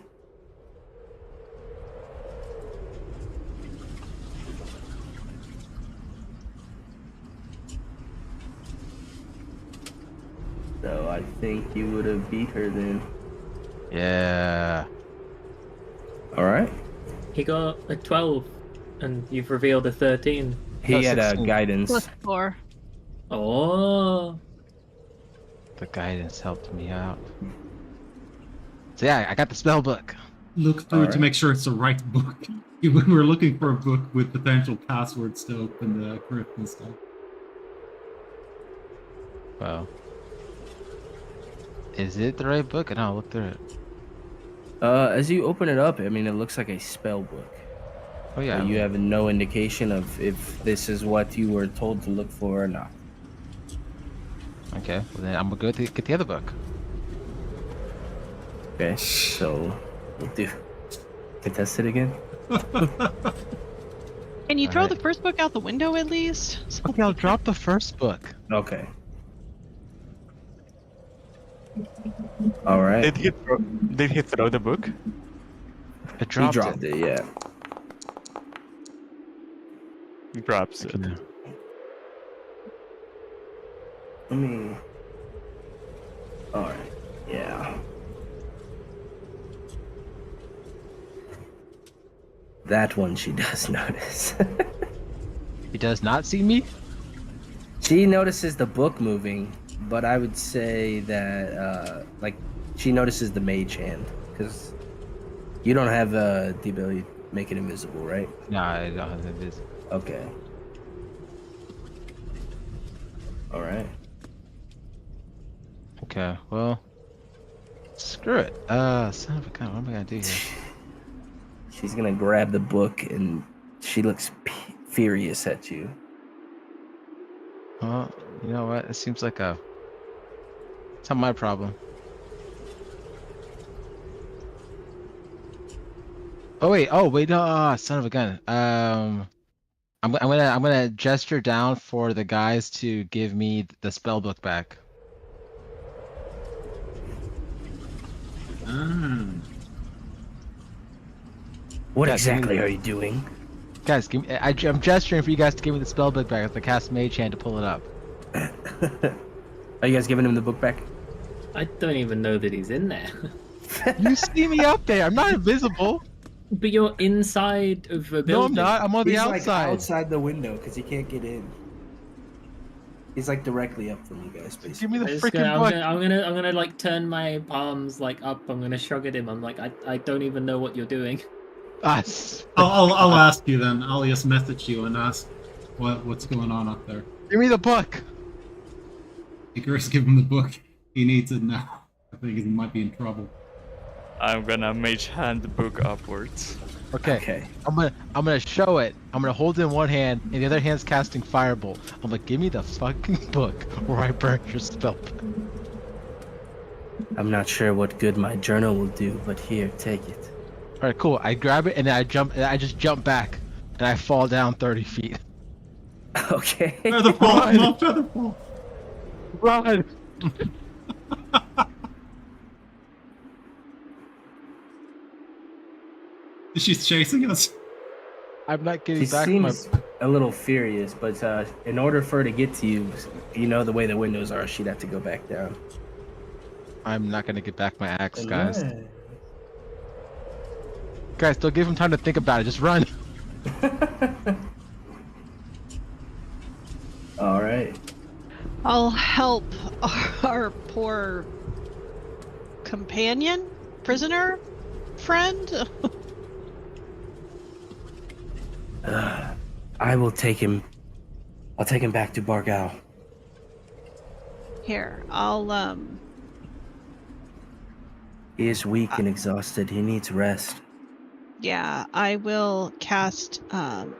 Speaker 1: So I think you would have beat her then.
Speaker 6: Yeah.
Speaker 1: All right.
Speaker 4: He got a 12, and you've revealed a 13.
Speaker 1: He had a
Speaker 6: 16.
Speaker 1: guidance.
Speaker 2: +4.
Speaker 4: Oh.
Speaker 6: The guidance helped me out. So yeah, I got the spell book.
Speaker 5: Look through
Speaker 1: Alright.
Speaker 5: to make sure it's the right book. We were looking for a book with potential passwords to open the crypt and stuff.
Speaker 6: Well. Is it the right book? And I'll look through it.
Speaker 1: As you open it up, I mean, it looks like a spell book.
Speaker 6: Oh yeah.
Speaker 1: You have no indication of if this is what you were told to look for or not.
Speaker 6: Okay. Well then I'm gonna go get the other book.
Speaker 1: Okay, so we'll do. Contest it again.
Speaker 2: Can you throw
Speaker 6: Alright.
Speaker 2: the first book out the window at least?
Speaker 6: Okay, I'll drop the first book.
Speaker 1: Okay. All right.
Speaker 3: Did he throw the book?
Speaker 6: I
Speaker 1: He
Speaker 6: dropped,
Speaker 1: dropped it. Yeah.
Speaker 3: He grabs it.
Speaker 6: Okay.
Speaker 1: Let me. All right. Yeah. That one she does notice.
Speaker 6: He does not see me?
Speaker 1: She notices the book moving, but I would say that like she notices the mage hand because you don't have the ability to make it invisible, right?
Speaker 6: No, I don't have this.
Speaker 1: Okay. All right.
Speaker 6: Okay, well. Screw it. Son of a gun, what am I gonna do here?
Speaker 1: She's gonna grab the book and she looks furious at you.
Speaker 6: Well, you know what? It seems like it's not my problem. Oh wait, son of a gun. I'm gonna gesture down for the guys to give me the spell book back.
Speaker 1: What
Speaker 6: Guys, give me
Speaker 1: exactly
Speaker 6: the-
Speaker 1: are you doing?
Speaker 6: Guys, give me, I'm gesturing for you guys to give me the spell book back. The cast Mage Hand to pull it up.
Speaker 1: Are you guys giving him the book back?
Speaker 4: I don't even know that he's in there.
Speaker 6: You see me up there. I'm not invisible.
Speaker 4: But you're inside of a
Speaker 6: No,
Speaker 4: building.
Speaker 6: I'm not. I'm on the
Speaker 7: He's
Speaker 6: outside.
Speaker 7: like outside the window because he can't get in. He's like directly up from you guys,
Speaker 6: Give
Speaker 7: basically.
Speaker 6: me the
Speaker 4: I'm
Speaker 6: freaking book.
Speaker 4: gonna like turn my palms like up. I'm gonna shrug at him. I'm like, I don't even know what you're doing.
Speaker 5: I'll ask you then. I'll just message you and ask what's going on up there.
Speaker 6: Give me the book.
Speaker 5: Icarus, give him the book. He needs it now. I think he might be in trouble.
Speaker 3: I'm gonna mage hand the book upwards.
Speaker 6: Okay. I'm gonna show it. I'm gonna hold it in one hand, and the other hand's casting Firebolt. I'm like, give me the fucking book, or I burn your spell book.
Speaker 1: I'm not sure what good my journal will do, but here, take it.
Speaker 6: All right, cool. I grab it and then I just jump back, and I fall down 30 feet.
Speaker 1: Okay.
Speaker 5: Featherfall, come on, Featherfall.
Speaker 6: Run!
Speaker 5: She's chasing us.
Speaker 6: I'm not getting
Speaker 1: She
Speaker 6: back my.
Speaker 1: seems a little furious, but in order for her to get to you, you know the way the windows are, she'd have to go back down.
Speaker 6: I'm not gonna get back my axe, guys. Guys, don't give him time to think about it. Just run.
Speaker 1: All right.
Speaker 2: I'll help our poor companion, prisoner, friend.
Speaker 1: I will take him. I'll take him back to Bargal.
Speaker 2: Here, I'll
Speaker 1: He is weak and exhausted. He needs rest.
Speaker 2: yeah, I will cast I'll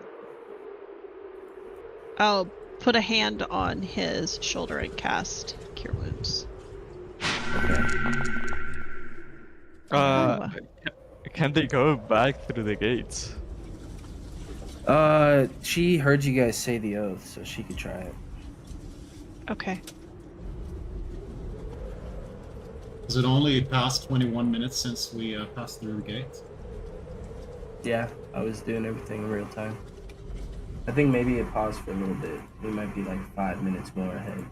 Speaker 2: put a hand on his shoulder and cast Cure Wounds.
Speaker 3: Can they go back through the gates?
Speaker 1: She heard you guys say the oath, so she could try it.
Speaker 2: Okay.
Speaker 5: Is it only past 21 minutes since we passed through the gate?
Speaker 1: Yeah, I was doing everything in real time. I think maybe it paused for a little bit. We might be like 5 minutes more ahead.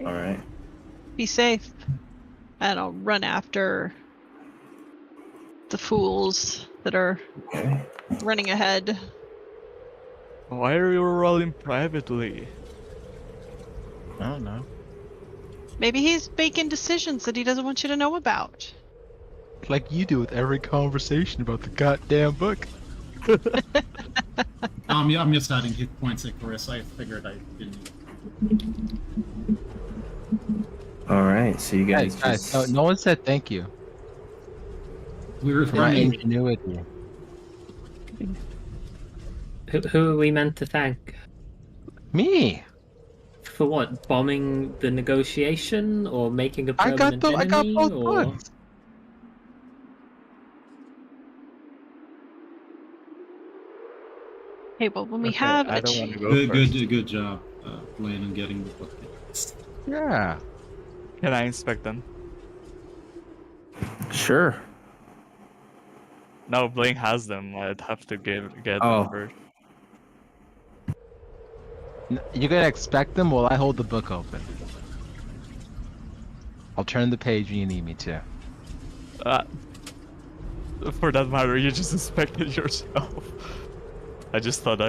Speaker 1: All right.
Speaker 2: Be safe. And I'll run after the fools that are
Speaker 1: Okay.
Speaker 2: running ahead.
Speaker 3: Why are you rolling privately?
Speaker 6: I don't know.
Speaker 2: Maybe he's making decisions that he doesn't want you to know about.
Speaker 6: Like you do with every conversation about the goddamn book.
Speaker 5: I'm just adding hit points, Icarus. I figured I didn't.
Speaker 1: All right. So you guys
Speaker 6: Guys,
Speaker 1: just...
Speaker 6: no one said thank you
Speaker 5: We were
Speaker 6: for my
Speaker 5: fine.
Speaker 6: ingenuity.
Speaker 4: Who are we meant to thank?
Speaker 6: Me.
Speaker 4: For what? Bombing the negotiation or making a
Speaker 6: I
Speaker 4: permanent
Speaker 6: got
Speaker 4: enemy?
Speaker 6: both
Speaker 4: or...
Speaker 6: books.
Speaker 2: Hey, but when we
Speaker 3: Okay,
Speaker 2: have
Speaker 3: I
Speaker 2: a
Speaker 3: don't want to go
Speaker 5: Good,
Speaker 3: first.
Speaker 5: good job, Blaine, on getting the book.
Speaker 6: Yeah.
Speaker 3: Can I inspect them?
Speaker 1: Sure.
Speaker 3: No, Blaine has them. I'd have to get
Speaker 1: Oh.
Speaker 3: them first.
Speaker 6: You're gonna expect them while I hold the book open. I'll turn the page when you need me to.
Speaker 3: For that matter, you just inspected yourself. I just thought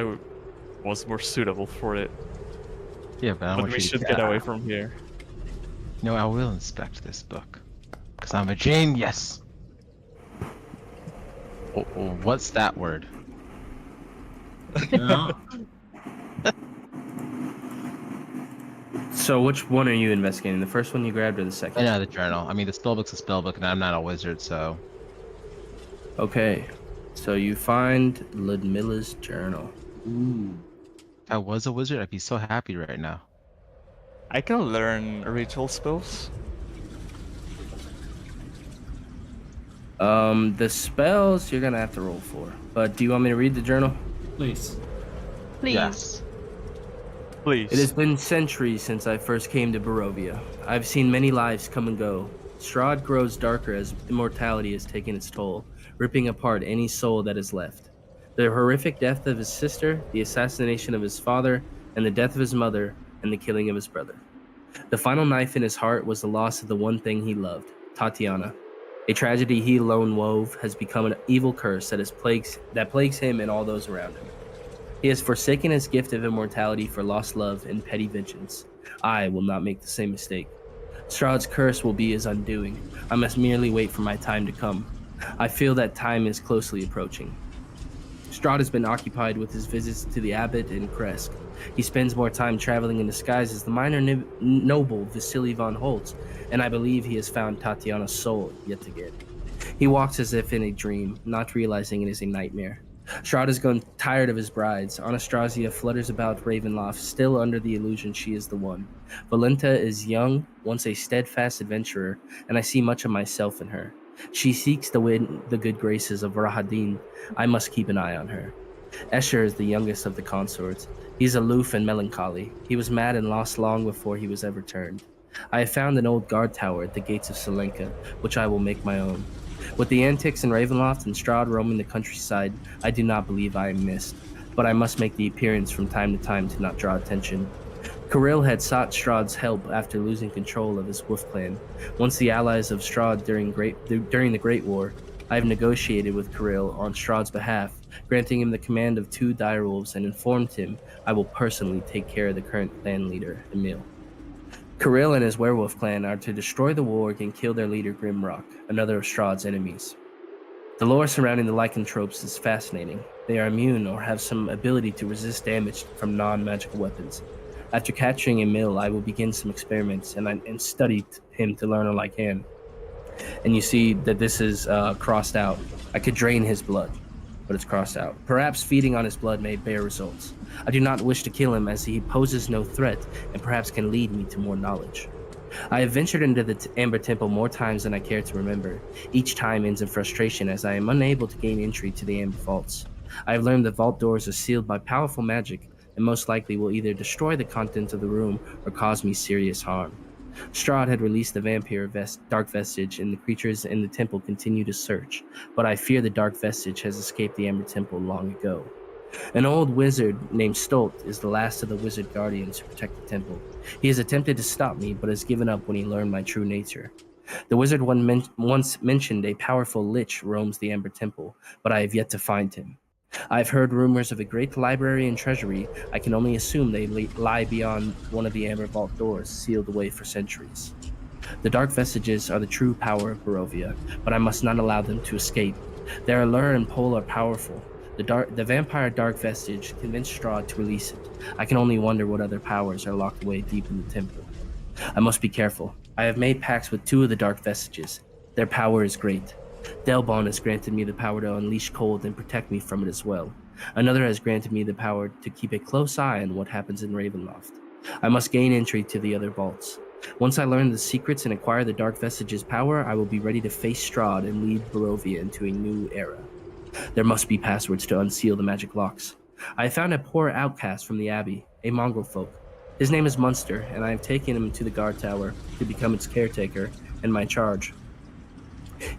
Speaker 3: was more suitable for it.
Speaker 6: Yeah, but I don't
Speaker 3: But
Speaker 6: want
Speaker 3: we
Speaker 6: you
Speaker 3: should
Speaker 6: to...
Speaker 3: get away from here.
Speaker 6: No, I will inspect this book. Because I'm a genius! Oh, what's that word?
Speaker 5: Yeah.
Speaker 1: So which one are you investigating? The first one you grabbed or the second?
Speaker 6: I know the journal. I mean, the spellbook's a spellbook, and I'm not a wizard, so...
Speaker 1: Okay. So you find Ludmilla's journal.
Speaker 5: Ooh.
Speaker 6: If I was a wizard, I'd be so happy right now.
Speaker 3: I can learn ritual spells.
Speaker 1: The spells you're gonna have to roll for. But do you want me to read the journal?
Speaker 5: Please.
Speaker 2: Please.
Speaker 6: Yeah.
Speaker 3: Please.
Speaker 1: It has been centuries since I first came to Barovia. I've seen many lives come and go, Strahd grows darker as immortality has taken its toll, ripping apart any soul that is left. The horrific death of his sister, the assassination of his father, and the death of his mother, and the killing of his brother. The final knife in his heart was the loss of the one thing he loved, Tatiana. A tragedy he alone wove has become an evil curse that plagues him and all those around him. He has forsaken his gift of immortality for lost love and petty vengeance. I will not make the same mistake. Strahd's curse will be his undoing. I must merely wait for my time to come. I feel that time is closely approaching. Strahd has been occupied with his visits to the abbot and Kresk. He spends more time traveling in disguise as the minor noble Vasily von Holtz, and I believe he has found Tatiana's soul yet again. He walks as if in a dream, not realizing it is a nightmare. Strahd has grown tired of his brides. Anastasia flutters about Ravenloft, still under the illusion she is the one. Valenta is young, once a steadfast adventurer, and I see much of myself in her. She seeks to win the good graces of Rahadin. I must keep an eye on her. Escher is the youngest of the consorts. He is aloof and melancholy. He was mad and lost long before he was ever turned. I have found an old guard tower at the gates of Selenka, which I will make my own. With the antics in Ravenloft and Strahd roaming the countryside, I do not believe I am missed, but I must make the appearance from time to time to not draw attention. Kirill had sought Strahd's help after losing control of his wolf clan. Once the allies of Strahd during the Great War, I have negotiated with Kirill on Strahd's behalf, granting him the command of 2 direwolves and informed him I will personally take care of the current clan leader, Emil. Kirill and his werewolf clan are to destroy the warg and kill their leader Grimrock, another of Strahd's enemies. The lore surrounding the lycanthropes is fascinating. They are immune or have some ability to resist damage from non-magical weapons. After capturing Emil, I will begin some experiments and study him to learn all I can. And you see that this is crossed out. I could drain his blood, but it's crossed out. Perhaps feeding on his blood may bear results. I do not wish to kill him as he poses no threat and perhaps can lead me to more knowledge. I have ventured into the Amber Temple more times than I care to remember. Each time ends in frustration as I am unable to gain entry to the Amber Vaults. I have learned the vault doors are sealed by powerful magic and most likely will either destroy the contents of the room or cause me serious harm. Strahd had released the vampire dark vestige, and the creatures in the temple continue to search, but I fear the dark vestige has escaped the Amber Temple long ago. An old wizard named Stolt is the last of the wizard guardians who protect the temple. He has attempted to stop me, but has given up when he learned my true nature. The wizard once mentioned a powerful lich roams the Amber Temple, but I have yet to find him. I have heard rumors of a great library and treasury. I can only assume they lie beyond one of the Amber Vault doors, sealed away for centuries. The dark vestiges are the true power of Barovia, but I must not allow them to escape. Their allure and pull are powerful. The vampire dark vestige convinced Strahd to release it. I can only wonder what other powers are locked away deep in the temple. I must be careful. I have made pacts with 2 of the dark vestiges. Their power is great. Delbon has granted me the power to unleash cold and protect me from it as well. Another has granted me the power to keep a close eye on what happens in Ravenloft. I must gain entry to the other vaults. Once I learn the secrets and acquire the dark vestige's power, I will be ready to face Strahd and lead Barovia into a new era. There must be passwords to unseal the magic locks. I found a poor outcast from the Abbey, a mongrel folk. His name is Munster, and I have taken him to the guard tower to become its caretaker and my charge.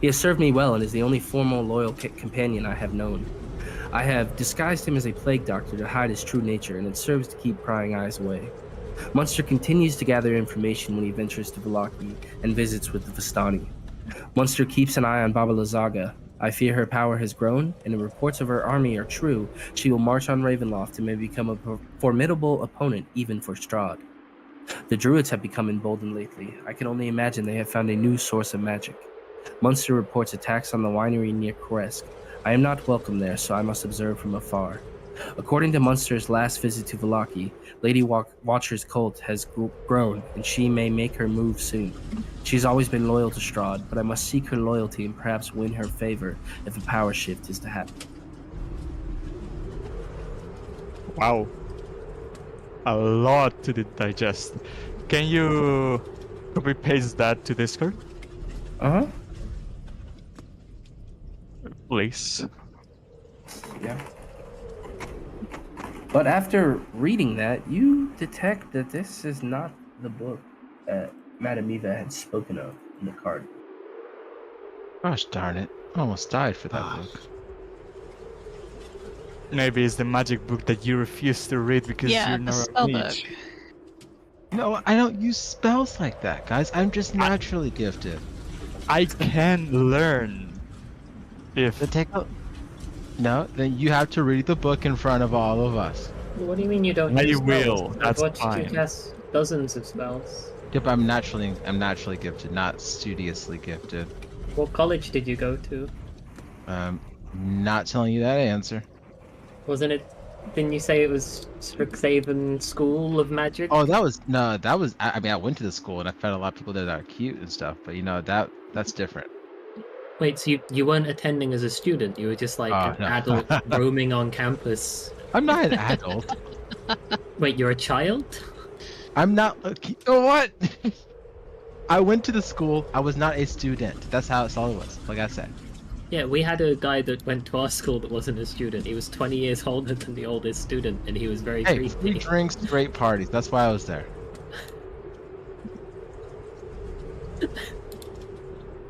Speaker 1: He has served me well and is the only formal loyal companion I have known. I have disguised him as a plague doctor to hide his true nature, and it serves to keep prying eyes away. Munster continues to gather information when he ventures to Vallaki and visits with the Vistani. Munster keeps an eye on Baba Lysaga. I fear her power has grown, and if reports of her army are true, she will march on Ravenloft and may become a formidable opponent even for Strahd. The Druids have become emboldened lately. I can only imagine they have found a new source of magic. Munster reports attacks on the winery near Kresk. I am not welcome there, so I must observe from afar. According to Munster's last visit to Vallaki, Lady Watcher's cult has grown, and she may make her move soon. She's always been loyal to Strahd, but I must seek her loyalty and perhaps win her favor if a power shift is to happen.
Speaker 3: Wow. A lot to digest. Can you copy-paste that to Discord?
Speaker 1: Uh-huh.
Speaker 3: Please.
Speaker 1: Yeah. But after reading that, you detect that this is not the book that Madame Eva had spoken of.
Speaker 7: in the card.
Speaker 6: Gosh darn it. I almost died for that
Speaker 5: Ah.
Speaker 6: book.
Speaker 3: Maybe it's the magic book that you refuse to read because
Speaker 2: Yeah,
Speaker 3: you're
Speaker 2: the
Speaker 3: not a
Speaker 2: spell book.
Speaker 3: mage.
Speaker 6: No, I don't use spells like that, guys. I'm just naturally gifted.
Speaker 3: I can learn. If
Speaker 6: Then take a... No, then you have to read the book in front of all of us.
Speaker 4: What do you mean you don't
Speaker 3: I
Speaker 4: use spells?
Speaker 3: will,
Speaker 4: I've
Speaker 3: that's
Speaker 4: watched
Speaker 3: fine.
Speaker 4: you cast dozens of spells.
Speaker 6: Yep, I'm naturally gifted, not studiously gifted.
Speaker 4: What college did you go to?
Speaker 6: Not telling you that answer.
Speaker 4: Wasn't it? Didn't you say it was Strixhaven School of Magic?
Speaker 6: Oh, I mean, I went to the school and I found a lot of people there that are cute and stuff, but you know, that's different.
Speaker 4: Wait, so you weren't attending as a student? You were just like
Speaker 6: Oh,
Speaker 4: an
Speaker 6: no.
Speaker 4: adult roaming on campus?
Speaker 6: I'm not an adult.
Speaker 4: Wait, you're a child?
Speaker 6: I'm not. You know what? I went to the school. I was not a student. That's all it was. Like I said.
Speaker 4: Yeah, we had a guy that went to our school that wasn't a student. He was 20 years older than the oldest student, and he was very
Speaker 6: Hey,
Speaker 4: creepy.
Speaker 6: free drinks, great parties. That's why I was there.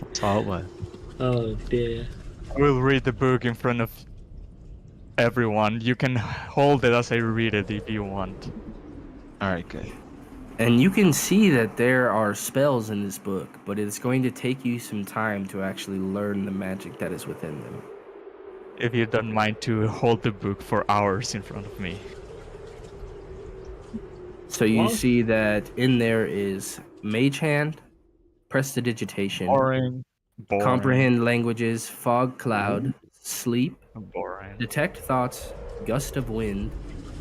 Speaker 6: That's all it was.
Speaker 4: Oh dear.
Speaker 3: I will read the book in front of everyone. You can hold it as I read it if you want.
Speaker 6: All right, good.
Speaker 1: And you can see that there are spells in this book, but it's going to take you some time to actually learn the magic that is within them.
Speaker 3: If you don't mind to hold the book for hours in front of me.
Speaker 1: So you
Speaker 4: Well-
Speaker 1: see that in there is Mage Hand, Prestidigitation,
Speaker 3: Boring.
Speaker 1: Comprehend Languages, Fog Cloud, Sleep,
Speaker 3: Boring.
Speaker 1: Detect Thoughts, Gust of Wind,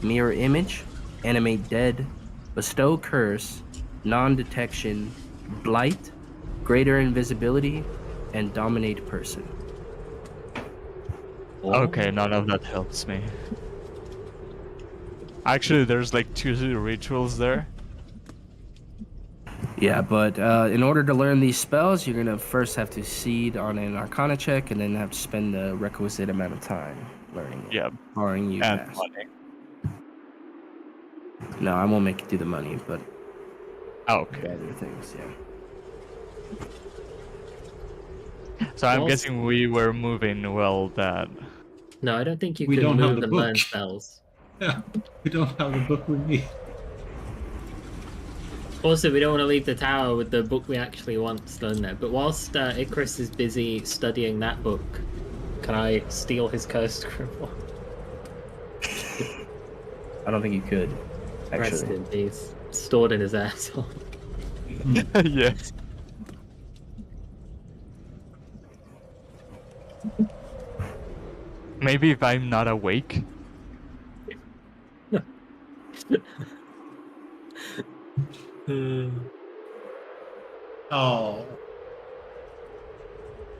Speaker 1: Mirror Image, Animate Dead, Bestow Curse, Non-Detection, Blight, Greater Invisibility, and Dominate Person.
Speaker 3: Okay, none of that helps me. Actually, there's like 2 rituals there.
Speaker 1: Yeah, but in order to learn these spells, you're gonna first have to seed on an Arcana check, and then have to spend the requisite amount of time learning it,
Speaker 3: Yeah,
Speaker 1: barring you
Speaker 3: and
Speaker 1: pass.
Speaker 3: money.
Speaker 1: No, I won't make you do the money, but
Speaker 3: Okay.
Speaker 1: other things, yeah.
Speaker 3: So I'm
Speaker 4: Well,
Speaker 3: guessing we were moving well that.
Speaker 4: No, I don't think you
Speaker 5: We
Speaker 4: can
Speaker 5: don't have
Speaker 4: move
Speaker 5: the
Speaker 4: and
Speaker 5: book.
Speaker 4: learn spells.
Speaker 5: Yeah, we don't have the book with me.
Speaker 4: Also, we don't want to leave the tower with the book we actually want to learn there. But whilst Icarus is busy studying that book, can I steal his cursed scribble?
Speaker 1: I don't think you could,
Speaker 4: Rest
Speaker 1: actually.
Speaker 4: in peace. Stored in his asshole.
Speaker 3: Yes. Maybe if I'm not awake.
Speaker 5: Oh,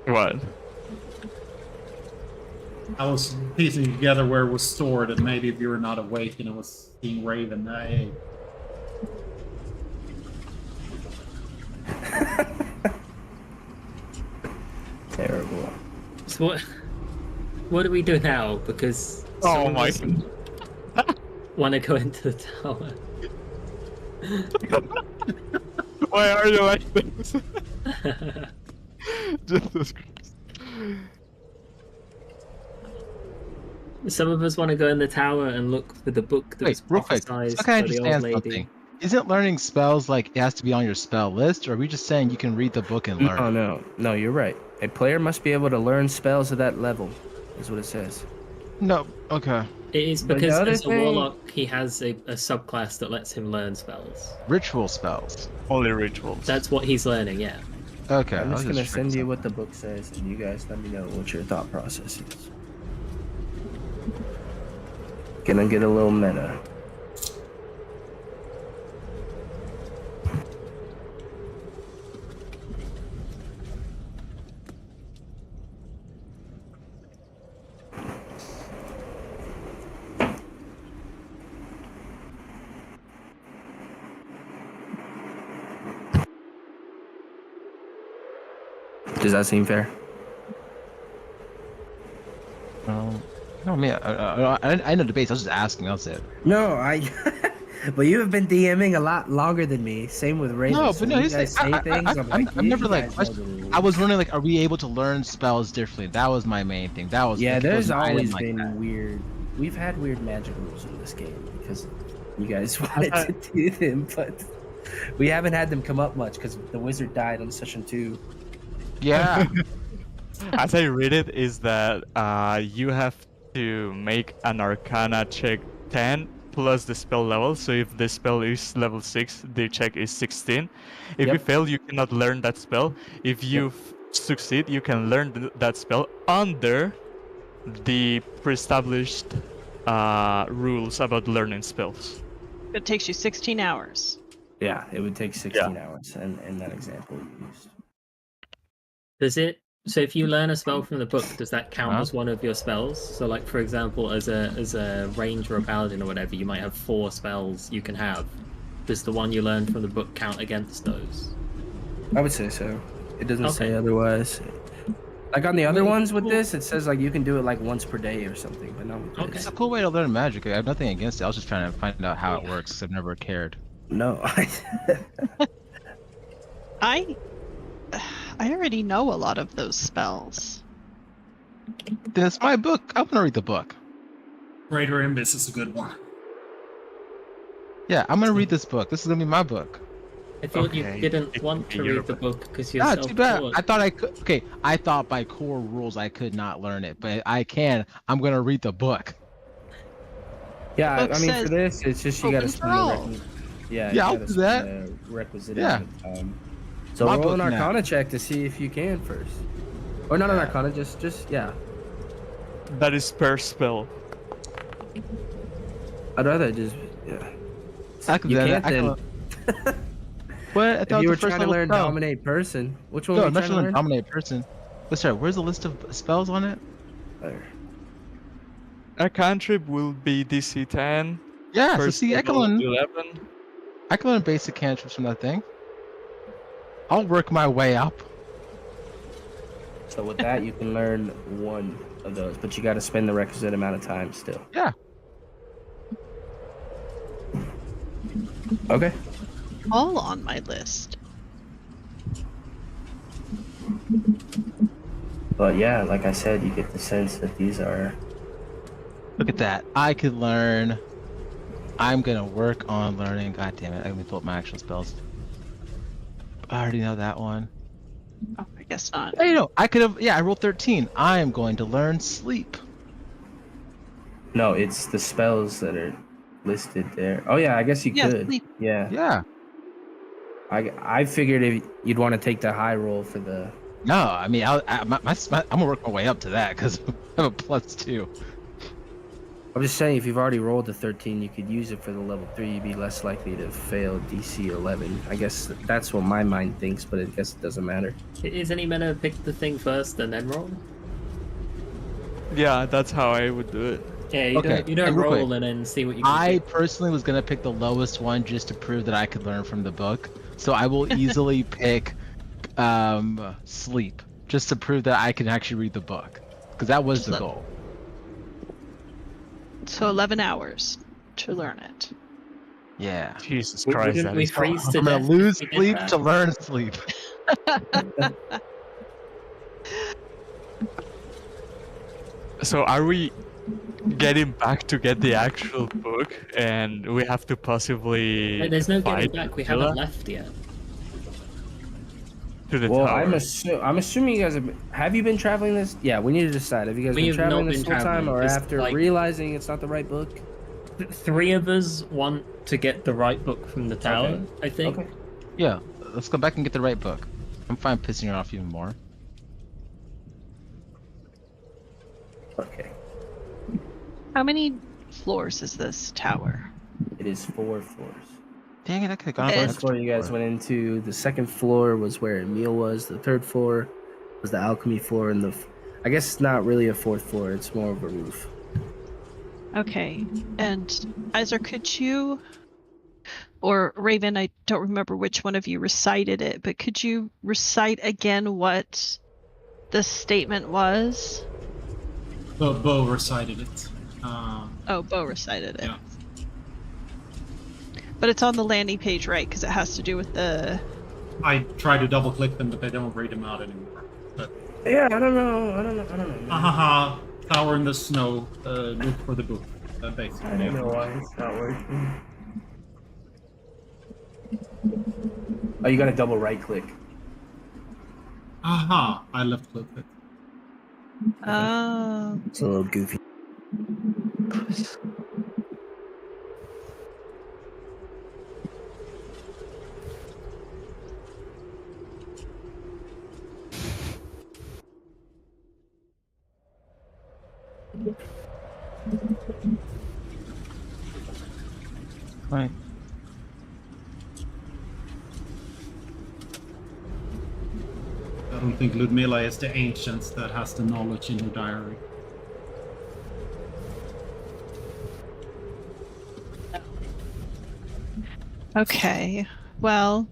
Speaker 3: What?
Speaker 5: I was piecing together where it was stored, and maybe if you were not awake and it was being Raven, hey.
Speaker 1: Terrible.
Speaker 4: So what do we do now? Because
Speaker 3: Oh my.
Speaker 4: want to go into the tower.
Speaker 3: Why are you like this? Jesus Christ.
Speaker 4: Some of us want to go in the tower and look for the book that
Speaker 6: Wait,
Speaker 4: was
Speaker 6: real quick.
Speaker 4: prophesized
Speaker 6: So can I
Speaker 4: by the old
Speaker 6: understand
Speaker 4: lady.
Speaker 6: something? Isn't learning spells like it has to be on your spell list, or are we just saying you can read the book and learn?
Speaker 1: No, you're right. A player must be able to learn spells at that level, is what it says.
Speaker 6: No. Okay.
Speaker 4: It is
Speaker 1: But the
Speaker 4: because
Speaker 1: other
Speaker 4: as a
Speaker 1: thing-
Speaker 4: warlock, he has a subclass that lets him learn spells.
Speaker 6: Ritual spells.
Speaker 3: Only rituals.
Speaker 4: That's what he's learning, yeah.
Speaker 6: Okay.
Speaker 1: I'm
Speaker 6: I was
Speaker 1: just gonna
Speaker 6: freaking
Speaker 1: send you
Speaker 6: something.
Speaker 1: what the book says, and you guys let me know what your thought process is. Gonna get a little meta. Does that seem fair?
Speaker 6: No, man. I know debates. I was just asking. That's it.
Speaker 1: No, I But you have been DMing a lot longer than me. Same with Raven.
Speaker 6: No,
Speaker 1: so
Speaker 6: but no,
Speaker 1: when you
Speaker 6: he's
Speaker 1: guys
Speaker 6: like,
Speaker 1: say things, I'm like,
Speaker 6: I've never
Speaker 1: you
Speaker 6: like
Speaker 1: guys know
Speaker 6: questioned.
Speaker 1: the
Speaker 6: I was
Speaker 1: rules.
Speaker 6: wondering like, are we able to learn spells differently? That was my main thing. That was
Speaker 1: Yeah,
Speaker 6: like, if it was
Speaker 1: there's
Speaker 6: an item
Speaker 1: always
Speaker 6: like
Speaker 1: been
Speaker 6: that.
Speaker 1: weird. We've had weird magic rules in this game because you guys wanted
Speaker 3: I-
Speaker 1: to do them, but we haven't had them come up much because the wizard died on session 2.
Speaker 6: Yeah.
Speaker 3: As I read it, is that you have to make an Arcana check 10 plus the spell level. So if the spell is level 6, the check is 16. If you
Speaker 1: Yep.
Speaker 3: fail, you cannot learn that spell. If you succeed, you can learn that spell under the pre-established rules about learning spells.
Speaker 2: It takes you 16 hours.
Speaker 1: Yeah, it would take 16 hours in that example you used.
Speaker 4: Does it? So if you learn a spell from the book, does that count
Speaker 6: Huh?
Speaker 4: as one of your spells? So, like for example, as a ranger or a paladin or whatever, you might have 4 spells you can have. Does the one you learned from the book count against those?
Speaker 1: I would say so. It doesn't say
Speaker 4: Okay.
Speaker 1: otherwise. Like on the other
Speaker 4: Well,
Speaker 1: ones with
Speaker 4: cool.
Speaker 1: this, it says like you can do it like once per day or something, but not with
Speaker 4: Okay.
Speaker 1: this.
Speaker 6: It's a cool way to learn magic. I have nothing against it. I was just trying to find out how it works because I've never cared.
Speaker 1: No.
Speaker 2: I already know a lot of those spells.
Speaker 6: That's my book. I'm gonna read the book.
Speaker 5: Greater Imbus is a good one.
Speaker 6: Yeah, I'm gonna read this book. This is gonna be my book.
Speaker 4: I thought
Speaker 3: Okay,
Speaker 4: you didn't
Speaker 3: it
Speaker 4: want
Speaker 3: can
Speaker 4: to
Speaker 3: be your
Speaker 4: read the
Speaker 3: book.
Speaker 4: book because you're
Speaker 6: Ah, too bad.
Speaker 4: self-taught.
Speaker 6: I thought I could. Okay, I thought by core rules I could not learn it, but I can. I'm gonna read the book.
Speaker 1: Yeah,
Speaker 2: The book
Speaker 1: I mean
Speaker 2: says
Speaker 1: for this, it's just you gotta
Speaker 2: open for
Speaker 1: spend the
Speaker 2: all.
Speaker 1: requisite. Yeah,
Speaker 6: Yeah, I'll
Speaker 1: you gotta
Speaker 6: do that.
Speaker 1: spend the requisite
Speaker 6: Yeah.
Speaker 1: amount of time. So
Speaker 6: My
Speaker 1: roll an
Speaker 6: book now.
Speaker 1: Arcana check to see if you can first, or not an
Speaker 6: Yeah.
Speaker 1: Arcana, just yeah.
Speaker 3: That is per spell.
Speaker 1: I'd rather just yeah.
Speaker 6: I could
Speaker 1: You
Speaker 6: do
Speaker 1: can't
Speaker 6: that. I
Speaker 1: then.
Speaker 6: can- What? I
Speaker 1: If
Speaker 6: thought
Speaker 1: you
Speaker 6: it
Speaker 1: were
Speaker 6: was the first
Speaker 1: trying to
Speaker 6: level
Speaker 1: learn
Speaker 6: spell.
Speaker 1: Dominate Person, which one
Speaker 6: No,
Speaker 1: were
Speaker 6: I'm
Speaker 1: you
Speaker 6: not
Speaker 1: trying
Speaker 6: trying
Speaker 1: to
Speaker 6: to
Speaker 1: learn?
Speaker 6: dominate person. But sorry, where's the list of spells on it?
Speaker 1: There.
Speaker 3: A cantrip will be DC 10.
Speaker 6: Yeah, so
Speaker 3: First
Speaker 6: see,
Speaker 3: level 11.
Speaker 6: I can learn basic cantrips from that thing. I'll work my way up.
Speaker 1: So with that, you can learn one of those, but you got to spend the requisite amount of time still.
Speaker 6: Yeah.
Speaker 1: Okay.
Speaker 2: All on my list.
Speaker 1: But yeah, like I said, you get the sense that these are.
Speaker 6: Look at that. I could learn. I'm gonna work on learning. God damn it! Let me pull up my actual spells. I already know that one.
Speaker 2: Oh, I guess not.
Speaker 6: Hey, no, I could have. Yeah, I rolled 13. I am going to learn sleep.
Speaker 1: No, it's the spells that are listed there. Oh yeah, I guess you
Speaker 2: Yeah,
Speaker 1: could.
Speaker 2: sleep.
Speaker 1: Yeah.
Speaker 6: Yeah.
Speaker 1: I figured if you'd want to take the high roll for the.
Speaker 6: No, I mean, I'm gonna work my way up to that because I have a +2.
Speaker 1: I'm just saying, if you've already rolled the 13, you could use it for the level 3. You'd be less likely to fail DC 11. I guess that's what my mind thinks, but I guess it doesn't matter.
Speaker 4: Isn't he meant to pick the thing first and then roll?
Speaker 3: Yeah, that's how I would do it.
Speaker 4: Yeah, you
Speaker 6: Okay,
Speaker 4: don't
Speaker 6: and real
Speaker 4: roll
Speaker 6: quick,
Speaker 4: and then see what you can
Speaker 6: I
Speaker 4: do.
Speaker 6: personally was gonna pick the lowest one just to prove that I could learn from the book. So I will easily pick sleep just to prove that I can actually read the book because that was the
Speaker 4: Sleep.
Speaker 6: goal.
Speaker 2: So 11 hours to learn it.
Speaker 6: Yeah.
Speaker 3: Jesus
Speaker 4: Wouldn't
Speaker 3: Christ, that
Speaker 4: we
Speaker 3: is
Speaker 4: freeze to
Speaker 6: I'm gonna
Speaker 4: death
Speaker 6: lose
Speaker 4: if we did
Speaker 6: sleep
Speaker 4: that?
Speaker 6: to learn sleep.
Speaker 3: So are we getting back to get the actual book, and we have to possibly
Speaker 4: There's no getting
Speaker 3: fight
Speaker 4: back. We
Speaker 3: Attila
Speaker 4: haven't left yet.
Speaker 3: to the
Speaker 1: Well,
Speaker 3: tower?
Speaker 1: I'm assuming you guys have you been traveling this? Yeah, we need to decide. Have you guys
Speaker 4: We
Speaker 1: been
Speaker 4: have
Speaker 1: traveling
Speaker 4: not
Speaker 1: this
Speaker 4: been
Speaker 1: whole time,
Speaker 4: traveling,
Speaker 1: or
Speaker 4: just,
Speaker 1: after
Speaker 4: like-
Speaker 1: realizing it's not the right book?
Speaker 4: 3 of us want to get the right book from the tower,
Speaker 1: Okay.
Speaker 4: I think.
Speaker 1: Okay.
Speaker 6: Yeah, let's go back and get the right book. I'm fine pissing her off even more.
Speaker 1: Okay.
Speaker 2: How many floors is this tower?
Speaker 1: It is 4 floors.
Speaker 6: Dang it, I could have gone
Speaker 2: The
Speaker 6: for an
Speaker 1: First
Speaker 6: extra
Speaker 1: floor you guys
Speaker 6: floor.
Speaker 1: went into. The second floor was where Emil was. The third floor was the alchemy floor, and I guess it's not really a 4th floor. It's more of a roof.
Speaker 2: Okay, and Isaac, could you, or Raven, I don't remember which one of you recited it, but could you recite again what the statement was?
Speaker 5: Bo recited it.
Speaker 2: Oh, Bo recited it.
Speaker 5: Yeah.
Speaker 2: But it's on the landing page, right? Because it has to do with the.
Speaker 5: I try to double click them, but they don't read them out anymore. But
Speaker 1: Yeah, I don't know. Man.
Speaker 5: haha, tower in the snow. Look for the book. Basically.
Speaker 1: I don't know why it's not working. Oh, you gotta double right click.
Speaker 5: Aha, I left clicked it.
Speaker 2: Oh.
Speaker 1: It's a little goofy.
Speaker 6: Right.
Speaker 5: I don't think Ludmilla is the ancient that has the knowledge in her diary.
Speaker 2: Okay. Well.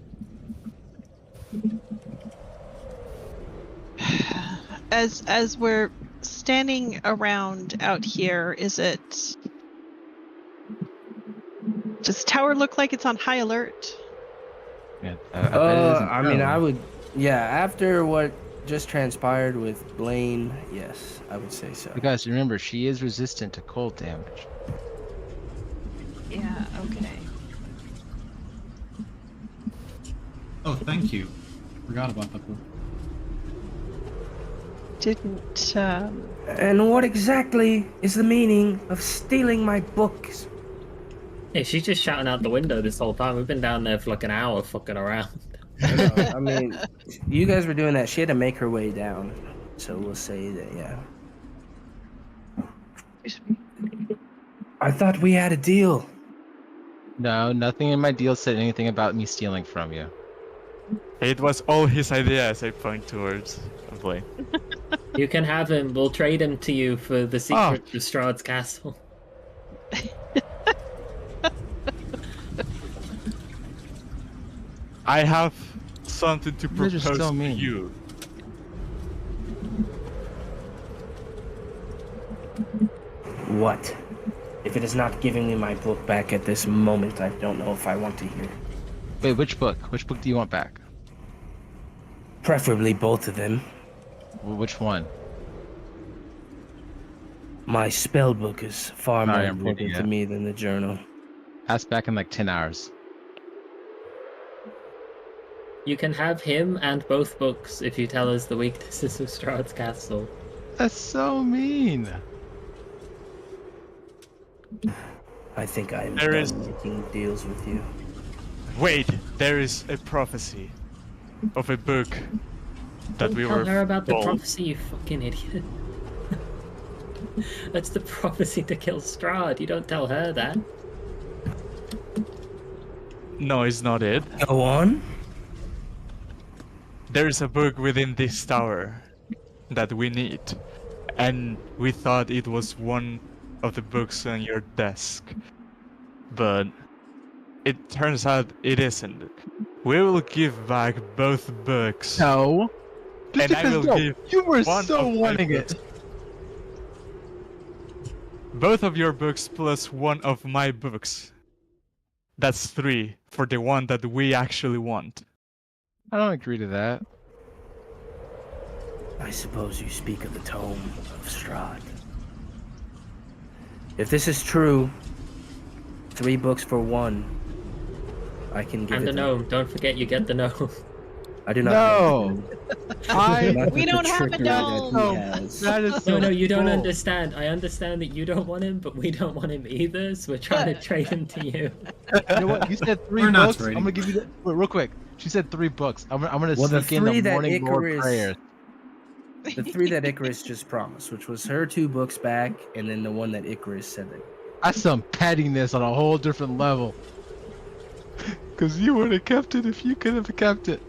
Speaker 2: As we're standing around out here, is it? Does the tower look like it's on high alert?
Speaker 6: Yeah, I bet it isn't
Speaker 1: I mean, I
Speaker 6: shown.
Speaker 1: would. Yeah, after what just transpired with Blaine, yes, I would say so.
Speaker 6: You guys remember, she is resistant to cold damage.
Speaker 2: Yeah. Okay.
Speaker 5: Oh, thank you. Forgot about that book.
Speaker 2: Didn't.
Speaker 1: And what exactly is the meaning of stealing my books?
Speaker 4: Hey, she's just shouting out the window this whole time. We've been down there for like an hour fucking around.
Speaker 1: I mean, you guys were doing that. She had to make her way down. So we'll say that, yeah. I thought we had a deal.
Speaker 6: No, nothing in my deal said anything about me stealing from you.
Speaker 3: It was all his idea as I point towards Blaine.
Speaker 4: You can have him. We'll trade him to you for the secret to Strahd's castle.
Speaker 3: I have something to
Speaker 6: You're just
Speaker 3: propose
Speaker 6: so
Speaker 3: to
Speaker 6: mean.
Speaker 3: you.
Speaker 1: What? If it is not giving me my book back at this moment, I don't know if I want to hear.
Speaker 6: Wait, which book? Which book do you want back?
Speaker 1: Preferably both of them.
Speaker 6: Which one?
Speaker 1: My spell book is far more
Speaker 6: Sorry, I'm
Speaker 1: important
Speaker 6: reading
Speaker 1: to
Speaker 6: it.
Speaker 1: me than the journal.
Speaker 6: Ask back in like 10 hours.
Speaker 4: You can have him and both books if you tell us the weaknesses of Strahd's castle.
Speaker 6: That's so mean.
Speaker 1: I think I am
Speaker 3: There
Speaker 1: done
Speaker 3: is-
Speaker 1: making deals with you.
Speaker 3: Wait, there is a prophecy of a book that
Speaker 4: Don't
Speaker 3: we
Speaker 4: tell
Speaker 3: were
Speaker 4: her about the
Speaker 3: told.
Speaker 4: prophecy, you fucking idiot. That's the prophecy to kill Strahd. You don't tell her that.
Speaker 3: No, it's not it.
Speaker 1: Go on.
Speaker 3: There is a book within this tower that we need, and we thought it was one of the books on your desk, but it turns out it isn't. We will give back both books.
Speaker 6: No.
Speaker 3: And I will give
Speaker 6: you were
Speaker 3: one
Speaker 6: so
Speaker 3: of my
Speaker 6: wanting
Speaker 3: books.
Speaker 6: it.
Speaker 3: Both of your books plus one of my books. That's 3 for the one that we actually want.
Speaker 6: I don't agree to that.
Speaker 1: I suppose you speak of the tome of Strahd. If this is true, 3 books for 1. I can give
Speaker 4: And
Speaker 1: it.
Speaker 4: the gnome. Don't forget you get the gnome.
Speaker 1: I do not.
Speaker 6: No.
Speaker 1: know.
Speaker 6: I
Speaker 1: Not
Speaker 2: We
Speaker 1: with the
Speaker 2: don't have a
Speaker 1: trickery that he
Speaker 2: dome.
Speaker 1: has.
Speaker 6: That is so
Speaker 4: No, you don't
Speaker 6: cool.
Speaker 4: understand. I understand that you don't want him, but we don't want him either, so we're trying to trade him to you.
Speaker 6: You know what? You said 3
Speaker 5: We're not
Speaker 6: books.
Speaker 5: trading.
Speaker 6: I'm gonna give you wait, real quick. She said 3 books. I'm gonna
Speaker 1: Well, the
Speaker 6: sneak in
Speaker 1: 3
Speaker 6: the
Speaker 1: that
Speaker 6: morning Lord
Speaker 1: Icarus-
Speaker 6: prayers.
Speaker 1: The 3 that Icarus just promised, which was her 2 books back, and then the one that Icarus said that.
Speaker 6: That's some pettiness on a whole different level. Cause you would have kept it if you could have kept it.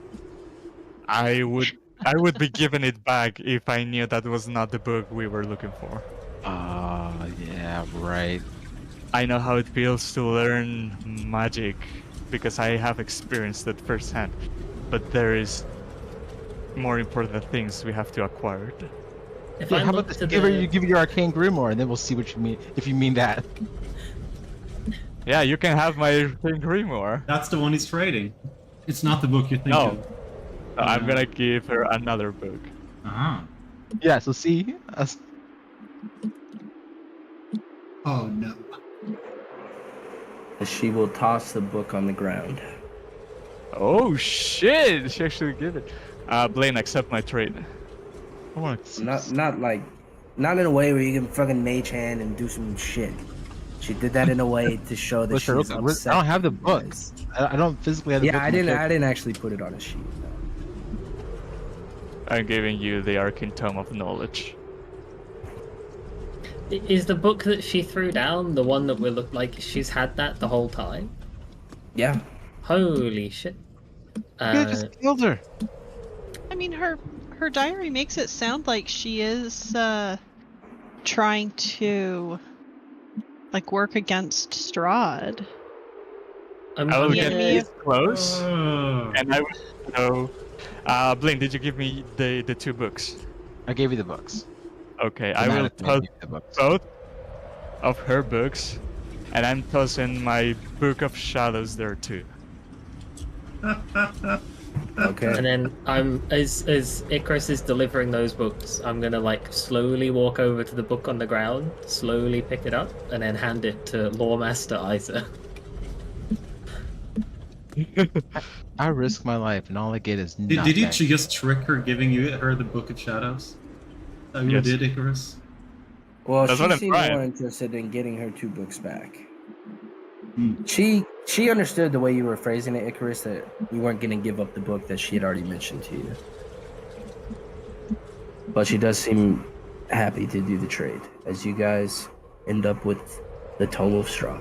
Speaker 3: I would be giving it back if I knew that was not the book we were looking for.
Speaker 6: Ah, yeah, right.
Speaker 3: I know how it feels to learn magic because I have experienced it firsthand. But there is more important things we have to acquire.
Speaker 4: If
Speaker 6: Yeah,
Speaker 4: I
Speaker 6: how
Speaker 4: look
Speaker 6: about
Speaker 4: to
Speaker 6: this?
Speaker 4: the...
Speaker 6: Give her your arcane grimoire, and then we'll see what you mean. If you mean that.
Speaker 3: Yeah, you can have my King Grimoire.
Speaker 5: That's the one he's trading. It's not the book you're thinking
Speaker 3: No.
Speaker 5: of.
Speaker 3: I'm gonna give her another book.
Speaker 5: Uh-huh.
Speaker 6: Yeah, so see,
Speaker 5: Oh no.
Speaker 1: She will toss the book on the ground.
Speaker 3: Oh shit! She actually gave it. Blaine, accept my trade.
Speaker 6: I want to
Speaker 1: Not in a way where you can fucking mage hand and do some shit. She did that in a way to show that
Speaker 6: Listen,
Speaker 1: she was
Speaker 6: I
Speaker 1: upset.
Speaker 6: don't have the
Speaker 1: with you
Speaker 6: book.
Speaker 1: guys.
Speaker 6: I don't physically have the book.
Speaker 1: Yeah, I didn't actually put it on a sheet. No.
Speaker 3: I'm giving you the Arcane Tome of Knowledge.
Speaker 4: Is the book that she threw down the one that will look like she's had that the whole time?
Speaker 1: Yeah.
Speaker 4: Holy shit.
Speaker 6: You just killed her.
Speaker 2: I mean, her diary makes it sound like she is trying to like work against Strahd.
Speaker 3: I will get
Speaker 2: gonna-
Speaker 3: this close,
Speaker 5: Oh.
Speaker 3: and I will know. Blaine, did you give me the 2 books?
Speaker 6: I gave you the books.
Speaker 3: Okay, I will
Speaker 6: Dramatically,
Speaker 3: toss
Speaker 6: gave you the books.
Speaker 3: both of her books, and I'm tossing my Book of Shadows there too.
Speaker 1: Okay.
Speaker 4: And then as Icarus is delivering those books, I'm gonna like slowly walk over to the book on the ground, slowly pick it up, and then hand it to Lawmaster Isa.
Speaker 6: I risk my life, and all I get is
Speaker 5: Did you
Speaker 6: nothing.
Speaker 5: just trick her giving her the Book of Shadows? That you
Speaker 3: Yes.
Speaker 5: did, Icarus?
Speaker 1: Well,
Speaker 3: That's
Speaker 1: she
Speaker 3: what I'm
Speaker 1: seemed
Speaker 3: trying.
Speaker 1: more interested in getting her 2 books back.
Speaker 5: Hmm.
Speaker 1: She understood the way you were phrasing it, Icarus, that you weren't going to give up the book that she had already mentioned to you. But she does seem happy to do the trade, as you guys end up with the Tome of Straw.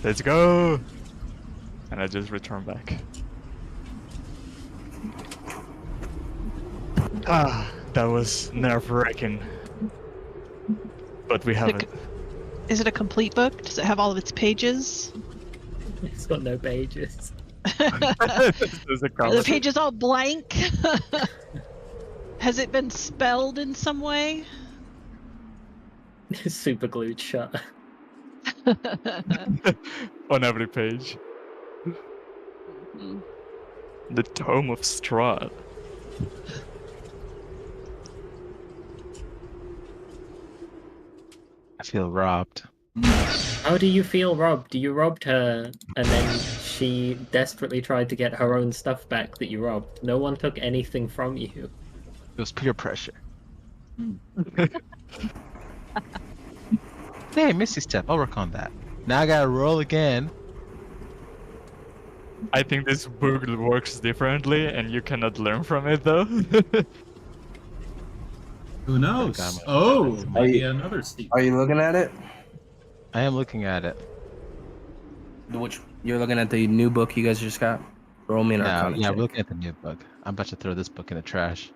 Speaker 3: Let's go! And I just return back. That was nerve-wracking. But we have it.
Speaker 2: Is it a complete book? Does it have all of its pages?
Speaker 4: It's got no pages.
Speaker 3: There's a
Speaker 2: Are
Speaker 3: cover.
Speaker 2: the pages all blank? Has it been spelled in some way?
Speaker 4: Super glued shut.
Speaker 3: On every page. The Tome of Strahd.
Speaker 6: I feel robbed.
Speaker 4: How do you feel robbed? You robbed her, and then she desperately tried to get her own stuff back that you robbed. No one took anything from you.
Speaker 6: It was peer pressure. Hey, Misty Step. I'll work on that. Now I gotta roll again.
Speaker 3: I think this book works differently, and you cannot learn from it though.
Speaker 5: Who knows?
Speaker 6: God,
Speaker 5: Oh,
Speaker 1: Are
Speaker 5: maybe
Speaker 1: you-
Speaker 5: another Steve.
Speaker 1: Are you looking at it?
Speaker 6: I am looking at it.
Speaker 1: Which you're looking at the new book you guys just got? Roll me an
Speaker 6: Yeah,
Speaker 1: Arcana
Speaker 6: yeah,
Speaker 1: check.
Speaker 6: we're looking at the new book. I'm about to throw this book in the trash.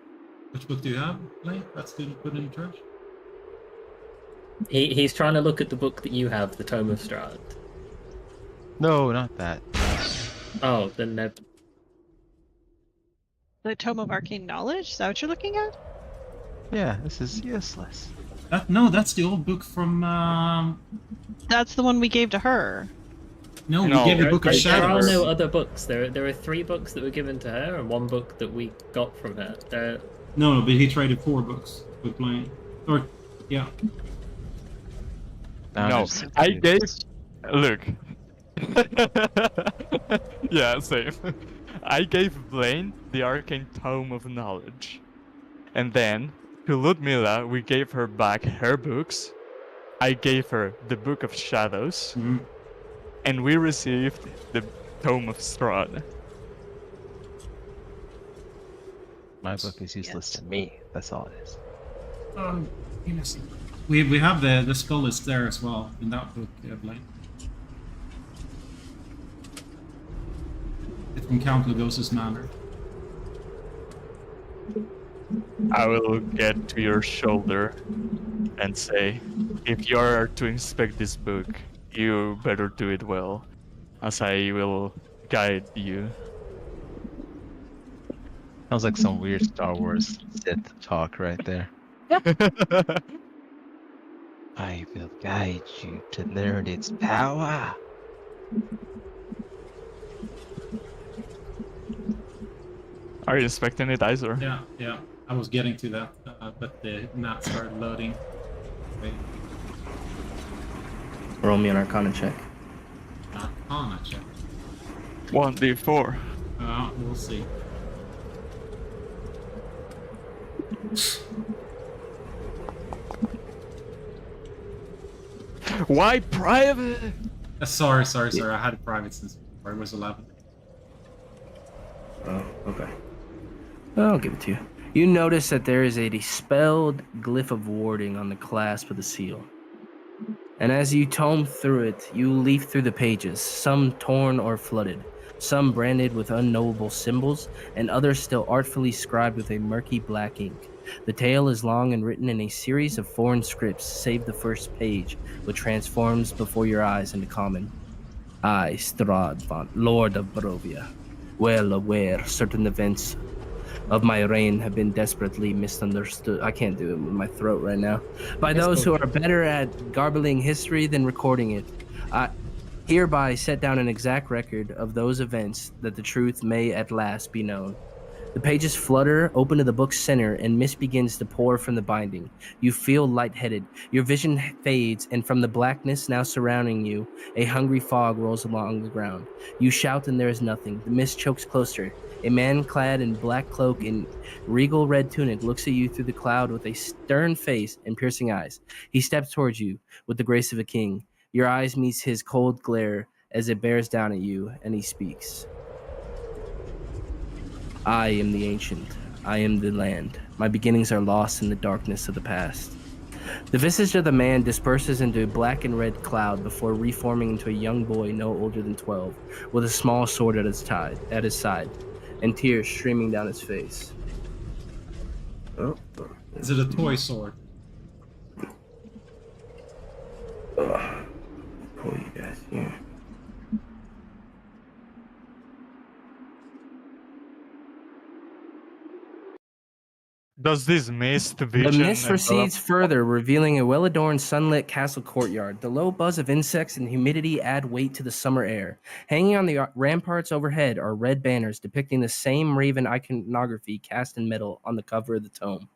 Speaker 5: Which book do you have, Blake? That's good to put in the trash?
Speaker 4: He's trying to look at the book that you have, the Tome of Strahd.
Speaker 6: No, not that.
Speaker 4: Oh, then no.
Speaker 2: The Tome of Arcane Knowledge? Is that what you're looking at?
Speaker 6: Yeah, this is useless.
Speaker 5: No, that's the old book from.
Speaker 2: That's the one we gave to her.
Speaker 5: No, we
Speaker 3: No,
Speaker 5: gave the
Speaker 4: There,
Speaker 5: Book of
Speaker 4: there are
Speaker 5: Shadows.
Speaker 4: no other books. There are 3 books that were given to her and 1 book that we got from her.
Speaker 5: No, but he traded 4 books with Blaine. Or, yeah.
Speaker 6: Now I'm
Speaker 3: No,
Speaker 6: just
Speaker 3: I
Speaker 6: confused.
Speaker 3: gave. Look. Yeah, same. I gave Blaine the Arcane Tome of Knowledge. And then, to Ludmilla, we gave her back her books. I gave her the Book of Shadows.
Speaker 5: Mhm.
Speaker 3: And we received the Tome of Strahd.
Speaker 6: My book is useless to me. That's all it is.
Speaker 5: Yes. We have the skull list there as well in that book, Blaine. It's from Count Lugos's Manor.
Speaker 3: I will get to your shoulder and say, if you are to inspect this book, you better do it well, as I will guide you.
Speaker 6: Sounds like some weird Star Wars Sith talk right there. I will guide you to learn its power.
Speaker 3: Are you expecting it, Isor?
Speaker 5: Yeah. I was getting to that, but the map started loading. Wait,
Speaker 1: Roll me an Arcana check.
Speaker 5: Arcana check.
Speaker 3: 1d4.
Speaker 5: We'll see.
Speaker 3: Why private?
Speaker 5: Sorry. I had a private since before it was 11.
Speaker 1: Oh, okay. I'll give it to you. You notice that there is a dispelled glyph of warding on the clasp of the seal. And as you tome through it, you leaf through the pages, some torn or flooded, some branded with unknowable symbols, and others still artfully scribed with a murky black ink. The tale is long and written in a series of foreign scripts, save the first page, which transforms before your eyes into common. I, Strahd von, Lord of Barovia, well aware certain events of my reign have been desperately misunderstood. I can't do it with my throat right now. By those who are better at garbling history than recording it. I hereby set down an exact record of those events that the truth may at last be known. The pages flutter open to the book's center, and mist begins to pour from the binding. You feel lightheaded. Your vision fades, and from the blackness now surrounding you, a hungry fog rolls along the ground. You shout, and there is nothing. The mist chokes closer. A man clad in black cloak and regal red tunic looks at you through the cloud with a stern face and piercing eyes. He steps towards you with the grace of a king. Your eyes meet his cold glare as it bears down at you, and he speaks. I am the ancient. I am the land. My beginnings are lost in the darkness of the past. The visage of the man disperses into a black and red cloud before reforming into a young boy no older than 12, with a small sword at his side, and tears streaming down his face. Oh.
Speaker 5: Is it a toy sword?
Speaker 1: Pull you guys here.
Speaker 3: Does this mist
Speaker 1: The
Speaker 3: vision
Speaker 1: mist
Speaker 3: envelop-
Speaker 1: recedes further, revealing a well-adorned, sunlit castle courtyard. The low buzz of insects and humidity add weight to the summer air. Hanging on the ramparts overhead are red banners depicting the same raven iconography cast in metal on the cover of the tome.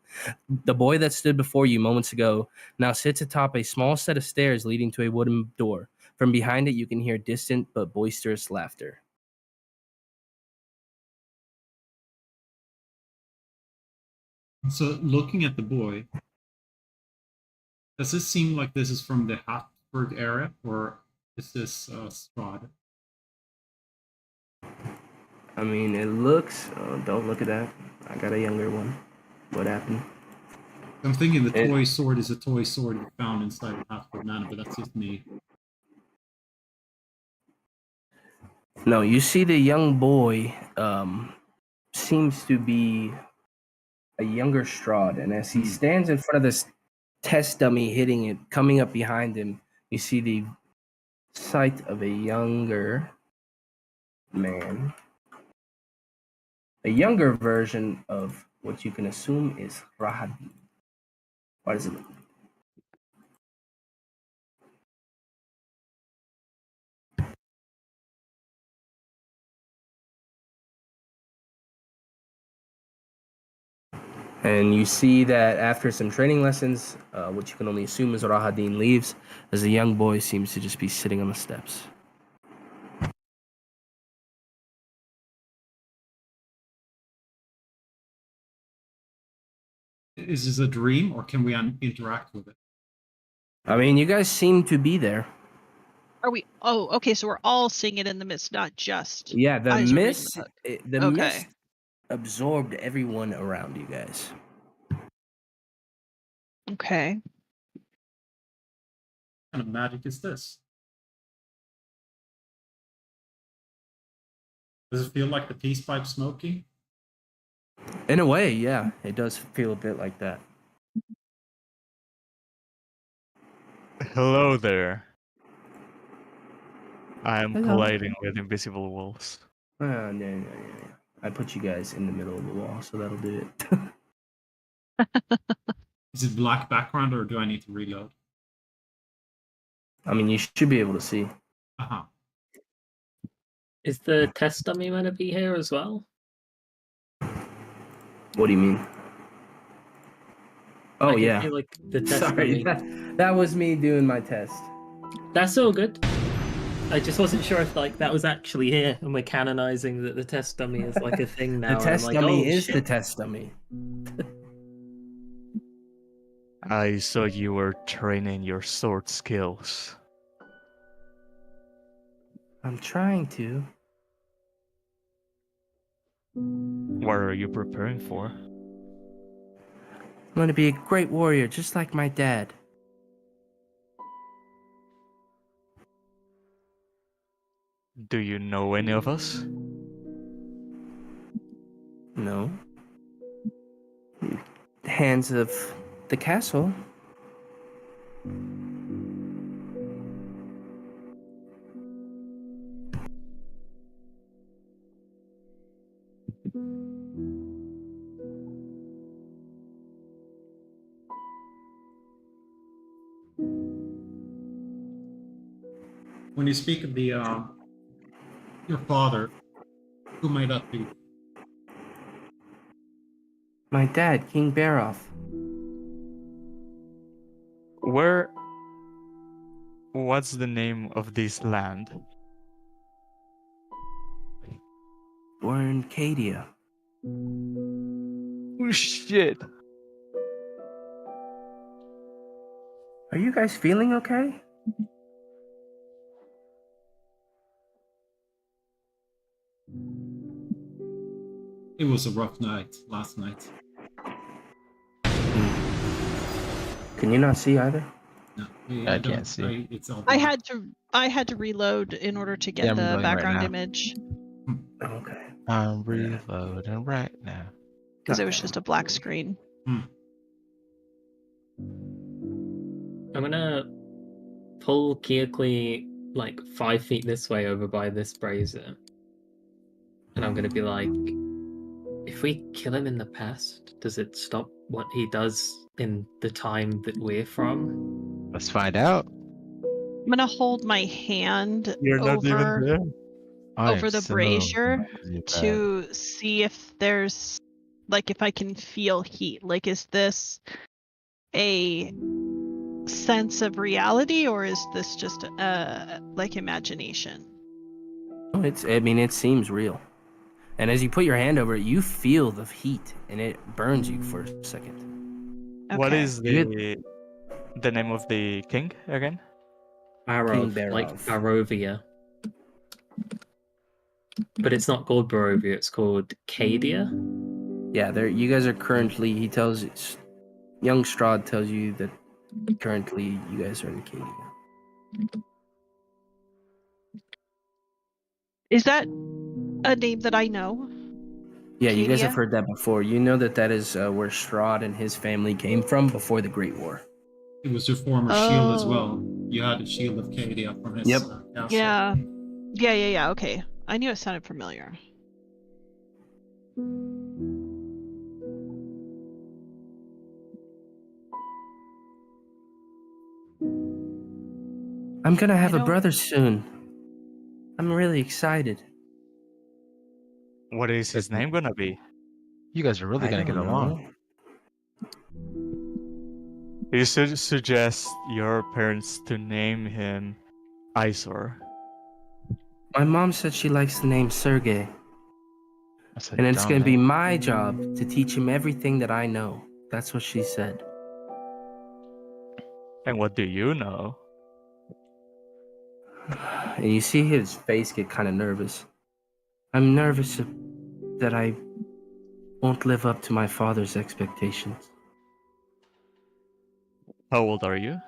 Speaker 1: The boy that stood before you moments ago now sits atop a small set of stairs leading to a wooden door. From behind it, you can hear distant but boisterous laughter.
Speaker 5: So, looking at the boy, does this seem like this is from the Habsburg era, or is this Strahd?
Speaker 1: I mean, it looks... don't look at that. I got a younger one. What happened?
Speaker 5: I'm thinking the toy sword is a toy sword you found inside the Habsburg Manor, but that's just me.
Speaker 1: No, you see the young boy seems to be a younger Strahd, and as he stands in front of this test dummy hitting it, coming up behind him, you see the sight of a younger man. A younger version of what you can assume is Rahadi. Why does it look? And you see that after some training lessons, which you can only assume is Rahadin leaves, as the young boy seems to just be sitting on the steps.
Speaker 5: Is this a dream, or can we interact with it?
Speaker 1: I mean, you guys seem to be there.
Speaker 2: Are we? Oh, okay. So we're all seeing it in the mist, not just.
Speaker 1: Yeah, the
Speaker 2: eyes are reading
Speaker 1: mist,
Speaker 2: the book.
Speaker 1: the
Speaker 2: Okay.
Speaker 1: mist absorbed everyone around you guys.
Speaker 2: Okay.
Speaker 5: What kind of magic is this? Does it feel like the peace pipe smoking?
Speaker 1: In a way, yeah, it does feel a bit like that.
Speaker 3: Hello there. I am
Speaker 1: Hello.
Speaker 3: colliding with invisible walls.
Speaker 1: No. I put you guys in the middle of the wall, so that'll do it.
Speaker 5: Is it black background, or do I need to reload?
Speaker 1: I mean, you should be able to see.
Speaker 5: Uh-huh.
Speaker 4: Is the test dummy going to be here as well?
Speaker 1: What do you mean? Oh
Speaker 4: I can
Speaker 1: yeah.
Speaker 4: feel like the test
Speaker 1: Sorry,
Speaker 4: dummy.
Speaker 1: that was me doing my test.
Speaker 4: That's all good. I just wasn't sure if like that was actually here, and we're canonizing that the test dummy is like a thing now.
Speaker 1: The
Speaker 4: and
Speaker 1: test
Speaker 4: I'm like,
Speaker 1: dummy
Speaker 4: oh,
Speaker 1: is
Speaker 4: shit.
Speaker 1: the test dummy.
Speaker 3: I saw you were training your sword skills.
Speaker 1: I'm trying to.
Speaker 3: What are you preparing for?
Speaker 1: I'm gonna be a great warrior, just like my dad.
Speaker 3: Do you know any of us?
Speaker 1: No. Hands of the castle.
Speaker 5: When you speak of the your father, who might that be?
Speaker 1: My dad, King Baroff.
Speaker 3: What's the name of this land?
Speaker 1: We're in Cadia.
Speaker 3: Oh shit!
Speaker 1: Are you guys feeling okay?
Speaker 5: It was a rough night last night.
Speaker 1: Can you not see either?
Speaker 5: No,
Speaker 6: I can't see.
Speaker 5: It's all
Speaker 2: I
Speaker 5: dark.
Speaker 2: had to reload in order to get
Speaker 6: Yeah, I'm
Speaker 2: the
Speaker 6: reloading right
Speaker 2: background
Speaker 6: now.
Speaker 2: image
Speaker 1: Okay.
Speaker 6: I'm reloading right now.
Speaker 2: because it was
Speaker 1: Okay.
Speaker 2: just a black screen.
Speaker 4: I'm gonna pull Keokli like 5 feet this way over by this brazier. And I'm gonna be like, if we kill him in the past, does it stop what he does in the time that we're from?
Speaker 6: Let's find out.
Speaker 2: I'm gonna hold my hand
Speaker 3: You're not even
Speaker 2: over
Speaker 3: there.
Speaker 6: I
Speaker 2: over
Speaker 6: am
Speaker 2: the
Speaker 6: so
Speaker 2: brazier
Speaker 6: bad.
Speaker 2: to see if there's like if I can feel heat. Like, is this a sense of reality or is this just like imagination?
Speaker 1: Oh, it seems real. And as you put your hand over it, you feel the heat, and it burns you for a second.
Speaker 3: What
Speaker 2: Okay.
Speaker 3: is the name of the king again?
Speaker 4: Barov,
Speaker 1: King
Speaker 4: like
Speaker 1: Barov.
Speaker 4: Barovia. But it's not called Barovia, it's called Cadia.
Speaker 1: Yeah, you guys are currently. Young Strahd tells you that currently you guys are in Cadia.
Speaker 2: Is that a name that I know?
Speaker 1: Yeah, you guys have
Speaker 2: Cadia?
Speaker 1: heard that before. You know that is where Strahd and his family came from before the Great War.
Speaker 5: It was your former shield as
Speaker 2: Oh.
Speaker 5: well. You had a shield of Cadia from his
Speaker 1: Yep.
Speaker 5: castle.
Speaker 2: Yeah. Okay. I knew it sounded familiar.
Speaker 1: I'm gonna have
Speaker 2: I
Speaker 1: a
Speaker 2: don't-
Speaker 1: brother soon. I'm really excited.
Speaker 3: What is his name gonna be?
Speaker 6: You guys are really
Speaker 1: I
Speaker 6: gonna get
Speaker 1: don't
Speaker 6: along.
Speaker 3: You should suggest your parents to name him Isor.
Speaker 1: My mom said she likes the name Sergey,
Speaker 6: That's a
Speaker 1: and it's
Speaker 6: dumb
Speaker 1: gonna be
Speaker 6: name.
Speaker 1: my job to teach him everything that I know. That's what she said.
Speaker 3: And what do you know?
Speaker 1: And you see his face get kind of nervous. I'm nervous that I won't live up to my father's expectations.
Speaker 3: How old are you?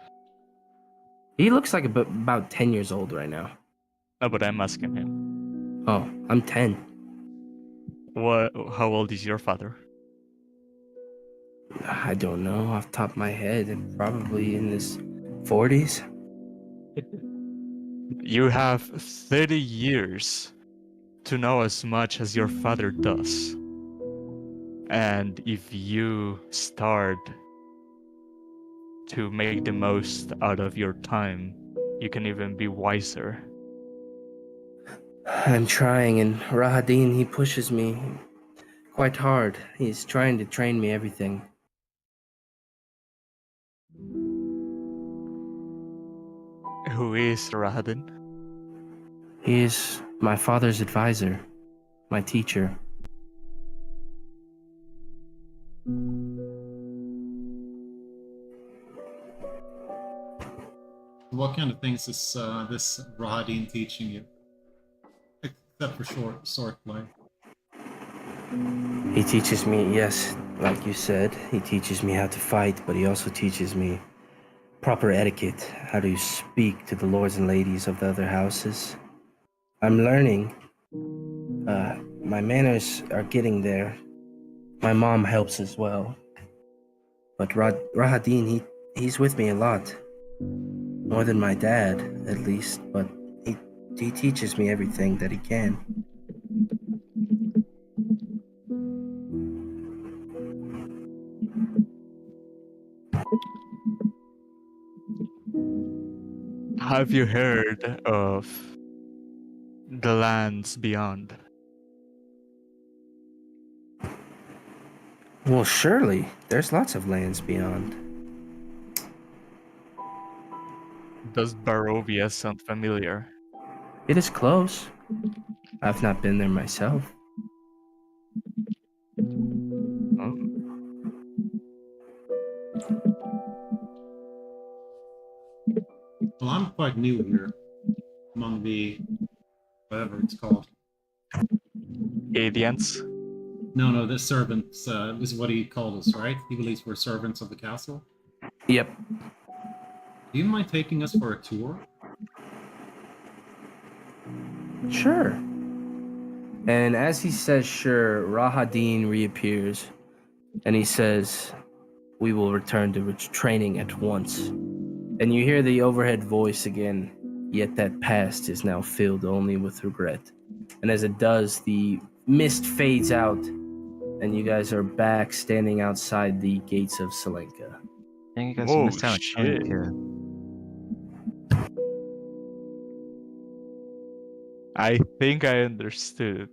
Speaker 1: He looks like about 10 years old right now.
Speaker 3: No, but I'm asking him.
Speaker 1: Oh, I'm 10.
Speaker 3: How old is your father?
Speaker 1: I don't know off the top of my head. Probably in his 40s.
Speaker 3: You have 30 years to know as much as your father does. And if you start to make the most out of your time you can even be wiser.
Speaker 1: I'm trying, and Rahadin, he pushes me quite hard. He's trying to train me everything.
Speaker 3: Who is Rahadin?
Speaker 1: He is my father's advisor, my teacher.
Speaker 5: What kind of things is this Rahadin teaching you? Except for swordplay.
Speaker 1: He teaches me, yes, like you said, he teaches me how to fight, but he also teaches me proper etiquette, how to speak to the lords and ladies of the other houses. I'm learning. My manners are getting there. My mom helps as well. But Rahadin, he's with me a lot. More than my dad, at least, but he teaches me everything that he can.
Speaker 3: Have you heard of the lands beyond?
Speaker 1: Well, surely. There's lots of lands beyond.
Speaker 3: Does Barovia sound familiar?
Speaker 1: It is close. I've not been there myself.
Speaker 3: Oh.
Speaker 5: Well, I'm quite new here among the whatever it's called.
Speaker 3: Adians?
Speaker 5: No, the servants is what he called us, right? He believes we're servants of the castle.
Speaker 1: Yep.
Speaker 5: Do you mind taking us for a tour?
Speaker 1: Sure. And as he says sure, Rahadin reappears, and he says, "We will return to its training at once." And you hear the overhead voice again, yet that past is now filled only with regret. And as it does, the mist fades out, and you guys are back standing outside the gates of Selenka.
Speaker 6: Dang, you guys
Speaker 3: Whoa,
Speaker 6: missed out on killing the
Speaker 3: shit.
Speaker 6: kid.
Speaker 3: I think I understood.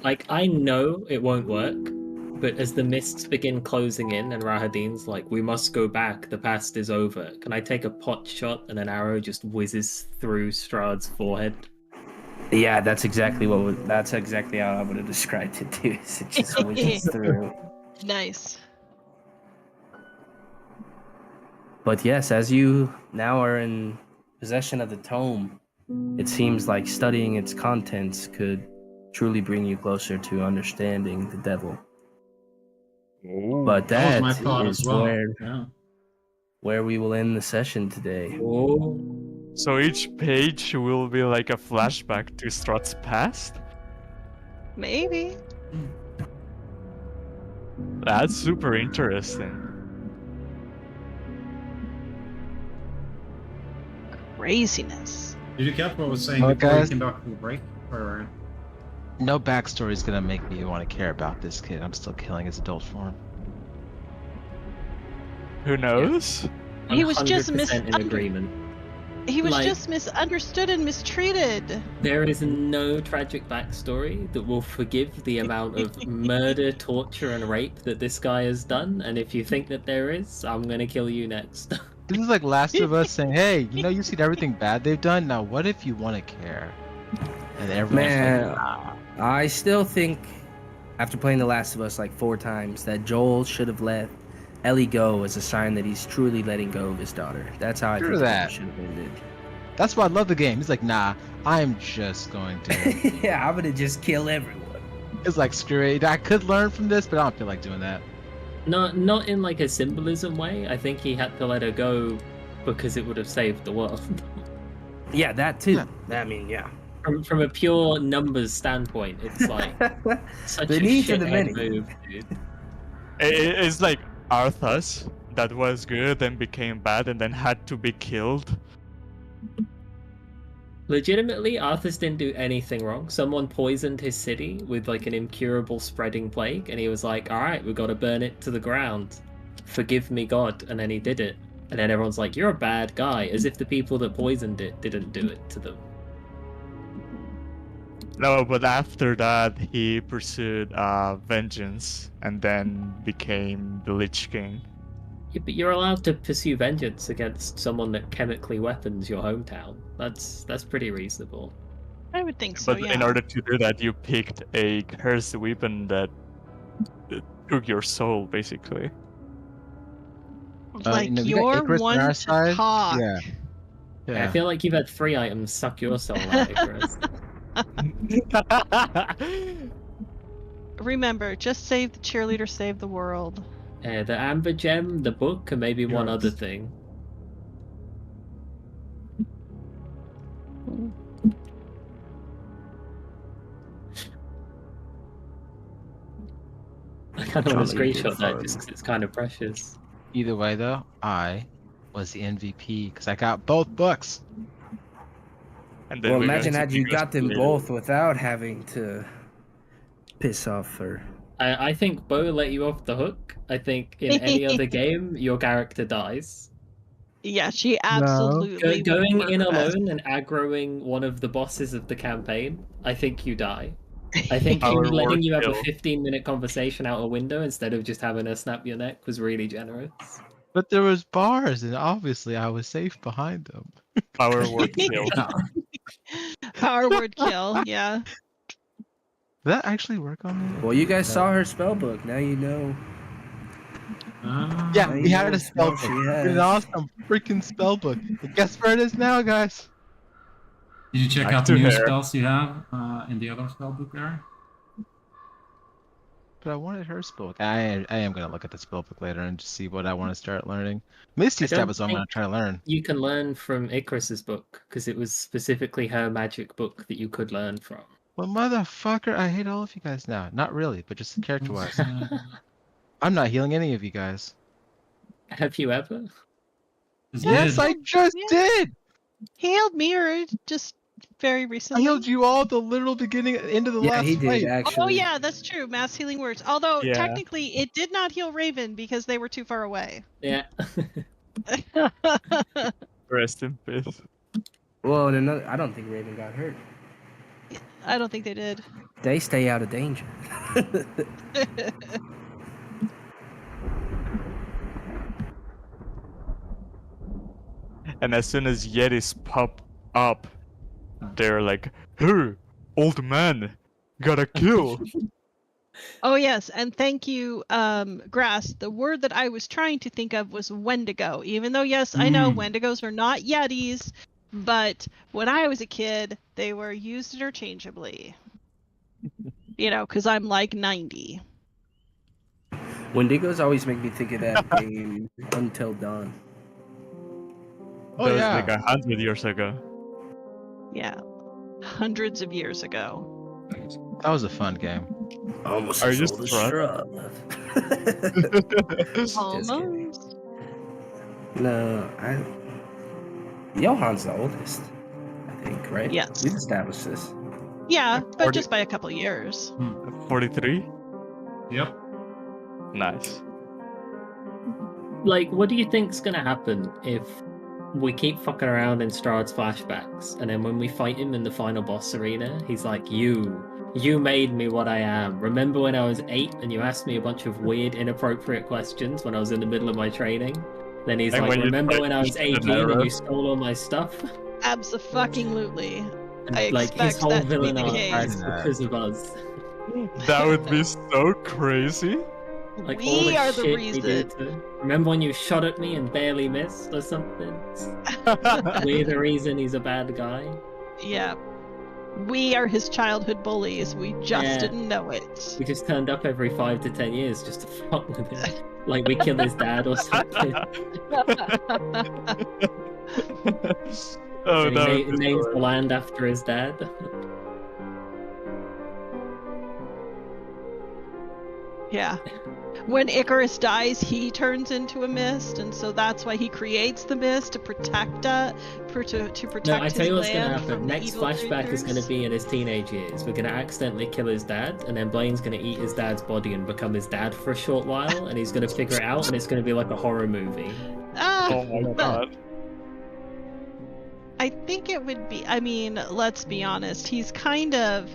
Speaker 4: Like, I know it won't work, but as the mists begin closing in and Rahadin's like, we must go back, the past is over, can I take a pot shot and an arrow just whizzes through Strahd's forehead?
Speaker 1: Yeah, that's exactly that's exactly how I would have described it too. Is it just whizzes through.
Speaker 2: Nice.
Speaker 1: But yes, as you now are in possession of the tome, it seems like studying its contents could truly bring you closer to understanding the devil. But
Speaker 5: That was
Speaker 1: that
Speaker 5: my thought
Speaker 1: is
Speaker 5: as well.
Speaker 1: where where we will end the session today.
Speaker 4: Oh,
Speaker 3: So each page will be like a flashback to Strahd's past?
Speaker 2: Maybe.
Speaker 3: That's super interesting.
Speaker 2: Craziness.
Speaker 5: Did you catch what I was saying
Speaker 6: Oh,
Speaker 5: before you
Speaker 6: guys.
Speaker 5: came back from the break? Or
Speaker 6: No backstory is gonna make me want to care about this kid. I'm still killing his adult form.
Speaker 3: Who knows?
Speaker 2: He was just
Speaker 4: 100% in agreement.
Speaker 2: He was
Speaker 4: Like-
Speaker 2: just misunderstood and mistreated.
Speaker 4: There is no tragic backstory that will forgive the amount of murder, torture, and rape that this guy has done, and if you think that there is, I'm gonna kill you next.
Speaker 6: This is like Last of Us saying, "Hey, you know you've seen everything bad they've done. Now, what if you want to care?" And everyone's
Speaker 1: Man,
Speaker 6: like, "Nah."
Speaker 1: I still think, after playing The Last of Us like 4 times, that Joel should have let Ellie go as a sign that he's truly letting go of his daughter. That's how I
Speaker 6: True
Speaker 1: think
Speaker 6: that.
Speaker 1: it should have ended.
Speaker 6: That's why I love the game. He's like, "Nah, I'm just going to."
Speaker 1: Yeah, I'm gonna just kill everyone.
Speaker 6: It's like, screw it. I could learn from this, but I don't feel like doing that.
Speaker 4: Not in like a symbolism way. I think he had to let her go because it would have saved the world.
Speaker 1: Yeah, that too.
Speaker 6: Yeah.
Speaker 1: I mean, yeah.
Speaker 4: From a pure numbers standpoint, it's like such
Speaker 1: The
Speaker 4: a
Speaker 1: needs of the
Speaker 4: shithead
Speaker 1: many.
Speaker 4: move, dude.
Speaker 3: It's like Arthas that was good and became bad and then had to be killed.
Speaker 4: Legitimately, Arthas didn't do anything wrong. Someone poisoned his city with like an incurable spreading plague, and he was like, "All right, we've got to burn it to the ground." "Forgive me, God," and then he did it. And then everyone's like, "You're a bad guy," as if the people that poisoned it didn't do it to them.
Speaker 3: No, but after that, he pursued vengeance and then became the Lich King.
Speaker 4: Yeah, but you're allowed to pursue vengeance against someone that chemically weapons your hometown. That's pretty reasonable.
Speaker 2: I would think so,
Speaker 3: But
Speaker 2: yeah.
Speaker 3: in order to do that, you picked a cursed weapon that took your soul, basically.
Speaker 2: Like,
Speaker 6: we got
Speaker 2: you're
Speaker 6: Icarus on
Speaker 2: one
Speaker 6: our
Speaker 2: to
Speaker 6: side.
Speaker 2: talk.
Speaker 6: Yeah.
Speaker 4: I feel like you've had 3 items suck your soul out, Icarus.
Speaker 2: Remember, just save the cheerleader, save the world.
Speaker 4: The Amber Gem, the book, and maybe one other thing. I kind of want to
Speaker 1: Charlie did
Speaker 4: screenshot that
Speaker 1: fun.
Speaker 4: just because it's kind of precious.
Speaker 6: Either way, though, I was the MVP because I got both books.
Speaker 3: And then
Speaker 1: Well,
Speaker 3: we got
Speaker 1: imagine
Speaker 3: to
Speaker 1: had you
Speaker 3: Icarus
Speaker 1: got them
Speaker 3: later.
Speaker 1: both without having to piss off her.
Speaker 4: I think Bo let you off the hook. I think in any other game, your character dies.
Speaker 2: Yeah, she absolutely
Speaker 4: Going
Speaker 2: would
Speaker 4: in
Speaker 2: work best.
Speaker 4: alone and aggroing one of the bosses of the campaign, I think you die. I think him
Speaker 3: Our
Speaker 4: letting
Speaker 3: word
Speaker 4: you have a
Speaker 3: kill.
Speaker 4: 15-minute conversation out a window instead of just having her snap your neck was really generous.
Speaker 6: But there was bars, and obviously I was safe behind them.
Speaker 3: Our word kill.
Speaker 2: Power word kill, yeah.
Speaker 6: Did that actually work on me?
Speaker 1: Well, you guys saw her spell book. Now you know.
Speaker 6: Yeah,
Speaker 1: Now
Speaker 6: we
Speaker 1: you
Speaker 6: had
Speaker 1: know
Speaker 6: a
Speaker 1: what
Speaker 6: spell
Speaker 1: spell
Speaker 6: book.
Speaker 1: she has.
Speaker 6: An awesome freaking spell book. And guess where it is now, guys?
Speaker 5: Did you check
Speaker 3: Back
Speaker 5: out
Speaker 3: to
Speaker 5: the new
Speaker 3: hair.
Speaker 5: spells you have in the other spell book there?
Speaker 6: But I wanted her spell book. I am gonna look at the spell book later and just see what I want to start learning. Misty
Speaker 4: I don't
Speaker 6: Step is what I'm gonna
Speaker 4: think-
Speaker 6: try to learn.
Speaker 4: You can learn from Icarus's book because it was specifically her magic book that you could learn from.
Speaker 6: Well, motherfucker, I hate all of you guys now. Not really, but just character-wise. I'm not healing any of you guys.
Speaker 4: Have you ever?
Speaker 6: Yes, I just
Speaker 2: Yeah.
Speaker 6: did.
Speaker 2: He healed Mirror just very
Speaker 6: I
Speaker 2: recently.
Speaker 6: healed you all the literal beginning, end of the
Speaker 1: Yeah,
Speaker 6: last
Speaker 1: he did
Speaker 6: fight.
Speaker 1: actually.
Speaker 2: Oh yeah, that's true. Mass healing works. Although
Speaker 3: Yeah.
Speaker 2: technically it did not heal Raven because they were too far away.
Speaker 4: Yeah.
Speaker 3: Rest in peace.
Speaker 1: Well, and another, I don't think Raven got hurt.
Speaker 2: I don't think they did.
Speaker 1: They stay out of danger.
Speaker 3: And as soon as Yetis pop up, they're like, "Hey, old man, gotta kill."
Speaker 2: Oh yes, and thank you, Grass. The word that I was trying to think of was Wendigo. Even though yes, I know Wendigos are not Yetis, but when I was a kid, they were used interchangeably. You know, because I'm like 90.
Speaker 1: Wendigos always make me think of that game Until Dawn.
Speaker 6: Oh
Speaker 3: That was
Speaker 6: yeah.
Speaker 3: like 100 years ago.
Speaker 2: Yeah, hundreds of years ago.
Speaker 6: That was a fun game.
Speaker 1: Almost
Speaker 3: Are
Speaker 1: as
Speaker 3: you
Speaker 1: old as
Speaker 3: drunk?
Speaker 1: Strahd.
Speaker 2: Almost.
Speaker 1: No, Johan's the oldest, I think, right?
Speaker 2: Yes.
Speaker 1: We've established this.
Speaker 2: Yeah, but
Speaker 3: 40
Speaker 2: just by a couple years.
Speaker 3: 43?
Speaker 5: Yep.
Speaker 3: Nice.
Speaker 4: Like, what do you think's gonna happen if we keep fucking around in Strahd's flashbacks, and then when we fight him in the final boss arena, he's like, You made me what I am. Remember when I was 8 and you asked me a bunch of weird, inappropriate questions when I was in the middle of my training? Then he's
Speaker 3: Like
Speaker 4: like,
Speaker 3: when you
Speaker 4: remember
Speaker 3: fight
Speaker 4: when I was
Speaker 3: Ethan and
Speaker 4: 18 and
Speaker 3: Arrow?
Speaker 4: you stole all my stuff?
Speaker 2: Abso-fucking-lutely.
Speaker 4: And,
Speaker 2: I
Speaker 4: like, his
Speaker 2: expect
Speaker 4: whole
Speaker 2: that to be
Speaker 4: villain
Speaker 2: the
Speaker 4: arc
Speaker 2: case.
Speaker 4: is because of us.
Speaker 3: That would be so crazy.
Speaker 4: Like, all
Speaker 2: We
Speaker 4: the
Speaker 2: are the
Speaker 4: shit we did
Speaker 2: reason.
Speaker 4: to... Remember when you shot at me and barely missed or something? We're the reason he's a bad guy.
Speaker 2: Yeah. We are his childhood bullies. We just
Speaker 4: Yeah.
Speaker 2: didn't know it.
Speaker 4: We just turned up every 5 to 10 years just to fuck with him. Like we killed his dad or something.
Speaker 3: Oh,
Speaker 4: And
Speaker 3: that
Speaker 4: he
Speaker 3: would be
Speaker 4: names
Speaker 3: so
Speaker 4: the land after his dad.
Speaker 2: Yeah. When Icarus dies, he turns into a mist, and so that's why he creates the mist to protect to protect
Speaker 4: No, I tell
Speaker 2: his
Speaker 4: you what's gonna
Speaker 2: land
Speaker 4: happen.
Speaker 2: from the
Speaker 4: Next
Speaker 2: evil
Speaker 4: flashback is gonna
Speaker 2: creatures.
Speaker 4: be in his teenage years. We're gonna accidentally kill his dad, and then Blaine's gonna eat his dad's body and become his dad for a short while, and he's gonna figure it out, and it's gonna be like a horror movie.
Speaker 3: Oh my
Speaker 2: But
Speaker 3: god.
Speaker 2: I think it would be. I mean, let's be honest. He's kind of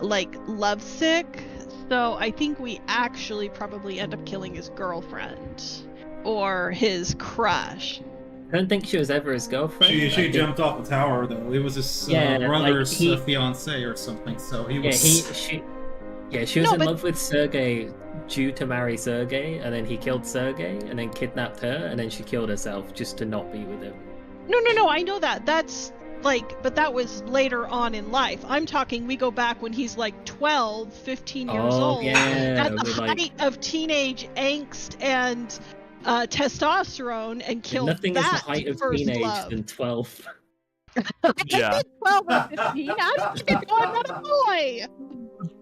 Speaker 2: like lovesick. So I think we actually probably end up killing his girlfriend or his crush.
Speaker 4: I don't think she was ever his girlfriend.
Speaker 5: She
Speaker 4: I think-
Speaker 5: jumped off the tower though. It was his
Speaker 4: Yeah, like,
Speaker 5: brother's
Speaker 4: he-
Speaker 5: fiance or something. So he
Speaker 4: Yeah,
Speaker 5: was.
Speaker 4: she was
Speaker 2: No,
Speaker 4: in
Speaker 2: but-
Speaker 4: love with Sergei, due to marry Sergei, and then he killed Sergei, and then kidnapped her, and then she killed herself just to not be with him.
Speaker 2: No, I know that. That's like, but that was later on in life. I'm talking, we go back when he's like 12, 15 years old.
Speaker 4: yeah,
Speaker 2: At the
Speaker 4: with, like-
Speaker 2: height of teenage angst and testosterone, and killed
Speaker 4: Nothing is the
Speaker 2: that
Speaker 4: height of
Speaker 2: first
Speaker 4: teenage
Speaker 2: love.
Speaker 4: than 12.
Speaker 3: Yeah.
Speaker 2: 12 or 15. I'm not a boy.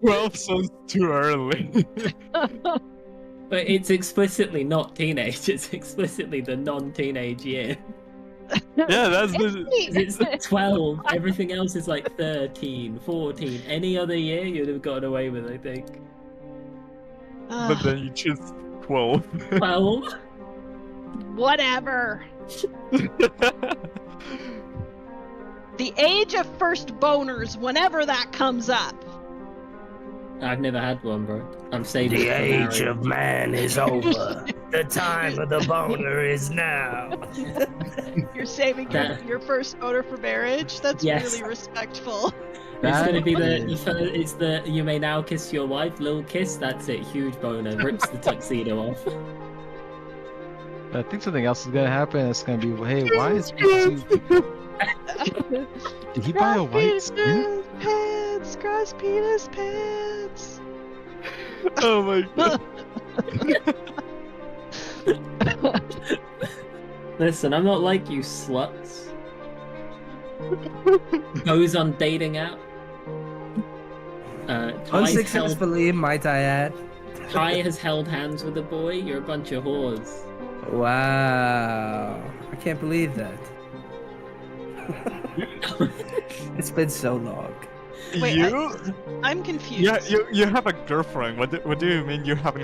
Speaker 3: 12 sounds too early.
Speaker 4: But it's explicitly not teenage, it's explicitly the non-teenage year.
Speaker 3: Yeah, that's the.
Speaker 4: It's 12, everything else is like 13, 14. Any other year you'd have gotten away with, I think.
Speaker 3: But then you choose 12.
Speaker 4: 12?
Speaker 2: Whatever. The age of first boners, whenever that comes up.
Speaker 4: I've never had one, bro. I'm saving
Speaker 1: The
Speaker 4: it for
Speaker 1: age
Speaker 4: marriage.
Speaker 1: of man is over. The time of the boner is now.
Speaker 2: You're saving your first boner for marriage? That's
Speaker 4: Yes.
Speaker 2: really respectful.
Speaker 4: It's gonna be it's the you may now kiss your wife, little kiss, that's it, huge boner, rips the tuxedo off.
Speaker 6: I think something else is gonna happen. It's gonna be, hey, why is Pikachu... Did he buy a white skin?
Speaker 2: Pants, cross penis pants.
Speaker 3: Oh my god.
Speaker 4: Listen, I'm not like you sluts. Goes on dating app.
Speaker 1: Unsuccessfully, might I add.
Speaker 4: Kai has held hands with a boy. You're a bunch of whores.
Speaker 1: Wow. I can't believe that. It's been so long.
Speaker 2: Wait,
Speaker 3: You?
Speaker 2: I'm confused.
Speaker 3: Yeah, you have a girlfriend. What do you mean you haven't